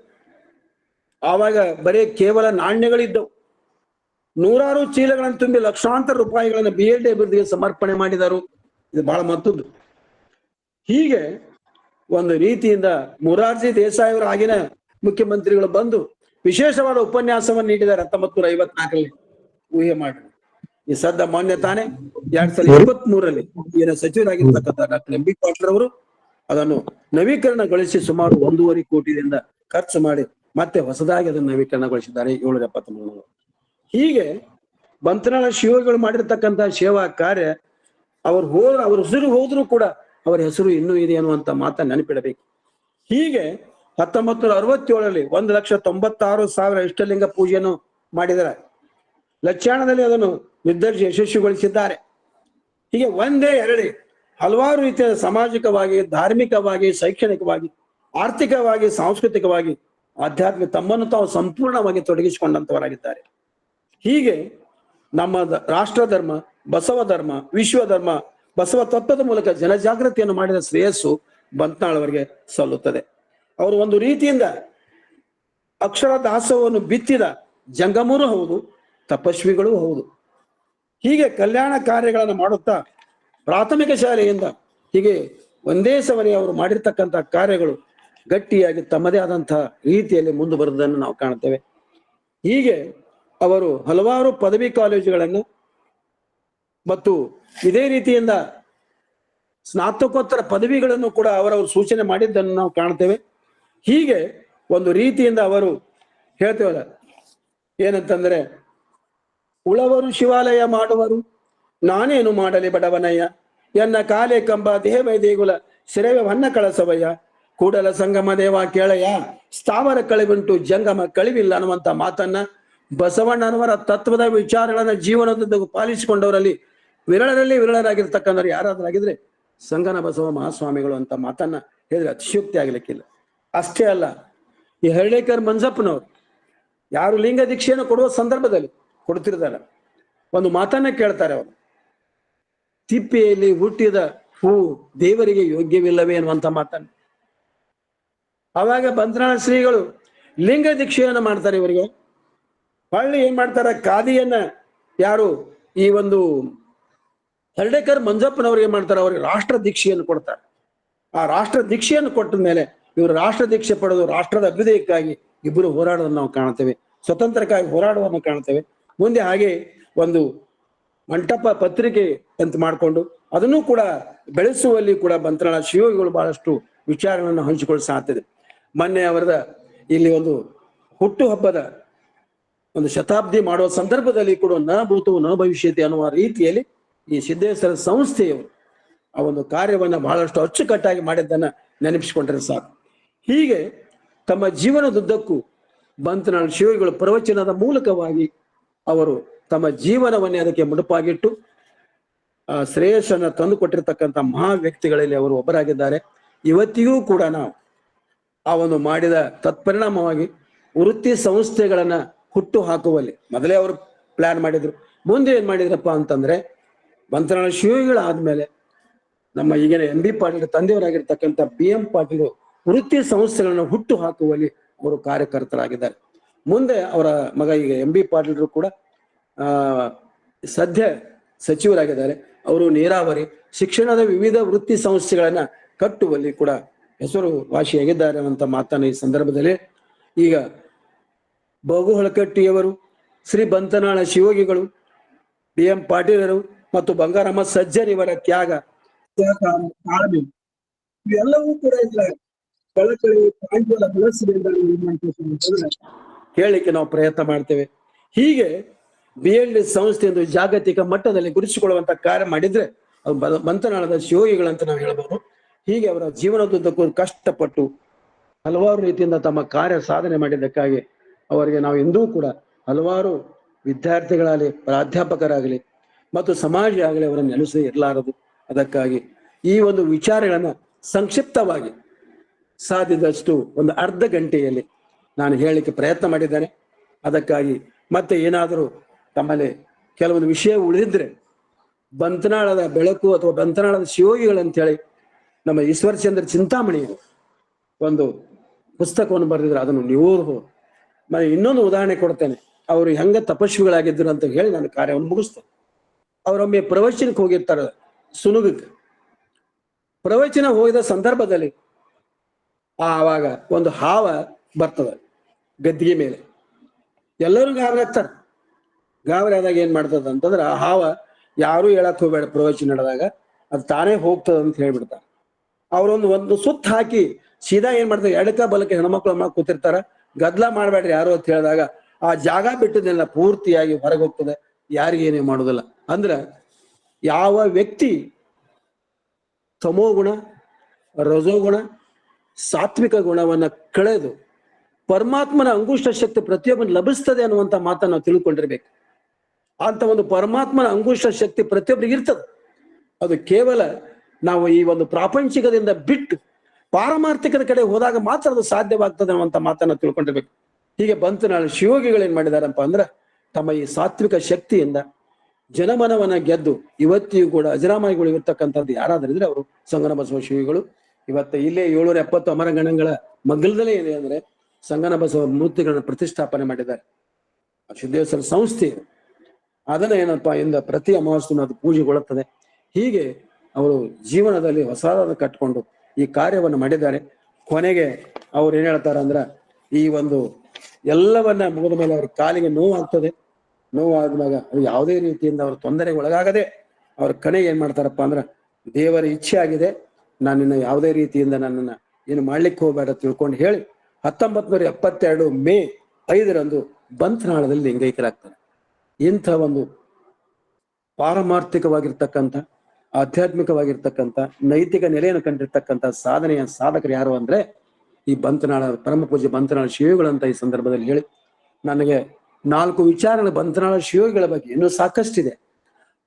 ಆವಾಗ ಬರೀ ಕೇವಲ ನಾಣ್ಯಗಳಿದ್ದವು. ನೂರಾರು ಚೀಲಗಳನ್ನು ತುಂಬಿ ಲಕ್ಷಾಂತರ ರೂಪಾಯಿಗಳನ್ನು BLD ಅಭಿವೃದ್ಧಿಗೆ ಸಮರ್ಪಣೆ ಮಾಡಿದರು. ಇದು ಬಹಳ ಮತ್ತೊಂದು. ಹೀಗೆ ಒಂದು ರೀತಿಯಿಂದ ಮೊರಾರ್ಜಿ ದೇಸಾಯಿ ಅವರ ಆಗಿನ ಮುಖ್ಯಮಂತ್ರಿಗಳು ಬಂದು ವಿಶೇಷವಾದ ಉಪನ್ಯಾಸವನ್ನು ನೀಡಿದ್ದಾರೆ 1954ರಲ್ಲಿ. ಊಹೆ ಮಾಡಿ. ಈ ಸದ್ದ ಮಾನ್ಯ ತಾನೇ 2023ರಲ್ಲಿ ಈಗಿನ ಸಚಿವರಾಗಿರ್ತಕ್ಕಂಥ ಡಾಕ್ಟರ್ MB ಪಾಟೀಲ್ ಅವರು ಅದನ್ನು ನವೀಕರಣಗೊಳಿಸಿ ಸುಮಾರು 1.5 ಕೋಟಿಯಿಂದ ಖರ್ಚು ಮಾಡಿ ಮತ್ತೆ ಹೊಸದಾಗಿ ಅದನ್ನು ನವೀಕರಣಗೊಳಿಸಿದ್ದಾರೆ 773. ಹೀಗೆ ಬಂತನಾಳ ಶಿವಗಳು ಮಾಡಿರ್ತಕ್ಕಂಥ ಸೇವಾ ಕಾರ್ಯ ಅವ್ರ ಹೆಸರು ಹೋದ್ರು ಕೂಡ ಅವರ ಹೆಸರು ಇನ್ನೂ ಇದೆ ಅನ್ನುವಂತ ಮಾತನ್ನ ನೆನಪಿಡಬೇಕು. ಹೀಗೆ 1967ರಲ್ಲಿ 1,96,000 ಇಷ್ಟಲಿಂಗ ಪೂಜೆಯನ್ನು ಮಾಡಿದ್ದಾರೆ. ಲಕ್ಷಾಣದಲ್ಲಿ ಅದನ್ನು ನಿರ್ದರ್ಶಿ ಯಶಸ್ವಿಗೊಳಿಸಿದ್ದಾರೆ. ಹೀಗೆ ಒಂದೇ ಎರಡೇ ಹಲವಾರು ರೀತಿಯ ಸಾಮಾಜಿಕವಾಗಿ, ಧಾರ್ಮಿಕವಾಗಿ, ಶೈಕ್ಷಣಿಕವಾಗಿ, ಆರ್ಥಿಕವಾಗಿ, ಸಾಂಸ್ಕೃತಿಕವಾಗಿ, ಆಧ್ಯಾತ್ಮಿಕ ತಮ್ಮನ್ನು ತಾವು ಸಂಪೂರ್ಣವಾಗಿ ತೊಡಗಿಸಿಕೊಂಡಂತವರಾಗಿದ್ದಾರೆ. ಹೀಗೆ ನಮ್ಮ ರಾಷ್ಟ್ರ ಧರ್ಮ, ಬಸವ ಧರ್ಮ, ವಿಶ್ವ ಧರ್ಮ, ಬಸವ ತತ್ವದ ಮೂಲಕ ಜನಜಾಗೃತಿಯನ್ನು ಮಾಡಿದ ಶ್ರೇಯಸ್ಸು ಬಂತ್ನಾಳವರಿಗೆ ಸಲ್ಲುತ್ತದೆ. ಅವರು ಒಂದು ರೀತಿಯಿಂದ ಅಕ್ಷರ ದಾಸೋಹವನ್ನು ಬಿತ್ತಿದ ಜಂಗಮರೂ ಹೌದು, ತಪಸ್ವಿಗಳೂ ಹೌದು. ಹೀಗೆ ಕಲ್ಯಾಣ ಕಾರ್ಯಗಳನ್ನು ಮಾಡುತ್ತಾ ಪ್ರಾಥಮಿಕ ಶಾಲೆಯಿಂದ ಹೀಗೆ ಒಂದೇ ಸಮನೆ ಅವರು ಮಾಡಿರ್ತಕ್ಕಂಥ ಕಾರ್ಯಗಳು ಗಟ್ಟಿಯಾಗಿ ತಮ್ಮದೇ ಆದಂತಹ ರೀತಿಯಲ್ಲಿ ಮುಂದುವರೆದನ್ನು ನಾವು ಕಾಣುತ್ತೇವೆ. ಹೀಗೆ ಅವರು ಹಲವಾರು ಪದವಿ ಕಾಲೇಜುಗಳನ್ನು ಮತ್ತು ಇದೇ ರೀತಿಯಿಂದ ಸ್ನಾತಕೋತ್ತರ ಪದವಿಗಳನ್ನು ಕೂಡ ಅವರವರು ಸೂಚನೆ ಮಾಡಿದ್ದನ್ನು ನಾವು ಕಾಣ್ತೇವೆ. ಹೀಗೆ ಒಂದು ರೀತಿಯಿಂದ ಅವರು ಹೇಳ್ತೇವಲ್ಲ ಏನಂತಂದ್ರೆ, ಉಳವರು ಶಿವಾಲಯ ಮಾಡುವರು, ನಾನೇನು ಮಾಡಲಿ ಬಡವನಯ್ಯ, ಎನ್ನ ಕಾಲೆ ಕಂಬ ದೇವೈ ದೇಗುಲ ಸಿರವೆ ವನ್ನ ಕಳಸವಯ್ಯ, ಕೂಡಲ ಸಂಗಮ ದೇವ ಕೇಳಯ್ಯ, ಸ್ಥಾವರ ಕಳಿವುಂಟು ಜಂಗಮ ಕಳಿವಿಲ್ಲ ಅನ್ನುವಂತ ಮಾತನ್ನ ಬಸವಣ್ಣನವರ ತತ್ವದ ವಿಚಾರಗಳನ್ನ ಜೀವನದ ಪಾಲಿಸಿಕೊಂಡವರಲ್ಲಿ ವಿರಳರಾಗಿರ್ತಕ್ಕಂಥವ್ರು ಯಾರಾದ್ರಾಗಿದ್ರೆ ಸಂಗನ ಬಸವ ಮಹಾಸ್ವಾಮಿಗಳು ಅಂತ ಮಾತನ್ನ ಹೇಳಿದ್ರೆ ಅತಿಶಯೋಕ್ತಿ ಆಗ್ಲಿಕ್ಕಿಲ್ಲ. ಅಷ್ಟೇ ಅಲ್ಲ, ಈ ಹರ್ಳೇಕರ್ ಮಂಜಪ್ಪನವರು ಯಾರು ಲಿಂಗ ದೀಕ್ಷೆಯನ್ನು ಕೊಡುವ ಸಂದರ್ಭದಲ್ಲಿ ಕೊಡ್ತಿರ್ತಾರೆ, ಒಂದು ಮಾತನ್ನ ಕೇಳ್ತಾರೆ ಅವರು, ತಿಪ್ಪೆಯಲ್ಲಿ ಹುಟ್ಟಿದ ಹೂ ದೇವರಿಗೆ ಯೋಗ್ಯವಿಲ್ಲವೇ ಅನ್ನುವಂತ ಮಾತನ್ನ. ಅವಾಗ ಬಂತ್ನಾಳ ಶ್ರೀಗಳು ಲಿಂಗ ದೀಕ್ಷೆಯನ್ನು ಮಾಡ್ತಾರೆ. ಇವರಿಗೆ ಹೊಳ್ಳಿ ಏನ್ ಮಾಡ್ತಾರೆ, ಖಾದಿಯನ್ನ ಯಾರು ಈ ಒಂದು ಹರ್ಡೇಕರ್ ಮಂಜಪ್ಪನವ್ರಿಗೆ ಏನ್ ಮಾಡ್ತಾರೆ, ಅವ್ರಿಗೆ ರಾಷ್ಟ್ರ ದೀಕ್ಷೆಯನ್ನು ಕೊಡ್ತಾರೆ. ಆ ರಾಷ್ಟ್ರ ದೀಕ್ಷೆಯನ್ನು ಕೊಟ್ಟ ಮೇಲೆ ಇವರು ರಾಷ್ಟ್ರ ದೀಕ್ಷೆ ಪಡೆದು ರಾಷ್ಟ್ರದ ಅಭ್ಯುದಯಕ್ಕಾಗಿ ಇಬ್ಬರು ಹೋರಾಡೋದನ್ನು ನಾವು ಕಾಣ್ತೇವೆ, ಸ್ವತಂತ್ರಕ್ಕಾಗಿ ಹೋರಾಡುವುದನ್ನು ಕಾಣ್ತೇವೆ. ಮುಂದೆ ಹಾಗೆ ಒಂದು ಮಂಟಪ ಪತ್ರಿಕೆ ಅಂತ ಮಾಡಿಕೊಂಡು ಅದನ್ನು ಕೂಡ ಬೆಳೆಸುವಲ್ಲಿ ಕೂಡ ಬಂತ್ನಾಳ ಶಿವಯೋಗಿಗಳು ಬಹಳಷ್ಟು ವಿಚಾರಗಳನ್ನು ಹಂಚಿಕೊಳ್ಳ ಸಾಧ್ಯತೆ. ಮೊನ್ನೆ ಅವರದ ಇಲ್ಲಿ ಒಂದು ಹುಟ್ಟು ಹಬ್ಬದ ಒಂದು ಶತಾಬ್ದಿ ಮಾಡುವ ಸಂದರ್ಭದಲ್ಲಿ ಕೂಡ ನ ಭೂತವು ನ ಭವಿಷ್ಯತೆ ಅನ್ನುವ ರೀತಿಯಲ್ಲಿ ಈ ಸಿದ್ದೇಶ್ವರ ಸಂಸ್ಥೆಯವರು ಆ ಒಂದು ಕಾರ್ಯವನ್ನ ಬಹಳಷ್ಟು ಅಚ್ಚುಕಟ್ಟಾಗಿ ಮಾಡಿದ್ದನ್ನ ನೆನಪಿಸಿಕೊಂಡ್ರೆ ಸಾಕು. ಹೀಗೆ ತಮ್ಮ ಜೀವನದುದ್ದಕ್ಕೂ ಬಂತ್ನಾಳ ಶಿವಯೋಗಿಗಳು ಪ್ರವಚನದ ಮೂಲಕವಾಗಿ ಅವರು ತಮ್ಮ ಜೀವನವನ್ನೇ ಅದಕ್ಕೆ ಮುಡುಪಾಗಿಟ್ಟು ಆ ಶ್ರೇಯಸ್ಸನ್ನ ತಂದು ಕೊಟ್ಟಿರ್ತಕ್ಕಂಥ ಮಹಾ ವ್ಯಕ್ತಿಗಳಲ್ಲಿ ಅವರು ಒಬ್ಬರಾಗಿದ್ದಾರೆ. ಇವತ್ತಿಗೂ ಕೂಡ ನಾವು ಆ ಒಂದು ಮಾಡಿದ ತತ್ಪರಿಣಾಮವಾಗಿ ವೃತ್ತಿ ಸಂಸ್ಥೆಗಳನ್ನ ಹುಟ್ಟು ಹಾಕುವಲ್ಲಿ ಮೊದಲೇ ಅವರು ಪ್ಲಾನ್ ಮಾಡಿದ್ರು. ಮುಂದೆ ಏನ್ ಮಾಡಿದ್ರಪ್ಪ ಅಂತಂದ್ರೆ, ಬಂತ್ನಾಳ ಶಿವಯೋಗಿಗಳು ಆದ್ಮೇಲೆ ನಮ್ಮ ಈಗಿನ MB ಪಾಟೀಲ್ ತಂದೆಯವರಾಗಿರ್ತಕ್ಕಂಥ BM ಪಾಟೀಲ್ ವೃತ್ತಿ ಸಂಸ್ಥೆಗಳನ್ನು ಹುಟ್ಟು ಹಾಕುವಲ್ಲಿ ಅವರು ಕಾರ್ಯಕರ್ತರಾಗಿದ್ದಾರೆ. ಮುಂದೆ ಅವರ ಮಗ ಈಗ MB ಪಾಟೀಲ್ರು ಕೂಡ ಸದ್ಯ ಸಚಿವರಾಗಿದ್ದಾರೆ. ಅವರು ನೀರಾವರಿ ಶಿಕ್ಷಣದ ವಿವಿಧ ವೃತ್ತಿ ಸಂಸ್ಥೆಗಳನ್ನ ಕಟ್ಟುವಲ್ಲಿ ಕೂಡ ಹೆಸರು ವಾಸಿಯಾಗಿದ್ದಾರೆ ಅನ್ನುವಂಥ ಮಾತನ್ನ ಈ ಸಂದರ್ಭದಲ್ಲಿ ಈಗ ಬಹು ಹೊಳಕಟ್ಟಿಯವರು, ಶ್ರೀ ಬಂತನಾಳ ಶಿವಯೋಗಿಗಳು, BM ಪಾಟೀಲರು ಮತ್ತು ಬಂಗಾರಮ್ಮ ಸಜ್ಜನ್ ಇವರ ತ್ಯಾಗ, ತಾಳ್ಮೆ ಇವೆಲ್ಲವೂ ಕೂಡ ಕಳಕಳಿ ಪ್ರಾಂಜಲ ಹೇಳಲಿಕ್ಕೆ ನಾವು ಪ್ರಯತ್ನ ಮಾಡ್ತೇವೆ. ಹೀಗೆ BLD ಸಂಸ್ಥೆಯೊಂದು ಜಾಗತಿಕ ಮಟ್ಟದಲ್ಲಿ ಗುರುತಿಸಿಕೊಳ್ಳುವಂತ ಕಾರ್ಯ ಮಾಡಿದ್ರೆ ಅದು ಬಂತನಾಳದ ಶಿವಯೋಗಿಗಳಂತ ನಾವು ಹೇಳ್ಬೋದು. ಹೀಗೆ ಅವರ ಜೀವನದುದ್ದಕ್ಕೂ ಕಷ್ಟಪಟ್ಟು ಹಲವಾರು ರೀತಿಯಿಂದ ತಮ್ಮ ಕಾರ್ಯ ಸಾಧನೆ ಮಾಡಿದ್ದಕ್ಕಾಗಿ ಅವರಿಗೆ ನಾವು ಎಂದೂ ಕೂಡ ಹಲವಾರು ವಿದ್ಯಾರ್ಥಿಗಳಾಗಲಿ, ಪ್ರಾಧ್ಯಾಪಕರಾಗಲಿ ಮತ್ತು ಸಮಾಜ ಆಗಲಿ ಅವರನ್ನು ನೆಲೆಸದೇ ಇರಲಾರದು. ಅದಕ್ಕಾಗಿ ಈ ಒಂದು ವಿಚಾರಗಳನ್ನ ಸಂಕ್ಷಿಪ್ತವಾಗಿ ಸಾಧ್ಯದಷ್ಟು ಒಂದು ಅರ್ಧ ಗಂಟೆಯಲ್ಲಿ ನಾನು ಹೇಳಲಿಕ್ಕೆ ಪ್ರಯತ್ನ ಮಾಡಿದ್ದೇನೆ. ಅದಕ್ಕಾಗಿ ಮತ್ತೆ ಏನಾದರೂ ತಮ್ಮಲ್ಲಿ ಕೆಲವೊಂದು ವಿಷಯ ಉಳಿದಿದ್ರೆ ಬಂತನಾಳದ ಬೆಳಕು ಅಥವಾ ಬಂತನಾಳದ ಶಿವೋಗಿಗಳಂತೇಳಿ ನಮ್ಮ ಈಶ್ವರಚಂದ್ರ ಚಿಂತಾಮಣಿ ಒಂದು ಪುಸ್ತಕವನ್ನು ಬರೆದಿದ್ರು. ಅದನ್ನು ನೀವು ಓದಬಹುದು. ನಾನು ಇನ್ನೊಂದು ಉದಾಹರಣೆ ಕೊಡ್ತೇನೆ. ಅವರು ಹೆಂಗ ತಪಸ್ವಿಗಳಾಗಿದ್ರು ಅಂತ ಹೇಳಿ ನಾನು ಕಾರ್ಯವನ್ನು ಮುಗಿಸ್ತೇನೆ. ಅವರೊಮ್ಮೆ ಪ್ರವಚನಕ್ಕೆ ಹೋಗಿರ್ತಾರೆ ಸುನುಗಕ್ಕೆ. ಪ್ರವಚನ ಹೋಗಿದ ಸಂದರ್ಭದಲ್ಲಿ ಆವಾಗ ಒಂದು ಹಾವ ಬರ್ತದೆ ಗದ್ದಿಗೆ ಮೇಲೆ. ಎಲ್ಲರೂ ಗಾಬರಿ ಆಗ್ತಾರೆ. ಗಾಬರಿ ಆದಾಗ ಏನ್ ಮಾಡ್ತದ ಅಂತಂದ್ರೆ ಆ ಹಾವ ಯಾರು ಹೇಳಕ್ ಹೋಗ್ಬೇಡ, ಪ್ರವಚನ ನಡೆದಾಗ ಅದು ತಾನೇ ಹೋಗ್ತದ ಅಂತ ಹೇಳ್ಬಿಡ್ತಾರೆ. ಒಂದು ಸುತ್ತ ಹಾಕಿ ಸೀದಾ ಏನ್ ಮಾಡ್ತಾರೆ, ಎಡಕ ಬಲಕ್ಕೆ ಹೆಣ್ಮಕ್ಳು ಕೂತಿರ್ತಾರ. ಗದ್ಲ ಮಾಡ್ಬೇಡ್ರಿ ಯಾರು ಅಂತ ಹೇಳಿದಾಗ ಆ ಜಾಗ ಬಿಟ್ಟದೆಲ್ಲ ಪೂರ್ತಿಯಾಗಿ ಹೊರಗೆ ಹೋಗ್ತದೆ. ಯಾರಿಗೇನೇ ಮಾಡುದಿಲ್ಲ. ಅಂದ್ರ ಯಾವ ವ್ಯಕ್ತಿ ತಮೋಗುಣ, ರಜೋಗುಣ, ಸಾತ್ವಿಕ ಗುಣವನ್ನ ಕಳೆದು ಪರಮಾತ್ಮನ ಅಂಗುಷ್ಟ ಶಕ್ತಿ ಪ್ರತಿಯೊಬ್ಬನ ಲಭಿಸ್ತದೆ ಅನ್ನುವಂತ ಮಾತನ್ನ ನಾವು ತಿಳ್ಕೊಂಡಿರ್ಬೇಕು. ಅಂತ ಒಂದು ಪರಮಾತ್ಮನ ಅಂಗುಷ್ಟ ಶಕ್ತಿ ಪ್ರತಿಯೊಬ್ಬರಿಗೆ ಇರ್ತದೆ. ಅದು ಕೇವಲ ನಾವು ಈ ಒಂದು ಪ್ರಾಪಂಚಿಕದಿಂದ ಬಿಟ್ಟು ಪಾರಮಾರ್ಥಿಕದ ಕಡೆ ಹೋದಾಗ ಮಾತ್ರ ಅದು ಸಾಧ್ಯವಾಗ್ತದೆ ಅನ್ನುವಂತ ಮಾತನ್ನ ತಿಳ್ಕೊಂಡಿರ್ಬೇಕು. ಹೀಗೆ ಬಂತನಾಳ ಶಿವಯೋಗಿಗಳೇನ್ ಮಾಡಿದಾರಪ್ಪ ಅಂದ್ರೆ ತಮ್ಮ ಈ ಸಾತ್ವಿಕ ಶಕ್ತಿಯಿಂದ ಜನಮನವನ್ನ ಗೆದ್ದು ಇವತ್ತಿಗೂ ಕೂಡ ಅಜರಾಮರಿಗಳು ಇರ್ತಕ್ಕಂಥದ್ದು ಯಾರಾದ್ರಿದ್ರೆ ಅವರು ಸಂಗನ ಬಸವ ಶಿವಯೋಗಿಗಳು. ಇವತ್ತು ಇಲ್ಲೇ 770 ಅಮರಗಣಗಳ ಮಗ್ಗಲದಲ್ಲೇ ಇದೆ ಅಂದ್ರೆ ಸಂಗನ ಬಸವ ಮೂರ್ತಿಗಳನ್ನ ಪ್ರತಿಷ್ಠಾಪನೆ ಮಾಡಿದ್ದಾರೆ. ಸಿದ್ದೇಶ್ವರ ಸಂಸ್ಥೆ ಅದನ್ನ ಏನಪ್ಪಾ ಇಂದ ಪ್ರತಿ ಅಮಾವಾಸ್ಯೆನೂ ಅದು ಪೂಜೆಗೊಳ್ಳುತ್ತದೆ. ಹೀಗೆ ಅವರು ಜೀವನದಲ್ಲಿ ಹೊಸದಾದ ಕಟ್ಕೊಂಡು ಈ ಕಾರ್ಯವನ್ನು ಮಾಡಿದ್ದಾರೆ. ಕೊನೆಗೆ ಅವ್ರು ಏನ್ ಹೇಳ್ತಾರ ಅಂದ್ರ ಈ ಒಂದು ಎಲ್ಲವನ್ನ ಮುಗಿದ ಮೇಲೆ ಅವ್ರ ಕಾಲಿಗೆ ನೋವಾಗ್ತದೆ. ನೋವಾದ್ಮೇಲೆ ಯಾವುದೇ ರೀತಿಯಿಂದ ಅವ್ರ ತೊಂದರೆಗೆ ಒಳಗಾಗದೆ ಅವ್ರ ಕಡೆಗೆ ಏನ್ ಮಾಡ್ತಾರಪ್ಪ ಅಂದ್ರ ದೇವರ ಇಚ್ಛೆ ಆಗಿದೆ, ನಾನಿನ್ನ ಯಾವುದೇ ರೀತಿಯಿಂದ ನನ್ನನ್ನ ಏನು ಮಾಡ್ಲಿಕ್ಕೆ ಹೋಗ್ಬೇಡ ತಿಳ್ಕೊಂಡು ಹೇಳಿ 1972 ಮೇ 5 ಬಂತನಾಳದಲ್ಲಿ ಲಿಂಗೈಕ್ಯರಾಗ್ತಾರೆ. ಇಂಥ ಒಂದು ಪಾರಮಾರ್ಥಿಕವಾಗಿರ್ತಕ್ಕಂಥ ಆಧ್ಯಾತ್ಮಿಕವಾಗಿರ್ತಕ್ಕಂಥ ನೈತಿಕ ನೆಲೆಯನ್ನು ಕಂಡಿರ್ತಕ್ಕಂಥ ಸಾಧನೆಯ ಸಾಧಕರು ಯಾರು ಅಂದ್ರೆ ಈ ಬಂತನಾಳ ಪರಮ ಪೂಜ್ಯ ಬಂತನಾಳ ಶಿವಯೋಗಿಗಳಂತ ಈ ಸಂದರ್ಭದಲ್ಲಿ ಹೇಳಿ ನನಗೆ 4 ವಿಚಾರಗಳು ಬಂತನಾಳ ಶಿವಯೋಗಿಗಳ ಬಗ್ಗೆ ಇನ್ನೂ ಸಾಕಷ್ಟಿದೆ.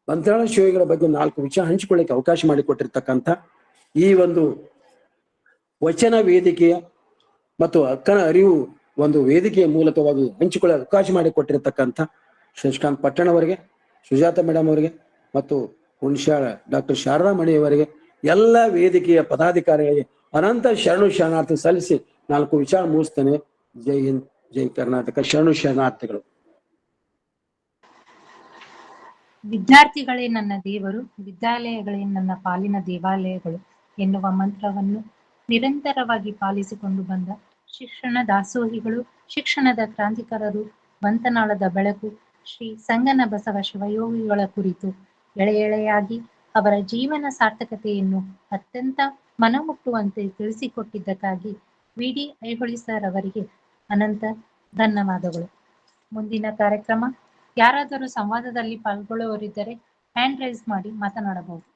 ಬಂತನಾಳ ಶಿವಯೋಗಿಗಳ ಬಗ್ಗೆ 4 ವಿಚಾರ ಹಂಚಿಕೊಳ್ಳಿಕ್ಕೆ ಅವಕಾಶ ಮಾಡಿಕೊಟ್ಟಿರ್ತಕ್ಕಂಥ ಈ ಒಂದು ವಚನ ವೇದಿಕೆಯ ಮತ್ತು ಅಕ್ಕನ ಅರಿವು ಒಂದು ವೇದಿಕೆಯ ಮೂಲಕವಾಗಿ ಹಂಚಿಕೊಳ್ಳೋ ಅವಕಾಶ ಮಾಡಿಕೊಟ್ಟಿರ್ತಕ್ಕಂಥ ಶಶಿಕಾಂತ್ ಪಟ್ಟಣ ಅವರಿಗೆ, ಸುಜಾತ ಮೇಡಮ್ ಅವರಿಗೆ ಮತ್ತು ಹುಣಶ್ಯಾಳ ಡಾಕ್ಟರ್ ಶಾರದಾ ಮಣಿಯವರಿಗೆ, ಎಲ್ಲ ವೇದಿಕೆಯ ಪದಾಧಿಕಾರಿಗಳಿಗೆ ಅನಂತ ಶರಣು ಶರಣಾರ್ಥಿ ಸಲ್ಲಿಸಿ 4 ವಿಚಾರ ಮುಗಿಸ್ತೇನೆ. ಜೈ ಹಿಂದ್, ಜೈ ಕರ್ನಾಟಕ. ಶರಣು ಶರಣಾರ್ಥಿಗಳು. ವಿದ್ಯಾರ್ಥಿಗಳೇ ನನ್ನ ದೇವರು, ವಿದ್ಯಾಲಯಗಳೇ ನನ್ನ ಪಾಲಿನ ದೇವಾಲಯಗಳು ಎನ್ನುವ ಮಂತ್ರವನ್ನು ನಿರಂತರವಾಗಿ ಪಾಲಿಸಿಕೊಂಡು ಬಂದ ಶಿಕ್ಷಣ ದಾಸೋಹಿಗಳು, ಶಿಕ್ಷಣದ ಕ್ರಾಂತಿಕಾರರು, ಬಂತನಾಳದ ಬೆಳಕು ಶ್ರೀ ಸಂಗನ ಬಸವ ಶಿವಯೋಗಿಗಳ ಕುರಿತು ಎಳೆಯಾಗಿ ಅವರ ಜೀವನ ಸಾರ್ಥಕತೆಯನ್ನು ಅತ್ಯಂತ ಮನಮುಟ್ಟುವಂತೆ ತಿಳಿಸಿಕೊಟ್ಟಿದ್ದಕ್ಕಾಗಿ ವಿ.ಡಿ. ಐಹೊಳೆ ಸರ್ ಅವರಿಗೆ ಅನಂತ ಧನ್ಯವಾದಗಳು. ಮುಂದಿನ ಕಾರ್ಯಕ್ರಮ ಯಾರಾದರೂ ಸಂವಾದದಲ್ಲಿ ಪಾಲ್ಗೊಳ್ಳುವವರಿದ್ದರೆ ಹ್ಯಾಂಡ್ ರೈಸ್ ಮಾಡಿ ಮಾತನಾಡಬಹುದು.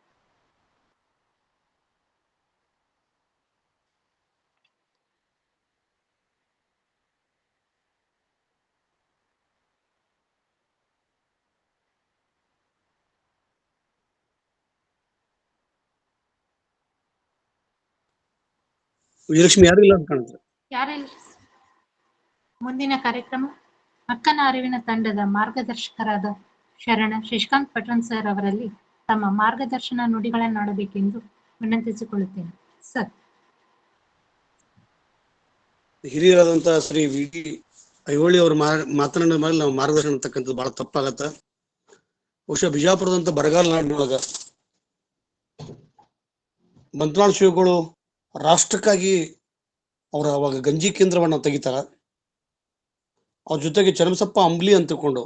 ವಿಜಯಲಕ್ಷ್ಮಿ ಯಾರು ಇಲ್ಲ ಅಂತ ಕಾಣುತ್ತೆ. ಯಾರೆಲ್ಲ ಮುಂದಿನ ಕಾರ್ಯಕ್ರಮ ಅಕ್ಕನ ಅರಿವಿನ ತಂಡದ ಮಾರ್ಗದರ್ಶಕರಾದ ಶರಣ ಶಶಿಕಾಂತ್ ಪಟ್ಟಣ್ ಸರ್ ಅವರಲ್ಲಿ ತಮ್ಮ ಮಾರ್ಗದರ್ಶನ ನುಡಿಗಳನ್ನಾಡಬೇಕೆಂದು ವಿನಂತಿಸಿಕೊಳ್ಳುತ್ತೇನೆ. ಸರ್. ಹಿರಿಯರಾದಂತಹ ಶ್ರೀ ವಿ.ಡಿ. ಐಹೊಳೆ ಅವರು ಮಾತನಾಡಿದ ಮೇಲೆ ನಾವು ಮಾರ್ಗದರ್ಶನ ಅಂತಕ್ಕಂಥದ್ದು ಬಹಳ ತಪ್ಪಾಗತ್ತ. ಬಹುಶಃ ಬಿಜಾಪುರದಂತ ಬರಗಾಲ ನಾಡಿನೊಳಗ ಬಂತನಾಳ ಶಿವಗಳು ರಾಷ್ಟ್ರಕ್ಕಾಗಿ ಅವರ ಅವಾಗ ಗಂಜಿ ಕೇಂದ್ರವನ್ನ ತೆಗಿತಾರ. ಅವ್ರ ಜೊತೆಗೆ ಚನ್ನಬಸಪ್ಪ ಅಂಬ್ಲಿ ಅಂತ ತಿಳ್ಕೊಂಡು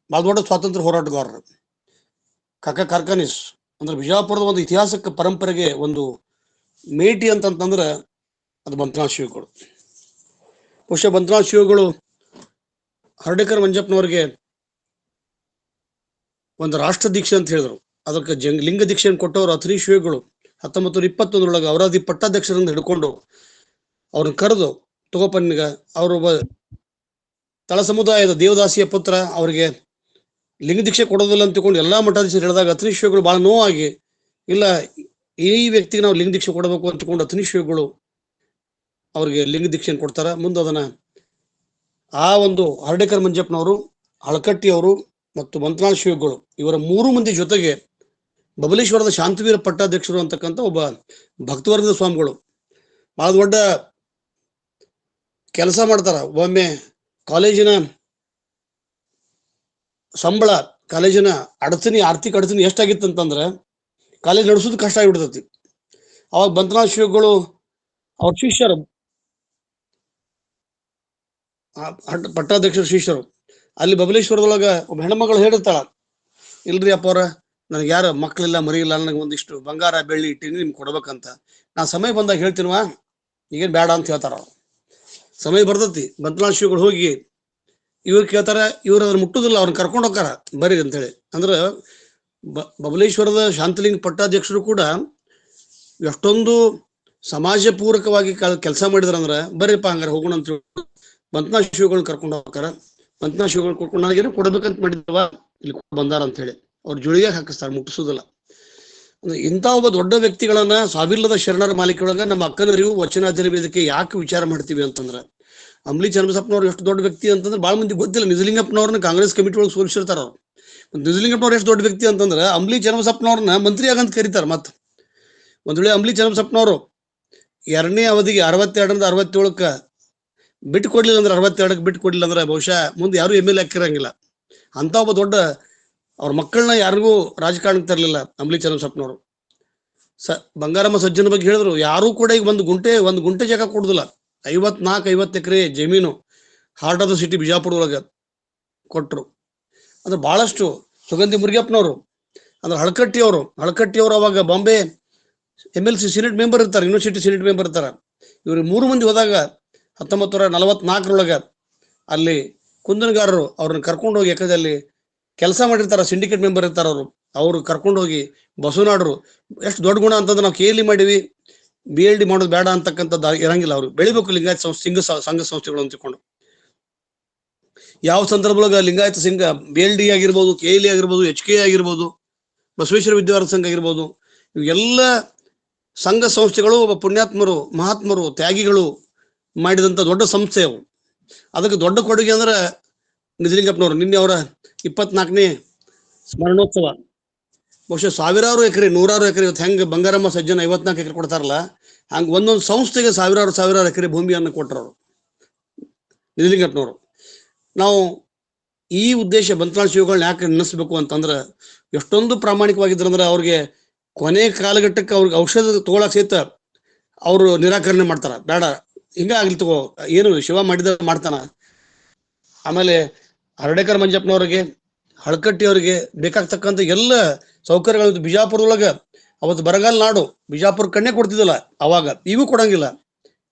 ಬಹಳ ದೊಡ್ಡ ಸ್ವಾತಂತ್ರ್ಯ ಹೋರಾಟಗಾರರು, ಕಾಕಾ ಕಾರ್ಖಾನಿಸ್ ಅಂದ್ರೆ ಬಿಜಾಪುರದ ಒಂದು ಇತಿಹಾಸಕ್ಕೆ ಪರಂಪರೆಗೆ ಒಂದು ಮೇಟಿ ಅಂತಂತಂದ್ರೆ ಅದು ಬಂತನಾಳ ಶಿವಗಳು. ಬಹುಶಃ ಬಂತನಾಳ ಶಿವಗಳು ಹರ್ಡೇಕರ್ ಮಂಜಪ್ಪನವ್ರಿಗೆ ಒಂದು ರಾಷ್ಟ್ರ ದೀಕ್ಷೆ ಅಂತ ಹೇಳಿದ್ರು. ಅದಕ್ಕೆ ಲಿಂಗ ದೀಕ್ಷೆಯನ್ನು ಕೊಟ್ಟವರು ಅಥಣಿ ಶಿವಗಳು 1921 ಅವರಾದಿ ಪಟ್ಟಾಧ್ಯಕ್ಷರಿಂದ ಹಿಡ್ಕೊಂಡು ಅವ್ರನ್ನ ಕರೆದು ತಗೋಪನ್ನಿಗ ಅವರು ತಳ ಸಮುದಾಯದ ದೇವದಾಸಿಯ ಪುತ್ರ ಅವರಿಗೆ ಲಿಂಗ ದೀಕ್ಷೆ ಕೊಡೋದಿಲ್ಲ ಅಂತ ತಿಳ್ಕೊಂಡು ಎಲ್ಲಾ ಮಠಾಧೀಶರು ಹೇಳಿದಾಗ ಅಥಣಿ ಶಿವಗಳು ಬಹಳ ನೋವಾಗಿ, ಇಲ್ಲ ಈ ವ್ಯಕ್ತಿಗೆ ನಾವು ಲಿಂಗ ದೀಕ್ಷೆ ಕೊಡಬೇಕು ಅಂತ ತಿಳ್ಕೊಂಡು ಅಥಣಿ ಶಿವಗಳು ಅವ್ರಿಗೆ ಲಿಂಗ ದೀಕ್ಷೆಯನ್ನು ಕೊಡ್ತಾರ. ಮುಂದೆ ಅದನ್ನ ಆ ಒಂದು ಹರ್ಡೇಕರ್ ಮಂಜಪ್ಪನವರು, ಹಳಕಟ್ಟಿ ಅವರು ಮತ್ತು ಬಂತನಾಳ ಶಿವಗಳು ಇವರ 3 ಮಂದಿ ಜೊತೆಗೆ ಬಬಲೇಶ್ವರದ ಶಾಂತವೀರ ಪಟ್ಟಾಧ್ಯಕ್ಷರು ಅಂತಕ್ಕಂಥ ಒಬ್ಬ ಭಕ್ತವರ್ಗದ ಸ್ವಾಮಿಗಳು ಬಹಳ ದೊಡ್ಡ ಕೆಲಸ ಮಾಡ್ತಾರ. ಒಮ್ಮೆ ಕಾಲೇಜಿನ ಸಂಬಳ, ಕಾಲೇಜಿನ ಅಡಚಣೆ, ಆರ್ಥಿಕ ಅಡಚಣೆ ಎಷ್ಟಾಗಿತ್ತು ಅಂತಂದ್ರೆ ಕಾಲೇಜ್ ನಡೆಸೋದು ಕಷ್ಟ ಆಗಿಬಿಡ್ತೈತಿ. ಅವಾಗ ಬಂತನಾಥ ಶ್ರೀಗಳು ಅವ್ರ ಶಿಷ್ಯರು, ಪಟ್ಟಾಧ್ಯಕ್ಷರ ಶಿಷ್ಯರು ಅಲ್ಲಿ ಬಬಲೇಶ್ವರದೊಳಗ ಒಬ್ಬ ಹೆಣ್ಮಗಳು ಹೇಳಿರ್ತಾಳ, ಇಲ್ರಿ ಅಪ್ಪವ್ರ ನನಗೆ ಯಾರ ಮಕ್ಳಿಲ್ಲ ಮರಿ ಇಲ್ಲ, ನನಗೆ ಒಂದಿಷ್ಟು ಬಂಗಾರ ಬೆಳ್ಳಿ ಇಟ್ಟಿನಿ ನಿಮ್ಗೆ ಕೊಡ್ಬೇಕಂತ, ನಾ ಸಮಯ ಬಂದಾಗ ಹೇಳ್ತೀನವಾ, ಈಗೇನ್ ಬೇಡ ಅಂತ ಹೇಳ್ತಾರ. ಸಮಯ ಬರ್ತೈತಿ, ಬಂತನಾಥ ಶ್ರೀಗಳು ಹೋಗಿ ಇವ್ರು ಕೇಳ್ತಾರ, ಇವ್ರು ಅದ್ರ ಮುಟ್ಟುದಿಲ್ಲ, ಅವ್ರನ್ನ ಕರ್ಕೊಂಡು ಹೋಗ್ತಾರ ಬರೀ ಅಂತೇಳಿ. ಅಂದ್ರ ಬಬಲೇಶ್ವರದ ಶಾಂತಲಿಂಗ ಪಟ್ಟಾಧ್ಯಕ್ಷರು ಕೂಡ ಎಷ್ಟೊಂದು ಸಮಾಜ ಪೂರಕವಾಗಿ ಕೆಲಸ ಮಾಡಿದ್ರಂದ್ರ ಬರ್ರಿಪ್ಪ ಹಂಗಾರೆ ಹೋಗೋಣ ಅಂತ ಬಂತನಾಥ ಶ್ರೀಗಳನ್ನ ಕರ್ಕೊಂಡು ಹೋಗ್ತಾರ. ಬಂತನಾಥ ಶ್ರೀಗಳು ಕೊಡ್ಕೊಂಡು ನನಗೇನೋ ಕೊಡ್ಬೇಕಂತ ಮಾಡಿದ್ವ, ಇಲ್ಲಿ ಬಂದಾರ ಅಂತ ಹೇಳಿ ಅವ್ರ ಜುಳಿಗೆ ಹಾಕಿಸ್ತಾರ, ಮುಟ್ಟಿಸೋದಿಲ್ಲ. ಇಂಥ ಒಬ್ಬ ದೊಡ್ಡ ವ್ಯಕ್ತಿಗಳನ್ನ ಸಾವಿಲ್ಲದ ಶರಣರ ಮಾಲಿಕೆಯೊಳಗ ನಮ್ಮ ಅಕ್ಕನರಿವು ವಚನಾಧ್ಯಯನ ವೇದಿಕೆ ಯಾಕೆ ವಿಚಾರ ಮಾಡ್ತೀವಿ ಅಂತಂದ್ರ, ಅಂಬ್ಲಿ ಚನ್ನಬಸಪ್ಪನವ್ರು ಎಷ್ಟು ದೊಡ್ಡ ವ್ಯಕ್ತಿ ಅಂತಂದ್ರೆ ಬಹಳ ಮಂದಿ ಗೊತ್ತಿಲ್ಲ. ನಿಜಲಿಂಗಪ್ಪನವ್ರನ್ನ ಕಾಂಗ್ರೆಸ್ ಕಮಿಟಿ ಒಳಗೆ ಸೋಲಿಸಿರ್ತಾರ ಅವ್ರು. ನಿಜಲಿಂಗಪ್ಪನವ್ರು ಎಷ್ಟು ದೊಡ್ಡ ವ್ಯಕ್ತಿ ಅಂತಂದ್ರೆ ಅಂಬ್ಲಿ ಚನ್ನಬಸಪ್ಪನವ್ರನ್ನ ಮಂತ್ರಿ ಆಗಂತ ಕರೀತಾರ. ಮತ್ತ ಒಂದ್ ವೇಳೆ ಅಂಬ್ಲಿ ಚನ್ನಬಸಪ್ಪನವರು 2ನೇ ಅವಧಿಗೆ 62ರಿಂದ 67ಕ್ಕ ಬಿಟ್ಟು ಕೊಡ್ಲಿಲ್ಲ ಅಂದ್ರೆ, 62ಕ್ಕೆ ಬಿಟ್ಟು ಕೊಡ್ಲಿಲ್ಲ ಅಂದ್ರೆ ಬಹುಶಃ ಮುಂದೆ ಯಾರು MLA ಹಾಕಿರಂಗಿಲ್ಲ. ಅಂತ ಒಬ್ಬ ದೊಡ್ಡ, ಅವ್ರ ಮಕ್ಕಳನ್ನ ಯಾರಿಗೂ ರಾಜಕಾರಣಕ್ಕೆ ತರಲಿಲ್ಲ ಅಂಬ್ಲಿ ಚನ್ನಬಸಪ್ಪನವರು. ಬಂಗಾರಮ್ಮ ಸಜ್ಜನ ಬಗ್ಗೆ ಹೇಳಿದ್ರು, ಯಾರು ಕೂಡ ಈಗ ಒಂದು ಗುಂಟೆ ಜಾಗ ಕೊಡುದಿಲ್ಲ. 54-50 ಎಕರೆ ಜಮೀನು heart of the city Bijapur ಒಳಗ ಕೊಟ್ರು. ಅಂದ್ರೆ ಬಹಳಷ್ಟು. ಸುಗಂಧಿ ಮುರುಗಪ್ಪನವರು ಅಂದ್ರೆ ಹಳಕಟ್ಟಿಯವರು ಅವಾಗ ಬಾಂಬೆ MLC ಸಿನೆಟ್ ಮೆಂಬರ್ ಇರ್ತಾರೆ, ಯೂನಿವರ್ಸಿಟಿ ಸಿನೆಟ್ ಮೆಂಬರ್ ಇರ್ತಾರ. ಇವ್ರು 3 ಮಂದಿ ಹೋದಾಗ 1944 ಅಲ್ಲಿ ಕುಂದನಗಾರರು ಅವ್ರನ್ನ ಕರ್ಕೊಂಡು ಹೋಗಿ, ಯಾಕಂದ್ರೆ ಅಲ್ಲಿ ಕೆಲಸ ಮಾಡಿರ್ತಾರ, ಸಿಂಡಿಕೇಟ್ ಮೆಂಬರ್ ಇರ್ತಾರ ಅವ್ರು ಕರ್ಕೊಂಡು ಹೋಗಿ ಬಸವನಾಡ್ರು. ಎಷ್ಟು ದೊಡ್ಡ ಗುಣ ಅಂತಂದ್ರೆ ನಾವು KLE ಮಾಡಿವಿ, BLD ಮಾಡೋದು ಬೇಡ ಅಂತಕ್ಕಂಥದ್ದು ಇರಂಗಿಲ್ಲ. ಅವ್ರು ಬೆಳಿಬೇಕು ಲಿಂಗಾಯತ ಸಂಘ ಸಂಸ್ಥೆಗಳು ಅಂತ ತಿಳ್ಕೊಂಡು. ಯಾವ ಸಂದರ್ಭದೊಳಗ ಲಿಂಗಾಯತ ಸಂಘ BLD ಆಗಿರ್ಬೋದು, KLE ಆಗಿರ್ಬೋದು, HK ಆಗಿರ್ಬೋದು, ಬಸವೇಶ್ವರ ವಿದ್ಯಾವರ್ಧಕ ಸಂಘ ಆಗಿರ್ಬೋದು, ಇವೆಲ್ಲ ಸಂಘ ಸಂಸ್ಥೆಗಳು ಒಬ್ಬ ಪುಣ್ಯಾತ್ಮರು, ಮಹಾತ್ಮರು, ತ್ಯಾಗಿಗಳು ಮಾಡಿದಂತ ದೊಡ್ಡ ಸಂಸ್ಥೆ ಅವು. ಅದಕ್ಕೆ ದೊಡ್ಡ ಕೊಡುಗೆ ಅಂದ್ರೆ ನಿಜಲಿಂಗಪ್ಪನವರು. ನಿನ್ನೆ ಅವರ 24ನೇ ಸ್ಮರಣೋತ್ಸವ. ಬಹುಶಃ ಸಾವಿರಾರು ಎಕರೆ, 100 ಎಕರೆ, ಇವತ್ತು ಹೆಂಗೆ ಬಂಗಾರಮ್ಮ ಸಜ್ಜನ 54 ಎಕರೆ ಕೊಡ್ತಾರಲ್ಲ, ಹಂಗೆ ಒಂದೊಂದು ಸಂಸ್ಥೆಗೆ ಸಾವಿರಾರು ಎಕರೆ ಭೂಮಿಯನ್ನು ಕೊಟ್ಟರು ನಿಜಲಿಂಗಪ್ಪನವರು. ನಾವು ಈ ಉದ್ದೇಶ ಬಂತನಾಥ ಶ್ರೀಗಳನ್ನ ಯಾಕೆ ನೆನೆಸ್ಬೇಕು ಅಂತಂದ್ರೆ, ಎಷ್ಟೊಂದು ಪ್ರಾಮಾಣಿಕವಾಗಿದ್ರಂದ್ರೆ ಅವ್ರಿಗೆ ಕೊನೆ ಕಾಲಘಟ್ಟಕ್ಕೆ ಅವ್ರಿಗೆ ಔಷಧ ತಗೊಳಕ್ ಸಹಿತ ಅವರು ನಿರಾಕರಣೆ ಮಾಡ್ತಾರ. ಬೇಡ, ಹಿಂಗ ಆಗ್ಲಿ ತಗೋ, ಏನು ಶಿವ ಮಾಡಿದ ಮಾಡ್ತಾನ. ಆಮೇಲೆ ಹರಡೇಕರ್ ಮಂಜಪ್ಪನವ್ರಿಗೆ, ಹಳಕಟ್ಟಿಯವ್ರಿಗೆ ಬೇಕಾಗ್ತಕ್ಕಂಥ ಎಲ್ಲ ಸೌಕರ್ಯಗಳು ಬಿಜಾಪುರದೊಳಗ ಅವತ್ತು ಬರಗಾಲ ನಾಡು, ಬಿಜಾಪುರ ಕಣ್ಣೆ ಕೊಡ್ತಿದ್ದಿಲ್ಲ ಅವಾಗ, ಈಗೂ ಕೊಡಂಗಿಲ್ಲ.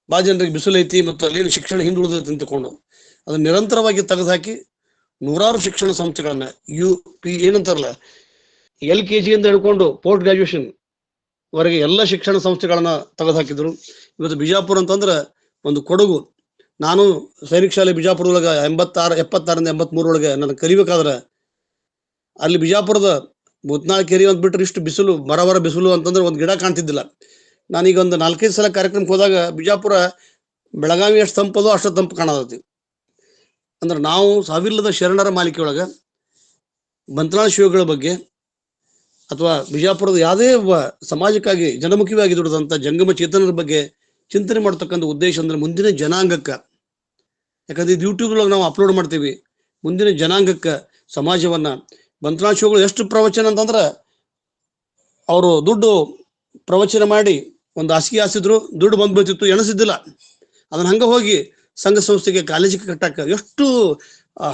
ಭಾಳ ಜನರಿಗೆ ಬಿಸಿಲು ಐತಿ ಮತ್ತು ಅಲ್ಲಿನ ಶಿಕ್ಷಣ ಹಿಂದುಳಿದೈತಿ ಅಂತಕೊಂಡು ಅದನ್ನ ನಿರಂತರವಾಗಿ ತೆಗೆದುಹಾಕಿ 100 ಶಿಕ್ಷಣ ಸಂಸ್ಥೆಗಳನ್ನ ಏನಂತಾರಲ್ಲ LKG ಅಂತ ಹಿಡ್ಕೊಂಡು ಪೋಸ್ಟ್ ಗ್ರಾಜುಯೇಷನ್ ವರೆಗೆ ಎಲ್ಲ ಶಿಕ್ಷಣ ಸಂಸ್ಥೆಗಳನ್ನ ತೆಗೆದುಹಾಕಿದ್ರು. ಇವತ್ತು ಬಿಜಾಪುರ ಅಂತಂದ್ರೆ ಒಂದು ಕೊಡಗು. ನಾನು ಸೈನಿಕ ಶಾಲೆ ಬಿಜಾಪುರದೊಳಗ 76ರಿಂದ 83 ನಾನು ಕಲಿಬೇಕಾದ್ರೆ ಅಲ್ಲಿ ಬಿಜಾಪುರದ ಮುತ್ನಾಳ್ ಕೆರಿ ಅಂತ ಬಿಟ್ರೆ ಇಷ್ಟು ಬಿಸಿಲು, ಬರಬರ ಬಿಸಿಲು ಅಂತಂದ್ರೆ ಒಂದು ಗಿಡ ಕಾಣ್ತಿದ್ದಿಲ್ಲ. ನಾನೀಗ ಒಂದು 4-5 ಸಲ ಕಾರ್ಯಕ್ರಮಕ್ಕೆ ಹೋದಾಗ ಬಿಜಾಪುರ ಬೆಳಗಾವಿ ಎಷ್ಟು ತಂಪದೋ ಅಷ್ಟು ತಂಪು ಕಾಣತೈತಿ. ಅಂದ್ರೆ ನಾವು ಸಾವಿಲ್ಲದ ಶರಣರ ಮಾಲಿಕೆಯೊಳಗ ಬಂತನಾಥ ಶ್ರೀಗಳ ಬಗ್ಗೆ ಅಥವಾ ಬಿಜಾಪುರದ ಯಾವುದೇ ಒಬ್ಬ ಸಮಾಜಕ್ಕಾಗಿ ಜನಮುಖಿಯಾಗಿ ದುಡಿದಂತ ಜಂಗಮ ಚೇತನರ ಬಗ್ಗೆ ಚಿಂತನೆ ಮಾಡ್ತಕ್ಕಂಥ ಉದ್ದೇಶ ಅಂದ್ರೆ ಮುಂದಿನ ಜನಾಂಗಕ್ಕ, ಯಾಕಂದ್ರೆ ಇದು ಯೂಟ್ಯೂಬ್ ಒಳಗೆ ನಾವು ಅಪ್ಲೋಡ್ ಮಾಡ್ತೀವಿ, ಮುಂದಿನ ಜನಾಂಗಕ್ಕ ಸಮಾಜವನ್ನ. ಬಂತನಾಥ ಶ್ರೀಗಳು ಎಷ್ಟು ಪ್ರವಚನ ಅಂತಂದ್ರೆ ಅವರು ದುಡ್ಡು ಪ್ರವಚನ ಮಾಡಿ ಒಂದು ಹಾಸಿಗೆ ಹಾಸಿದ್ರು, ದುಡ್ಡು ಬಂದ್ಬಿಡ್ತಿತ್ತು, ಎಣಸಿದ್ದಿಲ್ಲ. ಅದನ್ನ ಹಂಗ ಹೋಗಿ ಸಂಘ ಸಂಸ್ಥೆಗೆ, ಕಾಲೇಜಿಗೆ ಕಟ್ಟಾಕ ಎಷ್ಟು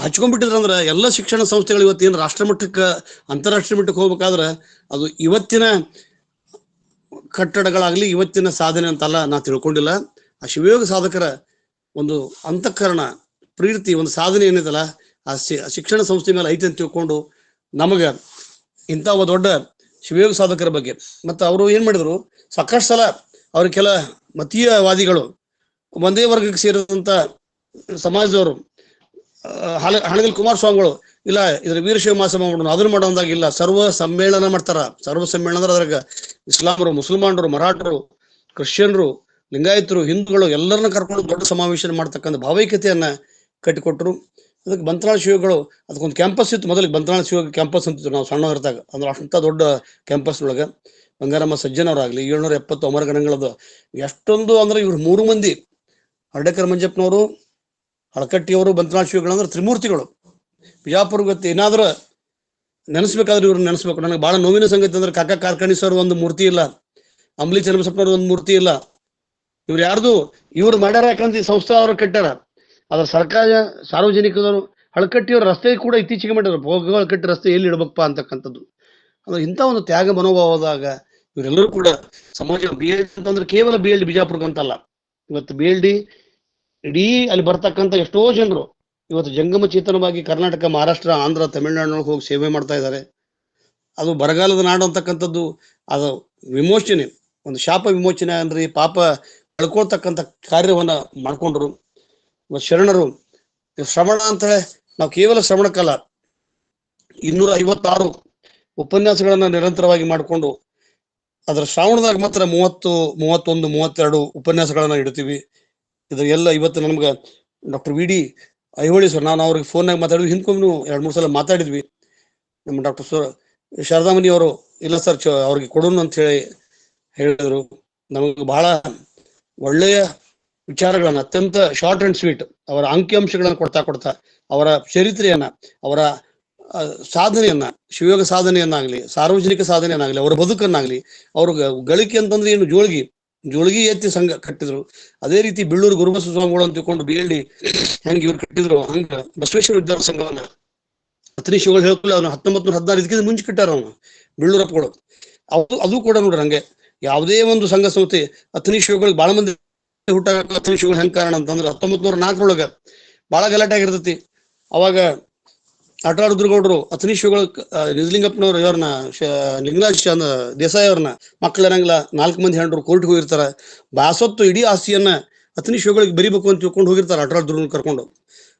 ಹಚ್ಕೊಂಡ್ಬಿಟ್ಟಿದ್ರಂದ್ರೆ ಎಲ್ಲ ಶಿಕ್ಷಣ ಸಂಸ್ಥೆಗಳು ಇವತ್ತೇನು ರಾಷ್ಟ್ರ ಮಟ್ಟಕ್ಕೆ, ಅಂತಾರಾಷ್ಟ್ರೀಯ ಮಟ್ಟಕ್ಕೆ ಹೋಗ್ಬೇಕಾದ್ರೆ ಅದು ಇವತ್ತಿನ ಕಟ್ಟಡಗಳಾಗ್ಲಿ, ಇವತ್ತಿನ ಸಾಧನೆ ಅಂತಲ್ಲ ನಾ ತಿಳ್ಕೊಂಡಿಲ್ಲ. ಆ ಶಿವಯೋಗ ಸಾಧಕರ ಒಂದು ಅಂತಃಕರಣ, ಪ್ರೀತಿ, ಒಂದು ಸಾಧನೆ ಏನೈತಲ್ಲ ಆ ಶಿಕ್ಷಣ ಸಂಸ್ಥೆ ಮೇಲೆ ಐತೆ ಅಂತ ತಿಳ್ಕೊಂಡು ನಮಗ ಇಂಥ ಒಬ್ಬ ದೊಡ್ಡ ಶಿವಯೋಗ ಸಾಧಕರ ಬಗ್ಗೆ. ಮತ್ತು ಅವರು ಏನ್ ಮಾಡಿದ್ರು, ಸಾಕಷ್ಟು ಸಲ ಅವ್ರ ಕೆಲ ಮತೀಯವಾದಿಗಳು, ಒಂದೇ ವರ್ಗಕ್ಕೆ ಸೇರಿದಂತ ಸಮಾಜದವರು, ಹಣಗಲ್ ಕುಮಾರಸ್ವಾಮಿಗಳು, ಇಲ್ಲ ಇದ್ರ ವೀರಶೈವ ಮಾಸ ಮಾಡೋಣ, ಅದನ್ನ ಮಾಡೋದಾಗ ಇಲ್ಲ, ಸರ್ವ ಸಮ್ಮೇಳನ ಮಾಡ್ತಾರ. ಸರ್ವ ಸಮ್ಮೇಳನ ಅಂದ್ರೆ ಅದ್ರಾಗ ಇಸ್ಲಾಮರು, ಮುಸಲ್ಮಾನರು, ಮರಾಠರು, ಕ್ರಿಶ್ಚಿಯನ್ರು, ಲಿಂಗಾಯತರು, ಹಿಂದೂಗಳು ಎಲ್ಲರನ್ನ ಕರ್ಕೊಂಡು ದೊಡ್ಡ ಸಮಾವೇಶ ಮಾಡ್ತಕ್ಕಂಥ ಭಾವೈಕ್ಯತೆಯನ್ನ ಕಟ್ಟಿಕೊಟ್ರು. ಅದಕ್ಕೆ ಬಂತ್ರಾಳ ಶಿವಗಳು ಅದಕ್ಕೊಂದು ಕ್ಯಾಂಪಸ್ ಇತ್ತು. ಮೊದಲಿಗೆ ಬಂತ್ರಾಳ ಶಿವ ಕ್ಯಾಂಪಸ್ ಅಂತಿತ್ತು ನಾವು ಸಣ್ಣ ಇರ್ತಾಗ. ಅಂದ್ರೆ ಅಷ್ಟಂತ ದೊಡ್ಡ ಕ್ಯಾಂಪಸ್ ಒಳಗೆ ಬಂಗಾರಮ್ಮ ಸಜ್ಜನವರಾಗ್ಲಿ 770 ಅಮರಗಣಗಳದು ಎಷ್ಟೊಂದು ಅಂದ್ರೆ ಇವ್ರು 3 ಮಂದಿ ಹರ್ಡೇಕರ್ ಮಂಜಪ್ಪನವರು, ಹಳಕಟ್ಟಿಯವರು, ಬಂತ್ರಾಳ ಶಿವಗಳು ಅಂದ್ರೆ ತ್ರಿಮೂರ್ತಿಗಳು. ಬಿಜಾಪುರ ಗೊತ್ತಿ ಏನಾದ್ರೂ ನೆನೆಸ್ಬೇಕಾದ್ರೆ ಇವ್ರು ನೆನೆಸ್ಬೇಕು. ನನಗೆ ಬಹಳ ನೋವಿನ ಸಂಗತಿ ಅಂದ್ರೆ ಕಾಕಾ ಕಾರ್ಖಾನಿ ಸರ್ ಒಂದು ಮೂರ್ತಿ ಇಲ್ಲ, ಅಂಬ್ಲಿ ಚಲಬಸಪ್ಪನವ್ರ ಒಂದು ಮೂರ್ತಿ ಇಲ್ಲ. ಇವ್ರು ಯಾರ್ದು ಇವ್ರು ಮಾಡ್ಯಾರ, ಯಾಕಂದ್ರೆ ಈ ಸಂಸ್ಥೆ ಅವರು ಕಟ್ಟಾರ. ಅದ್ರ ಸರ್ಕಾರ ಸಾರ್ವಜನಿಕರು ಹಳಕಟ್ಟಿಯವ್ರ ರಸ್ತೆ ಕೂಡ ಇತ್ತೀಚೆಗೆ ಮಾಡ್ಯಾರ. ಹಳಕಟ್ಟಿ ರಸ್ತೆ ಎಲ್ಲಿ ಇಡ್ಬೇಕಪ್ಪ ಅಂತಕ್ಕಂಥದ್ದು. ಅಂದ್ರೆ ಇಂಥ ಒಂದು ತ್ಯಾಗ ಮನೋಭಾವದಾಗ ಇವರೆಲ್ಲರೂ ಕೂಡ ಸಮಾಜ BLD ಅಂತಂದ್ರೆ ಕೇವಲ BLD ಬಿಜಾಪುರಕ್ಕಂತಲ್ಲ, ಇವತ್ತು BLD ಇಡೀ ಅಲ್ಲಿ ಬರ್ತಕ್ಕಂಥ ಎಷ್ಟೋ ಜನರು ಇವತ್ತು ಜಂಗಮ ಚೇತನವಾಗಿ ಕರ್ನಾಟಕ, ಮಹಾರಾಷ್ಟ್ರ, ಆಂಧ್ರ, ತಮಿಳುನಾಡಿನೊಳಗೆ ಹೋಗಿ ಸೇವೆ ಮಾಡ್ತಾ ಇದ್ದಾರೆ. ಅದು ಬರಗಾಲದ ನಾಡು ಅಂತಕ್ಕಂಥದ್ದು, ಅದು ವಿಮೋಚನೆ, ಒಂದು ಶಾಪ ವಿಮೋಚನೆ ಅಂದ್ರೆ ಈ ಪಾಪ ಕಳ್ಕೊಳ್ತಕ್ಕಂಥ ಕಾರ್ಯವನ್ನ ಮಾಡ್ಕೊಂಡ್ರು. ಶರಣರು ಶ್ರವಣ ಅಂತ ನಾವು ಕೇವಲ ಶ್ರವಣಕ್ಕಲ್ಲ, 256 ಉಪನ್ಯಾಸಗಳನ್ನ ನಿರಂತರವಾಗಿ ಮಾಡಿಕೊಂಡು ಅದರ ಶ್ರಾವಣದಾಗ ಮಾತ್ರ 30, 31, 32 ಉಪನ್ಯಾಸಗಳನ್ನ ಇಡ್ತೀವಿ. ಇದು ಎಲ್ಲ ಇವತ್ತು ನಮ್ಗೆ ಡಾಕ್ಟರ್ VD ಐಹೊಳಿ ಸರ್, ನಾನು ಅವ್ರಿಗೆ ಫೋನ್ನಾಗ ಮಾತಾಡಿದ್ವಿ, ಹಿಂದ್ಕೊಮ್ಮೆ 2-3 ಸಲ ಮಾತಾಡಿದ್ವಿ. ನಮ್ಮ ಡಾಕ್ಟರ್ ಶಾರದಾಮಣಿ ಅವರು ಇಲ್ಲ ಸರ್ ಅವ್ರಿಗೆ ಕೊಡೋಣ ಅಂತ ಹೇಳಿದ್ರು. ನಮಗೆ ಬಹಳ ಒಳ್ಳೆಯ ವಿಚಾರಗಳನ್ನ ಅತ್ಯಂತ ಶಾರ್ಟ್ ಅಂಡ್ ಸ್ವೀಟ್ ಅವರ ಅಂಕಿಅಂಶಗಳನ್ನ ಕೊಡ್ತಾ ಅವರ ಚರಿತ್ರೆಯನ್ನ, ಅವರ ಸಾಧನೆಯನ್ನ, ಶಿವಯೋಗ ಸಾಧನೆಯನ್ನಾಗ್ಲಿ, ಸಾರ್ವಜನಿಕ ಸಾಧನೆಯನ್ನಾಗ್ಲಿ, ಅವರ ಬದುಕನ್ನಾಗ್ಲಿ, ಅವ್ರ ಗಳಿಕೆ ಅಂತಂದ್ರೆ ಏನು, ಜೋಳಿಗೆ ಎತ್ತಿ ಸಂಘ ಕಟ್ಟಿದ್ರು. ಅದೇ ರೀತಿ ಬಿಳ್ಳೂರು ಗುರುಬಸವ ಸ್ವಾಮಿಗಳು ಅಂತ ತಿಳ್ಕೊಂಡು BLD ಹೆಂಗ್ ಇವ್ರು ಕಟ್ಟಿದ್ರು, ಹಂಗ ಬಸವೇಶ್ವರ ವಿದ್ಯಾರ್ಥಿ ಸಂಘವನ್ನ ಅತ್ರಿ ಶಿವಗಳು ಹೇಳ್ಕೊಳ್ಳಿ ಅವ್ನು 1916 ಇದಕ್ಕಿಂತ ಮುಂಚೆ ಕಟ್ಟಾರ ಅವನು ಬಿಳ್ಳೂರಪ್ಪಗಳು. ಅದು ಕೂಡ ನೋಡ್ರಿ ಹಂಗೆ ಯಾವುದೇ ಒಂದು ಸಂಘ ಸಂಸ್ಥೆ ಅತ್ನಿ ಶಿವಗಳಿಗೆ ಬಹಳ ಮಂದಿ ಹುಟ್ಟಾಗ ಅತ್ನಿ ಶಿವಗಳು ಹೆಂಗ್ ಕಾರಣ ಅಂತಂದ್ರೆ 1904 ಬಹಳ ಗಲಾಟೆ ಆಗಿರ್ತೈತಿ. ಅವಾಗ ಆಟವಾಡ ರುದ್ರಗೌಡರು ಅತ್ನಿ ಶಿವಗಳು ನಿಜಲಿಂಗಪ್ಪನವ್ರು ಇವ್ರನ್ನ ಲಿಂಗರಾಜ್ ದೇಸಾಯಿ ಅವ್ರನ್ನ ಮಕ್ಕಳಿರಂಗಿಲ್ಲ 4 ಮಂದಿ ಹೆಂಡ್ರು ಕೋರ್ಟ್ಗೆ ಹೋಗಿರ್ತಾರ. ಬಾಸೊತ್ತು ಇಡೀ ಆಸ್ತಿಯನ್ನ ಅತ್ನಿ ಶಿವಗಳಿಗೆ ಬರಿಬೇಕು ಅಂತ ತಿಳ್ಕೊಂಡು ಹೋಗಿರ್ತಾರೆ ಆಟವಾಡ ದುರ್ಗನ ಕರ್ಕೊಂಡು.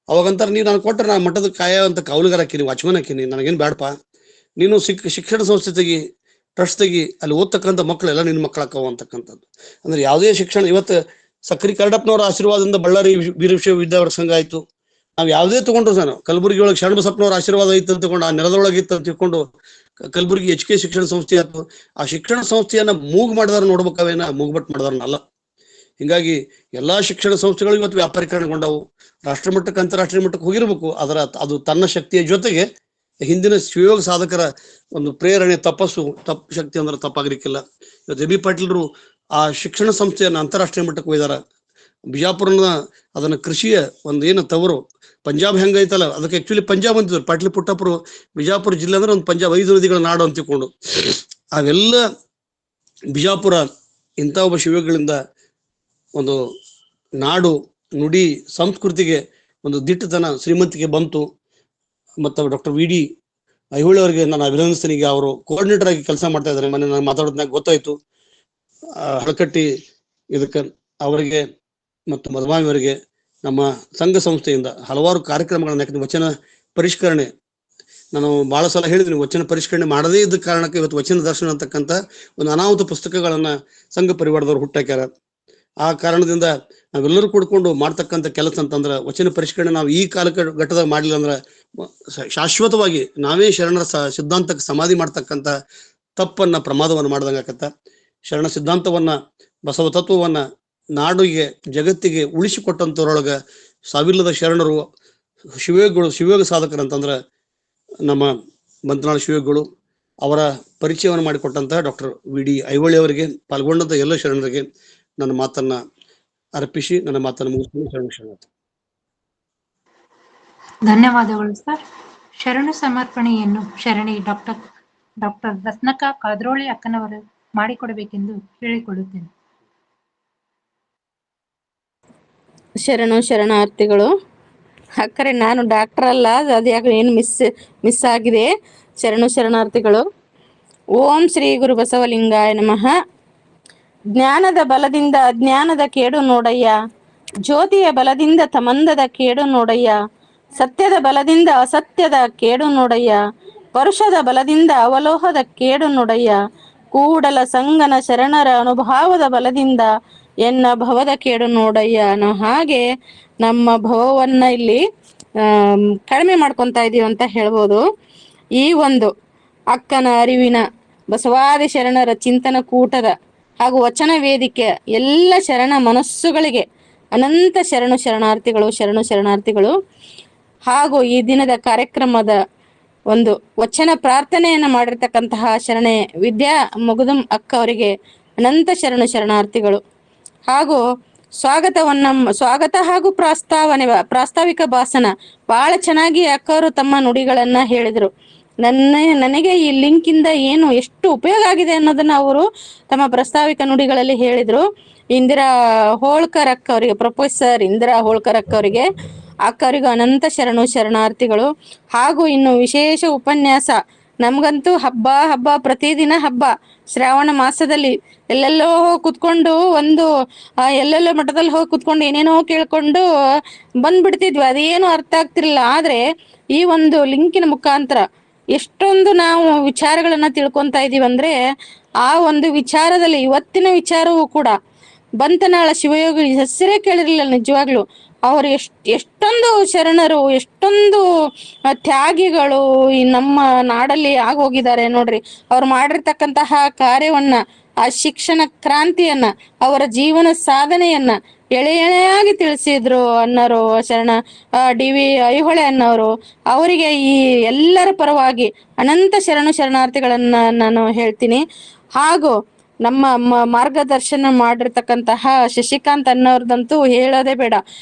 ಅವಾಗಂತಾರೆ ನೀನು ನಾನು ಕೊಟ್ಟರೆ ನಾ ಮಠದ ಕಾಯ ಅಂತ ಕಾವಲುಗಾರ ಹಾಕಿನಿ, ವಾಚ್ಮನ್ ಹಾಕಿನಿ, ನನಗೇನು ಬೇಡಪ್ಪ, ನೀನು ಶಿಕ್ಷಣ ಸಂಸ್ಥೆ ತೆಗಿ, ಟ್ರಸ್ಟ್ ತೆಗಿ, ಅಲ್ಲಿ ಓದ್ತಕ್ಕಂಥ ಮಕ್ಕಳೆಲ್ಲ ನಿನ್ನ ಮಕ್ಕಳಕ್ಕವು ಅಂತಕ್ಕಂಥದ್ದು. ಅಂದ್ರೆ ಯಾವುದೇ ಶಿಕ್ಷಣ ಇವತ್ತು ಸಕ್ರಿ ಕರಡಪ್ಪನವರ ಆಶೀರ್ವಾದದಿಂದ ಬಳ್ಳಾರಿ ವೀರ ವಿಶ್ವವಿದ್ಯಾಲಯ ಸಂಘ ಆಯ್ತು. ನಾವು ಯಾವುದೇ ತಗೊಂಡ್ರು ಸರ್, ಕಲಬುರಗಿ ಒಳಗೆ ಶರಣಬಸಪ್ಪನವರ ಆಶೀರ್ವಾದ ಐತೆ ಅಂತ ತಿಳ್ಕೊಂಡು, ಆ ನೆಲದೊಳಗೆ ಇತ್ತು ಅಂತ ತಿಳ್ಕೊಂಡು ಕಲಬುರಗಿ HK ಶಿಕ್ಷಣ ಸಂಸ್ಥೆ ಆಯ್ತು. ಆ ಶಿಕ್ಷಣ ಸಂಸ್ಥೆಯನ್ನ ಮೂಗ್ ಮಾಡಿದಾರ ನೋಡ್ಬೇಕಾವೇನ, ಮೂಗ್ಬಟ್ ಮಾಡಿದಾರನಲ್ಲ. ಹಿಂಗಾಗಿ ಎಲ್ಲಾ ಶಿಕ್ಷಣ ಸಂಸ್ಥೆಗಳು ಇವತ್ತು ವ್ಯಾಪಾರೀಕರಣಗೊಂಡವು. ರಾಷ್ಟ್ರ ಮಟ್ಟಕ್ಕೆ, ಅಂತಾರಾಷ್ಟ್ರೀಯ ಮಟ್ಟಕ್ಕೆ ಹೋಗಿರ್ಬೇಕು. ಅದು ತನ್ನ ಶಕ್ತಿಯ ಜೊತೆಗೆ ಹಿಂದಿನ ಶಿವಯೋಗ ಸಾಧಕರ ಒಂದು ಪ್ರೇರಣೆ, ತಪಸ್ಸು, ಶಕ್ತಿ ಅಂದ್ರೆ ತಪ್ಪಾಗ್ಲಿಕ್ಕಿಲ್ಲ. ಇವತ್ತು AB ಪಾಟೀಲ್ರು ಆ ಶಿಕ್ಷಣ ಸಂಸ್ಥೆಯನ್ನ ಅಂತಾರಾಷ್ಟ್ರೀಯ ಮಟ್ಟಕ್ಕೆ ಒಯ್ದಾರ. ಬಿಜಾಪುರನ ಅದನ್ನ ಕೃಷಿಯ ಒಂದು ಏನು ತವರು, ಪಂಜಾಬ್ ಹೆಂಗ ಐತಲ್ಲ ಅದಕ್ಕೆ ಆಕ್ಚುಲಿ ಪಂಜಾಬ್ ಅಂತಿದ್ರು. ಪಾಟೀಲ್ ಪುಟ್ಟಪ್ಪರು ಬಿಜಾಪುರ ಜಿಲ್ಲೆ ಅಂದ್ರೆ ಒಂದು ಪಂಜಾಬ್ 5 ನದಿಗಳ ನಾಡು ಅಂತ ತಿಳ್ಕೊಂಡು, ಅವೆಲ್ಲ ಬಿಜಾಪುರ ಇಂಥ ಒಬ್ಬ ಶಿವಗಳಿಂದ ಒಂದು ನಾಡು, ನುಡಿ, ಸಂಸ್ಕೃತಿಗೆ ಒಂದು ದಿಟ್ಟತನ, ಶ್ರೀಮಂತಿಗೆ ಬಂತು. ಮತ್ತು ಡಾಕ್ಟರ್ VD ಐಹೊಳಿ ಅವರಿಗೆ ನಾನು ಅಭಿನಂದಿಸ್ತೀನಿ. ಈಗ ಅವರು ಕೋಆರ್ಡಿನೇಟರ್ ಆಗಿ ಕೆಲಸ ಮಾಡ್ತಾ ಇದ್ದಾರೆ. ಮೊನ್ನೆ ನಾನು ಮಾತಾಡೋದ್ನಾಗ ಗೊತ್ತಾಯ್ತು. ಹಳಕಟ್ಟಿ ಇದಕ್ಕೆ ಅವರಿಗೆ ಮತ್ತು ಮಧುಮಾವಿಯವರಿಗೆ ನಮ್ಮ ಸಂಘ ಸಂಸ್ಥೆಯಿಂದ ಹಲವಾರು ಕಾರ್ಯಕ್ರಮಗಳನ್ನ, ಯಾಕಂದ್ರೆ ವಚನ ಪರಿಷ್ಕರಣೆ ನಾನು ಬಹಳ ಸಲ ಹೇಳಿದ್ದೀನಿ, ವಚನ ಪರಿಷ್ಕರಣೆ ಮಾಡದೇ ಇದ್ದ ಕಾರಣಕ್ಕೆ ಇವತ್ತು ವಚನ ದರ್ಶನ ಅಂತಕ್ಕಂಥ ಒಂದು ಅನಾಹುತ ಪುಸ್ತಕಗಳನ್ನ ಸಂಘ ಪರಿವಾರದವ್ರು ಹುಟ್ಟಾಕ್ಯಾರ. ಆ ಕಾರಣದಿಂದ ನಾವೆಲ್ಲರೂ ಕೂಡ್ಕೊಂಡು ಮಾಡ್ತಕ್ಕಂಥ ಕೆಲಸ ಅಂತಂದ್ರೆ ವಚನ ಪರಿಷ್ಕರಣೆ ನಾವು ಈ ಘಟ್ಟದಾಗ ಮಾಡಲಿಲ್ಲ ಅಂದ್ರೆ ಶಾಶ್ವತವಾಗಿ ನಾವೇ ಶರಣರ ಸಿದ್ಧಾಂತಕ್ಕೆ ಸಮಾಧಿ ಮಾಡ್ತಕ್ಕಂಥ ತಪ್ಪನ್ನ, ಪ್ರಮಾದವನ್ನು ಮಾಡ್ದಂಗೆ ಆಕತ್ತ. ಶರಣ ಸಿದ್ಧಾಂತವನ್ನ, ಬಸವ ತತ್ವವನ್ನ ನಾಡಿಗೆ, ಜಗತ್ತಿಗೆ ಉಳಿಸಿಕೊಟ್ಟಂತವ್ರೊಳಗ ಸಾವಿಲ್ಲದ ಶರಣರು, ಶಿವಯೋಗ ಸಾಧಕರು ಅಂತಂದ್ರೆ ನಮ್ಮ ಬಂತ್ನಾಳ ಶಿವಯೋಗಿಗಳು. ಅವರ ಪರಿಚಯವನ್ನು ಮಾಡಿಕೊಟ್ಟಂತಹ ಡಾಕ್ಟರ್ VD ಐಹೊಳಿ ಅವರಿಗೆ, ಪಾಲ್ಗೊಂಡಂತ ಎಲ್ಲ ಶರಣರಿಗೆ ನನ್ನ ಮಾತನ್ನ ಅರ್ಪಿಸಿ ನನ್ನ ಮಾತನ್ನು ಮುಗಿಸ್ತೀನಿ. ಶರಣ. ಧನ್ಯವಾದಗಳು ಸರ್. ಶರಣು ಸಮರ್ಪಣೆಯನ್ನು ಶರಣಿ ಡಾಕ್ಟರ್ ರತ್ನಕ್ಕ ಕಾದ್ರೋಳಿ ಅಕ್ಕನವರು ಮಾಡಿಕೊಡಬೇಕೆಂದು ಹೇಳಿಕೊಳ್ಳುತ್ತೇನೆ. ಶರಣಾರ್ಥಿಗಳು. ಅಕ್ಕರೆ ನಾನು ಡಾಕ್ಟರ್ ಅಲ್ಲ, ಅದು ಯಾಕೆ ಏನು ಮಿಸ್ ಆಗಿದೆ. ಶರಣಾರ್ಥಿಗಳು. ಓಂ ಶ್ರೀ ಗುರು ಬಸವಲಿಂಗಾಯ ನಮಃ. ಜ್ಞಾನದ ಬಲದಿಂದ ಅಜ್ಞಾನದ ಕೇಡು ನೋಡಯ್ಯ, ಜ್ಯೋತಿಯ ಬಲದಿಂದ ತಮಂದದ ಕೇಡು ನೋಡಯ್ಯ, ಸತ್ಯದ ಬಲದಿಂದ ಅಸತ್ಯದ ಕೇಡು ನೋಡಯ್ಯ, ಪರುಷದ ಬಲದಿಂದ ಅವಲೋಹದ ಕೇಡು ನೋಡಯ್ಯ, ಕೂಡಲ ಸಂಗನ ಶರಣರ ಅನುಭಾವದ ಬಲದಿಂದ ಎನ್ನ ಭವದ ಕೇಡು ನೋಡಯ್ಯ. ಹಾಗೆ ನಮ್ಮ ಭವವನ್ನ ಇಲ್ಲಿ ಕಡಿಮೆ ಮಾಡ್ಕೊತಾ ಇದೀವಿ ಅಂತ ಹೇಳ್ಬೋದು. ಈ ಒಂದು ಅಕ್ಕನ ಅರಿವಿನ ಬಸವಾದಿ ಶರಣರ ಚಿಂತನ ಕೂಟದ ಹಾಗೂ ವಚನ ವೇದಿಕೆ ಎಲ್ಲ ಶರಣ ಮನಸ್ಸುಗಳಿಗೆ ಅನಂತ ಶರಣಾರ್ಥಿಗಳು. ಹಾಗೂ ಈ ದಿನದ ಕಾರ್ಯಕ್ರಮದ ಒಂದು ವಚನ ಪ್ರಾರ್ಥನೆಯನ್ನ ಮಾಡಿರ್ತಕ್ಕಂತಹ ಶರಣೆ ವಿದ್ಯಾ ಮುಗುದಂ ಅಕ್ಕ ಅವರಿಗೆ ಅನಂತ ಶರಣಾರ್ಥಿಗಳು. ಹಾಗೂ ಸ್ವಾಗತ ಹಾಗೂ ಪ್ರಾಸ್ತಾವಿಕ ಭಾಷಣ ಬಹಳ ಚೆನ್ನಾಗಿ ಅಕ್ಕವರು ತಮ್ಮ ನುಡಿಗಳನ್ನ ಹೇಳಿದ್ರು. ನನಗೆ ಈ ಲಿಂಕ್ ಇಂದ ಏನು ಎಷ್ಟು ಉಪಯೋಗ ಆಗಿದೆ ಅನ್ನೋದನ್ನ ಅವರು ತಮ್ಮ ಪ್ರಾಸ್ತಾವಿಕ ನುಡಿಗಳಲ್ಲಿ ಹೇಳಿದ್ರು. ಇಂದಿರಾ ಹೋಳ್ಕರ್ ಅಕ್ಕ ಅವರಿಗೆ, ಪ್ರೊಫೆಸರ್ ಇಂದಿರಾ ಹೋಳ್ಕರ್ ಅಕ್ಕ ಅವರಿಗೆ ಅನಂತ ಶರಣಾರ್ಥಿಗಳು. ಹಾಗೂ ಇನ್ನು ವಿಶೇಷ ಉಪನ್ಯಾಸ, ನಮ್ಗಂತೂ ಹಬ್ಬ ಪ್ರತಿದಿನ ಹಬ್ಬ. ಶ್ರಾವಣ ಮಾಸದಲ್ಲಿ ಎಲ್ಲೆಲ್ಲೋ ಹೋಗಿ ಕುತ್ಕೊಂಡು ಎಲ್ಲೆಲ್ಲೋ ಮಠದಲ್ಲಿ ಹೋಗಿ ಕುತ್ಕೊಂಡು ಏನೇನೋ ಕೇಳ್ಕೊಂಡು ಬಂದ್ಬಿಡ್ತಿದ್ವಿ, ಅದೇನು ಅರ್ಥ ಆಗ್ತಿರ್ಲಿಲ್ಲ. ಆದ್ರೆ ಈ ಒಂದು ಲಿಂಕಿನ ಮುಖಾಂತರ ಎಷ್ಟೊಂದು ನಾವು ವಿಚಾರಗಳನ್ನ ತಿಳ್ಕೊಂತಾ ಇದೀವಿ ಅಂದ್ರೆ, ಆ ಒಂದು ವಿಚಾರದಲ್ಲಿ ಇವತ್ತಿನ ವಿಚಾರವೂ ಕೂಡ ಬಂತನಾಳ ಶಿವಯೋಗಿ ಹೆಸರೇ ಕೇಳಿರ್ಲಿಲ್ಲ ನಿಜವಾಗ್ಲು. ಅವರು ಎಷ್ಟೊಂದು ಶರಣರು, ಎಷ್ಟೊಂದು ತ್ಯಾಗಿಗಳು ಈ ನಮ್ಮ ನಾಡಲ್ಲಿ ಆಗೋಗಿದ್ದಾರೆ ನೋಡ್ರಿ. ಅವ್ರು ಮಾಡಿರ್ತಕ್ಕಂತಹ ಕಾರ್ಯವನ್ನ, ಆ ಶಿಕ್ಷಣ ಕ್ರಾಂತಿಯನ್ನ, ಅವರ ಜೀವನ ಸಾಧನೆಯನ್ನ ಎಳೆಯಾಗಿ ತಿಳಿಸಿದ್ರು ಅನ್ನೋರು ಶರಣ ಡಿ.ವಿ. ಐಹೊಳೆ ಅನ್ನೋರು. ಅವರಿಗೆ ಈ ಎಲ್ಲರ ಪರವಾಗಿ ಅನಂತ ಶರಣಾರ್ಥಿಗಳನ್ನ ನಾನು ಹೇಳ್ತೀನಿ. ಹಾಗೂ ನಮ್ಮ ಮಾರ್ಗದರ್ಶನ ಮಾಡಿರ್ತಕ್ಕಂತಹ ಶಶಿಕಾಂತ್ ಅನ್ನೋರ್ದಂತೂ ಹೇಳೋದೇ ಬೇಡ.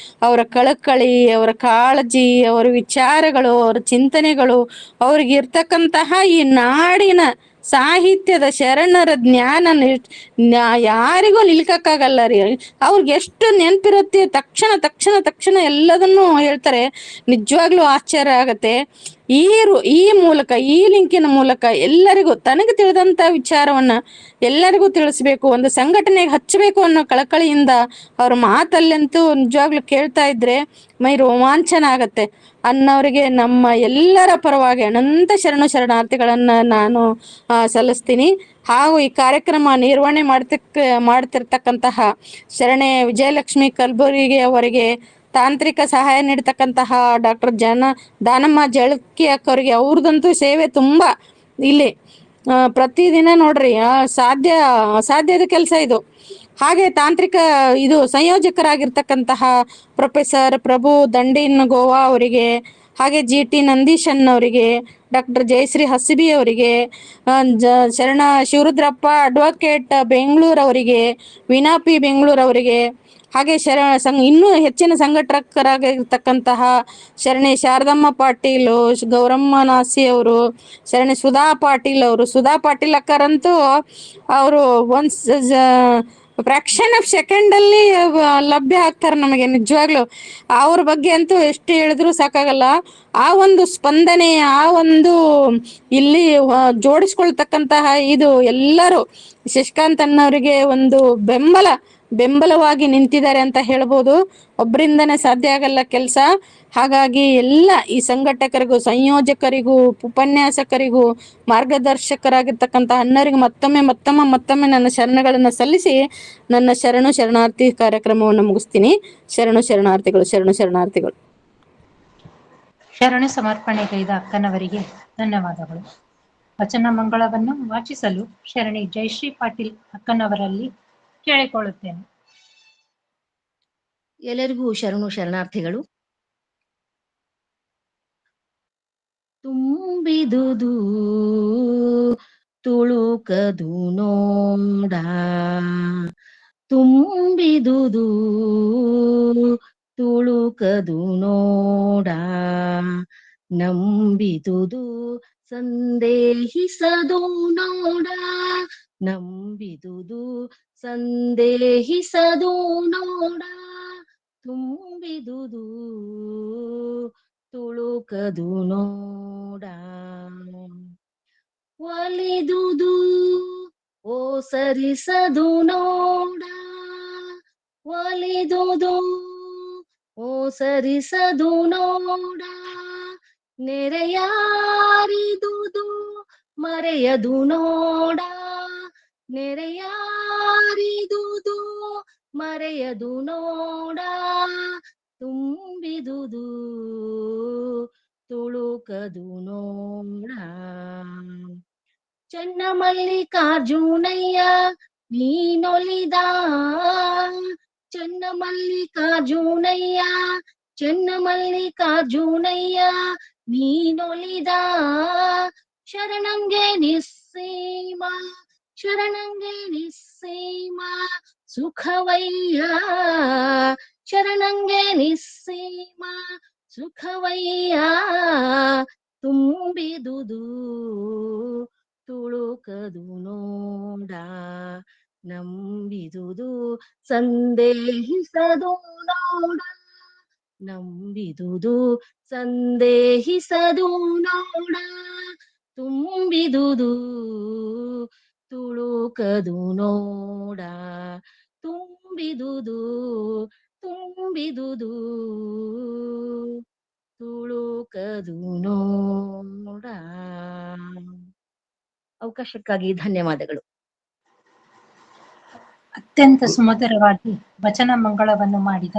ಅವರ ಕಳಕಳಿ, ಅವರ ಕಾಳಜಿ, ಅವರ ವಿಚಾರಗಳು, ಅವರ ಚಿಂತನೆಗಳು, ಅವ್ರಿಗೆ ಇರ್ತಕ್ಕಂತಹ ಈ ನಾಡಿನ ಸಾಹಿತ್ಯದ ಶರಣರ ಜ್ಞಾನ ಯಾರಿಗೂ ನಿಲ್ಕಕ್ಕಾಗಲ್ಲ ರೀ. ಅವ್ರಿಗೆ ಎಷ್ಟು ನೆನಪಿರುತ್ತೆ, ತಕ್ಷಣ ಎಲ್ಲದನ್ನು ಹೇಳ್ತಾರೆ. ನಿಜವಾಗ್ಲೂ ಆಶ್ಚರ್ಯ ಆಗತ್ತೆ. ಈ ಮೂಲಕ, ಈ ಲಿಂಕಿನ ಮೂಲಕ ಎಲ್ಲರಿಗೂ ತನಗೆ ತಿಳಿದಂತ ವಿಚಾರವನ್ನ ಎಲ್ಲರಿಗೂ ತಿಳಿಸ್ಬೇಕು, ಒಂದು ಸಂಘಟನೆಗೆ ಹಚ್ಚಬೇಕು ಅನ್ನೋ ಕಳಕಳಿಯಿಂದ ಅವ್ರ ಮಾತಲ್ಲಂತೂ ನಿಜವಾಗ್ಲೂ ಕೇಳ್ತಾ ಇದ್ರೆ ಮೈ ರೋಮಾಂಚನ ಆಗತ್ತೆ. ಅನ್ನೋರಿಗೆ ನಮ್ಮ ಎಲ್ಲರ ಪರವಾಗಿ ಅನಂತ ಶರಣಾರ್ಥಿಗಳನ್ನ ನಾನು ಸಲ್ಲಿಸ್ತೀನಿ. ಹಾಗೂ ಈ ಕಾರ್ಯಕ್ರಮ ನಿರ್ವಹಣೆ ಮಾಡ್ತಿರ್ತಕ್ಕಂತಹ ಶರಣೆ ವಿಜಯಲಕ್ಷ್ಮಿ ಕಲ್ಬುರ್ಗಿ ಅವರಿಗೆ, ತಾಂತ್ರಿಕ ಸಹಾಯ ನೀಡತಕ್ಕಂತಹ ಡಾಕ್ಟರ್ ದಾನಮ್ಮ ಜಳಕಿ ಅಕ್ಕವರಿಗೆ, ಅವ್ರದಂತೂ ಸೇವೆ ತುಂಬಾ ಇಲ್ಲಿ ಪ್ರತಿದಿನ ನೋಡ್ರಿ. ಅಸಾಧ್ಯದ ಕೆಲಸ ಇದು. ಹಾಗೆ ತಾಂತ್ರಿಕ ಸಂಯೋಜಕರಾಗಿರ್ತಕ್ಕಂತಹ ಪ್ರೊಫೆಸರ್ ಪ್ರಭು ದಂಡಿನ್ ಗೋವಾ ಅವರಿಗೆ, ಹಾಗೆ GT ನಂದೀಶನ್ ಅವರಿಗೆ, ಡಾಕ್ಟರ್ ಜಯಶ್ರೀ ಹಸಿಬಿ ಅವರಿಗೆ, ಶರಣ ಶಿವರುದ್ರಪ್ಪ ಅಡ್ವೊಕೇಟ್ ಬೆಂಗಳೂರು ಅವರಿಗೆ, ವಿನಾಪಿ ಬೆಂಗಳೂರು ಅವರಿಗೆ, ಹಾಗೆ ಇನ್ನೂ ಹೆಚ್ಚಿನ ಸಂಘಟಕರಾಗಿರ್ತಕ್ಕಂತಹ ಶರಣೆ ಶಾರದಮ್ಮ ಪಾಟೀಲ್, ಗೌರಮ್ಮ ನಾಸಿ ಅವರು, ಶರಣೆ ಸುಧಾ ಪಾಟೀಲ್ ಅಕ್ಕರಂತೂ ಅವರು ಫ್ರಾಕ್ಷನ್ ಆಫ್ ಸೆಕೆಂಡ್ ಅಲ್ಲಿ ಲಭ್ಯ ಆಗ್ತಾರೆ ನಮಗೆ. ನಿಜವಾಗ್ಲು ಅವ್ರ ಬಗ್ಗೆ ಅಂತೂ ಎಷ್ಟು ಹೇಳಿದ್ರು ಸಾಕಾಗಲ್ಲ. ಆ ಒಂದು ಸ್ಪಂದನೆ, ಆ ಒಂದು ಇಲ್ಲಿ ಜೋಡಿಸ್ಕೊಳ್ತಕ್ಕಂತಹ ಇದು ಎಲ್ಲರೂ ಶಶಿಕಾಂತ್ ಅನ್ನೋರಿಗೆ ಒಂದು ಬೆಂಬಲವಾಗಿ ನಿಂತಿದ್ದಾರೆ ಅಂತ ಹೇಳ್ಬೋದು. ಒಬ್ಬರಿಂದನೇ ಸಾಧ್ಯ ಆಗಲ್ಲ ಕೆಲಸ. ಹಾಗಾಗಿ ಎಲ್ಲ ಈ ಸಂಘಟಕರಿಗೂ, ಸಂಯೋಜಕರಿಗೂ, ಉಪನ್ಯಾಸಕರಿಗೂ, ಮಾರ್ಗದರ್ಶಕರಾಗಿರ್ತಕ್ಕಂಥ ಅನ್ನರಿಗೆ ಮತ್ತೊಮ್ಮೆ ನನ್ನ ಶರಣಗಳನ್ನ ಸಲ್ಲಿಸಿ ನನ್ನ ಶರಣಾರ್ಥಿ ಕಾರ್ಯಕ್ರಮವನ್ನು ಮುಗಿಸ್ತೀನಿ. ಶರಣಾರ್ಥಿಗಳು. ಶರಣು ಸಮರ್ಪಣೆಗೈದ ಅಕ್ಕನವರಿಗೆ ಧನ್ಯವಾದಗಳು. ವಚನ ಮಂಗಳವನ್ನು ವಾಚಿಸಲು ಶರಣಿ ಜಯಶ್ರೀ ಪಾಟೀಲ್ ಅಕ್ಕನವರಲ್ಲಿ ಕೇಳಿಕೊಳ್ಳುತ್ತೇನೆ. ಎಲ್ಲರಿಗೂ ಶರಣಾರ್ಥಿಗಳು. ತುಂಬಿದುದು ತುಳುಕದು ನೋಡ, ತುಂಬಿದುದು ತುಳುಕದು ನೋಡ, ನಂಬಿದುದು ಸಂದೇಹಿಸದು ನೋಡ, ನಂಬಿದುದು ಸಂದೇಹಿಸದು ನೋಡ, ತುಂಬಿದುದು ತುಳುಕದು ನೋಡ, ಒಲಿದುದು ಓಸರಿಸದು ನೋಡ, ಒಲಿದುದು ಓಸರಿಸದು ನೋಡ, ನೆರೆಯಾರಿದುದು ಮರೆಯದು ನೋಡ, ನೆರೆಯಾರಿದುದು ಮರೆಯದು ನೋಡ, ತುಂಬಿದುದು ತುಳುಕದು ನೋಡ. ಚನ್ನಮಲ್ಲಿಕಾರ್ಜುನಯ್ಯ ನೀನೊಲಿದ, ಚನ್ನಮಲ್ಲಿಕಾರ್ಜುನಯ್ಯ ಚನ್ನಮಲ್ಲಿಕಾರ್ಜುನಯ್ಯ ನೀನೊಲಿದ. ಶರಣಂಗೆ ನಿಸ್ಸೀಮ ಶರಣಂಗೆ ನಿಸ್ಸೀಮ ಸುಖವಯ್ಯ, ಶರಣಂಗೆ ನಿಸ್ಸೀಮ ಸುಖವಯ್ಯ. ತುಂಬಿದುದು ತುಳುಕದು ನೋಡ, ನಂಬಿದುದು ಸಂದೇಹಿಸದು ನೋಡ, ನಂಬಿದುದು ಸಂದೇಹಿಸದು ನೋಡ. ತುಂಬಿದುದು ತುಳುಕದು ನೋಡ, ತುಂಬಿದುದು ತುಂಬಿದುದು ತುಳುಕದು ನೋಡ. ಅವಕಾಶಕ್ಕಾಗಿ ಧನ್ಯವಾದಗಳು. ಅತ್ಯಂತ ಸುಮಧುರವಾಗಿ ವಚನ ಮಂಗಳವನ್ನು ಮಾಡಿದ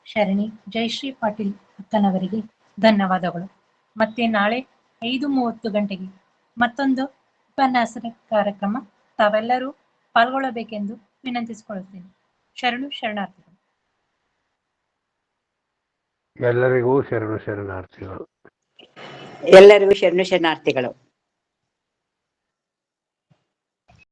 ಶರಣಿ ಜಯಶ್ರೀ ಪಾಟೀಲ್ ಅಕ್ಕನವರಿಗೆ ಧನ್ಯವಾದಗಳು. ಮತ್ತೆ ನಾಳೆ 5:30 ಗಂಟೆಗೆ ಮತ್ತೊಂದು ಉಪನ್ಯಾಸದ ಕಾರ್ಯಕ್ರಮ ತಾವೆಲ್ಲರೂ ಪಾಲ್ಗೊಳ್ಳಬೇಕೆಂದು ವಿನಂತಿಸಿಕೊಳ್ಳುತ್ತೇನೆ. ಶರಣಾರ್ಥಿಗಳು. ಎಲ್ಲರಿಗೂ ಶರಣಾರ್ಥಿಗಳು. ಎಲ್ಲರಿಗೂ ಶರಣಾರ್ಥಿಗಳು.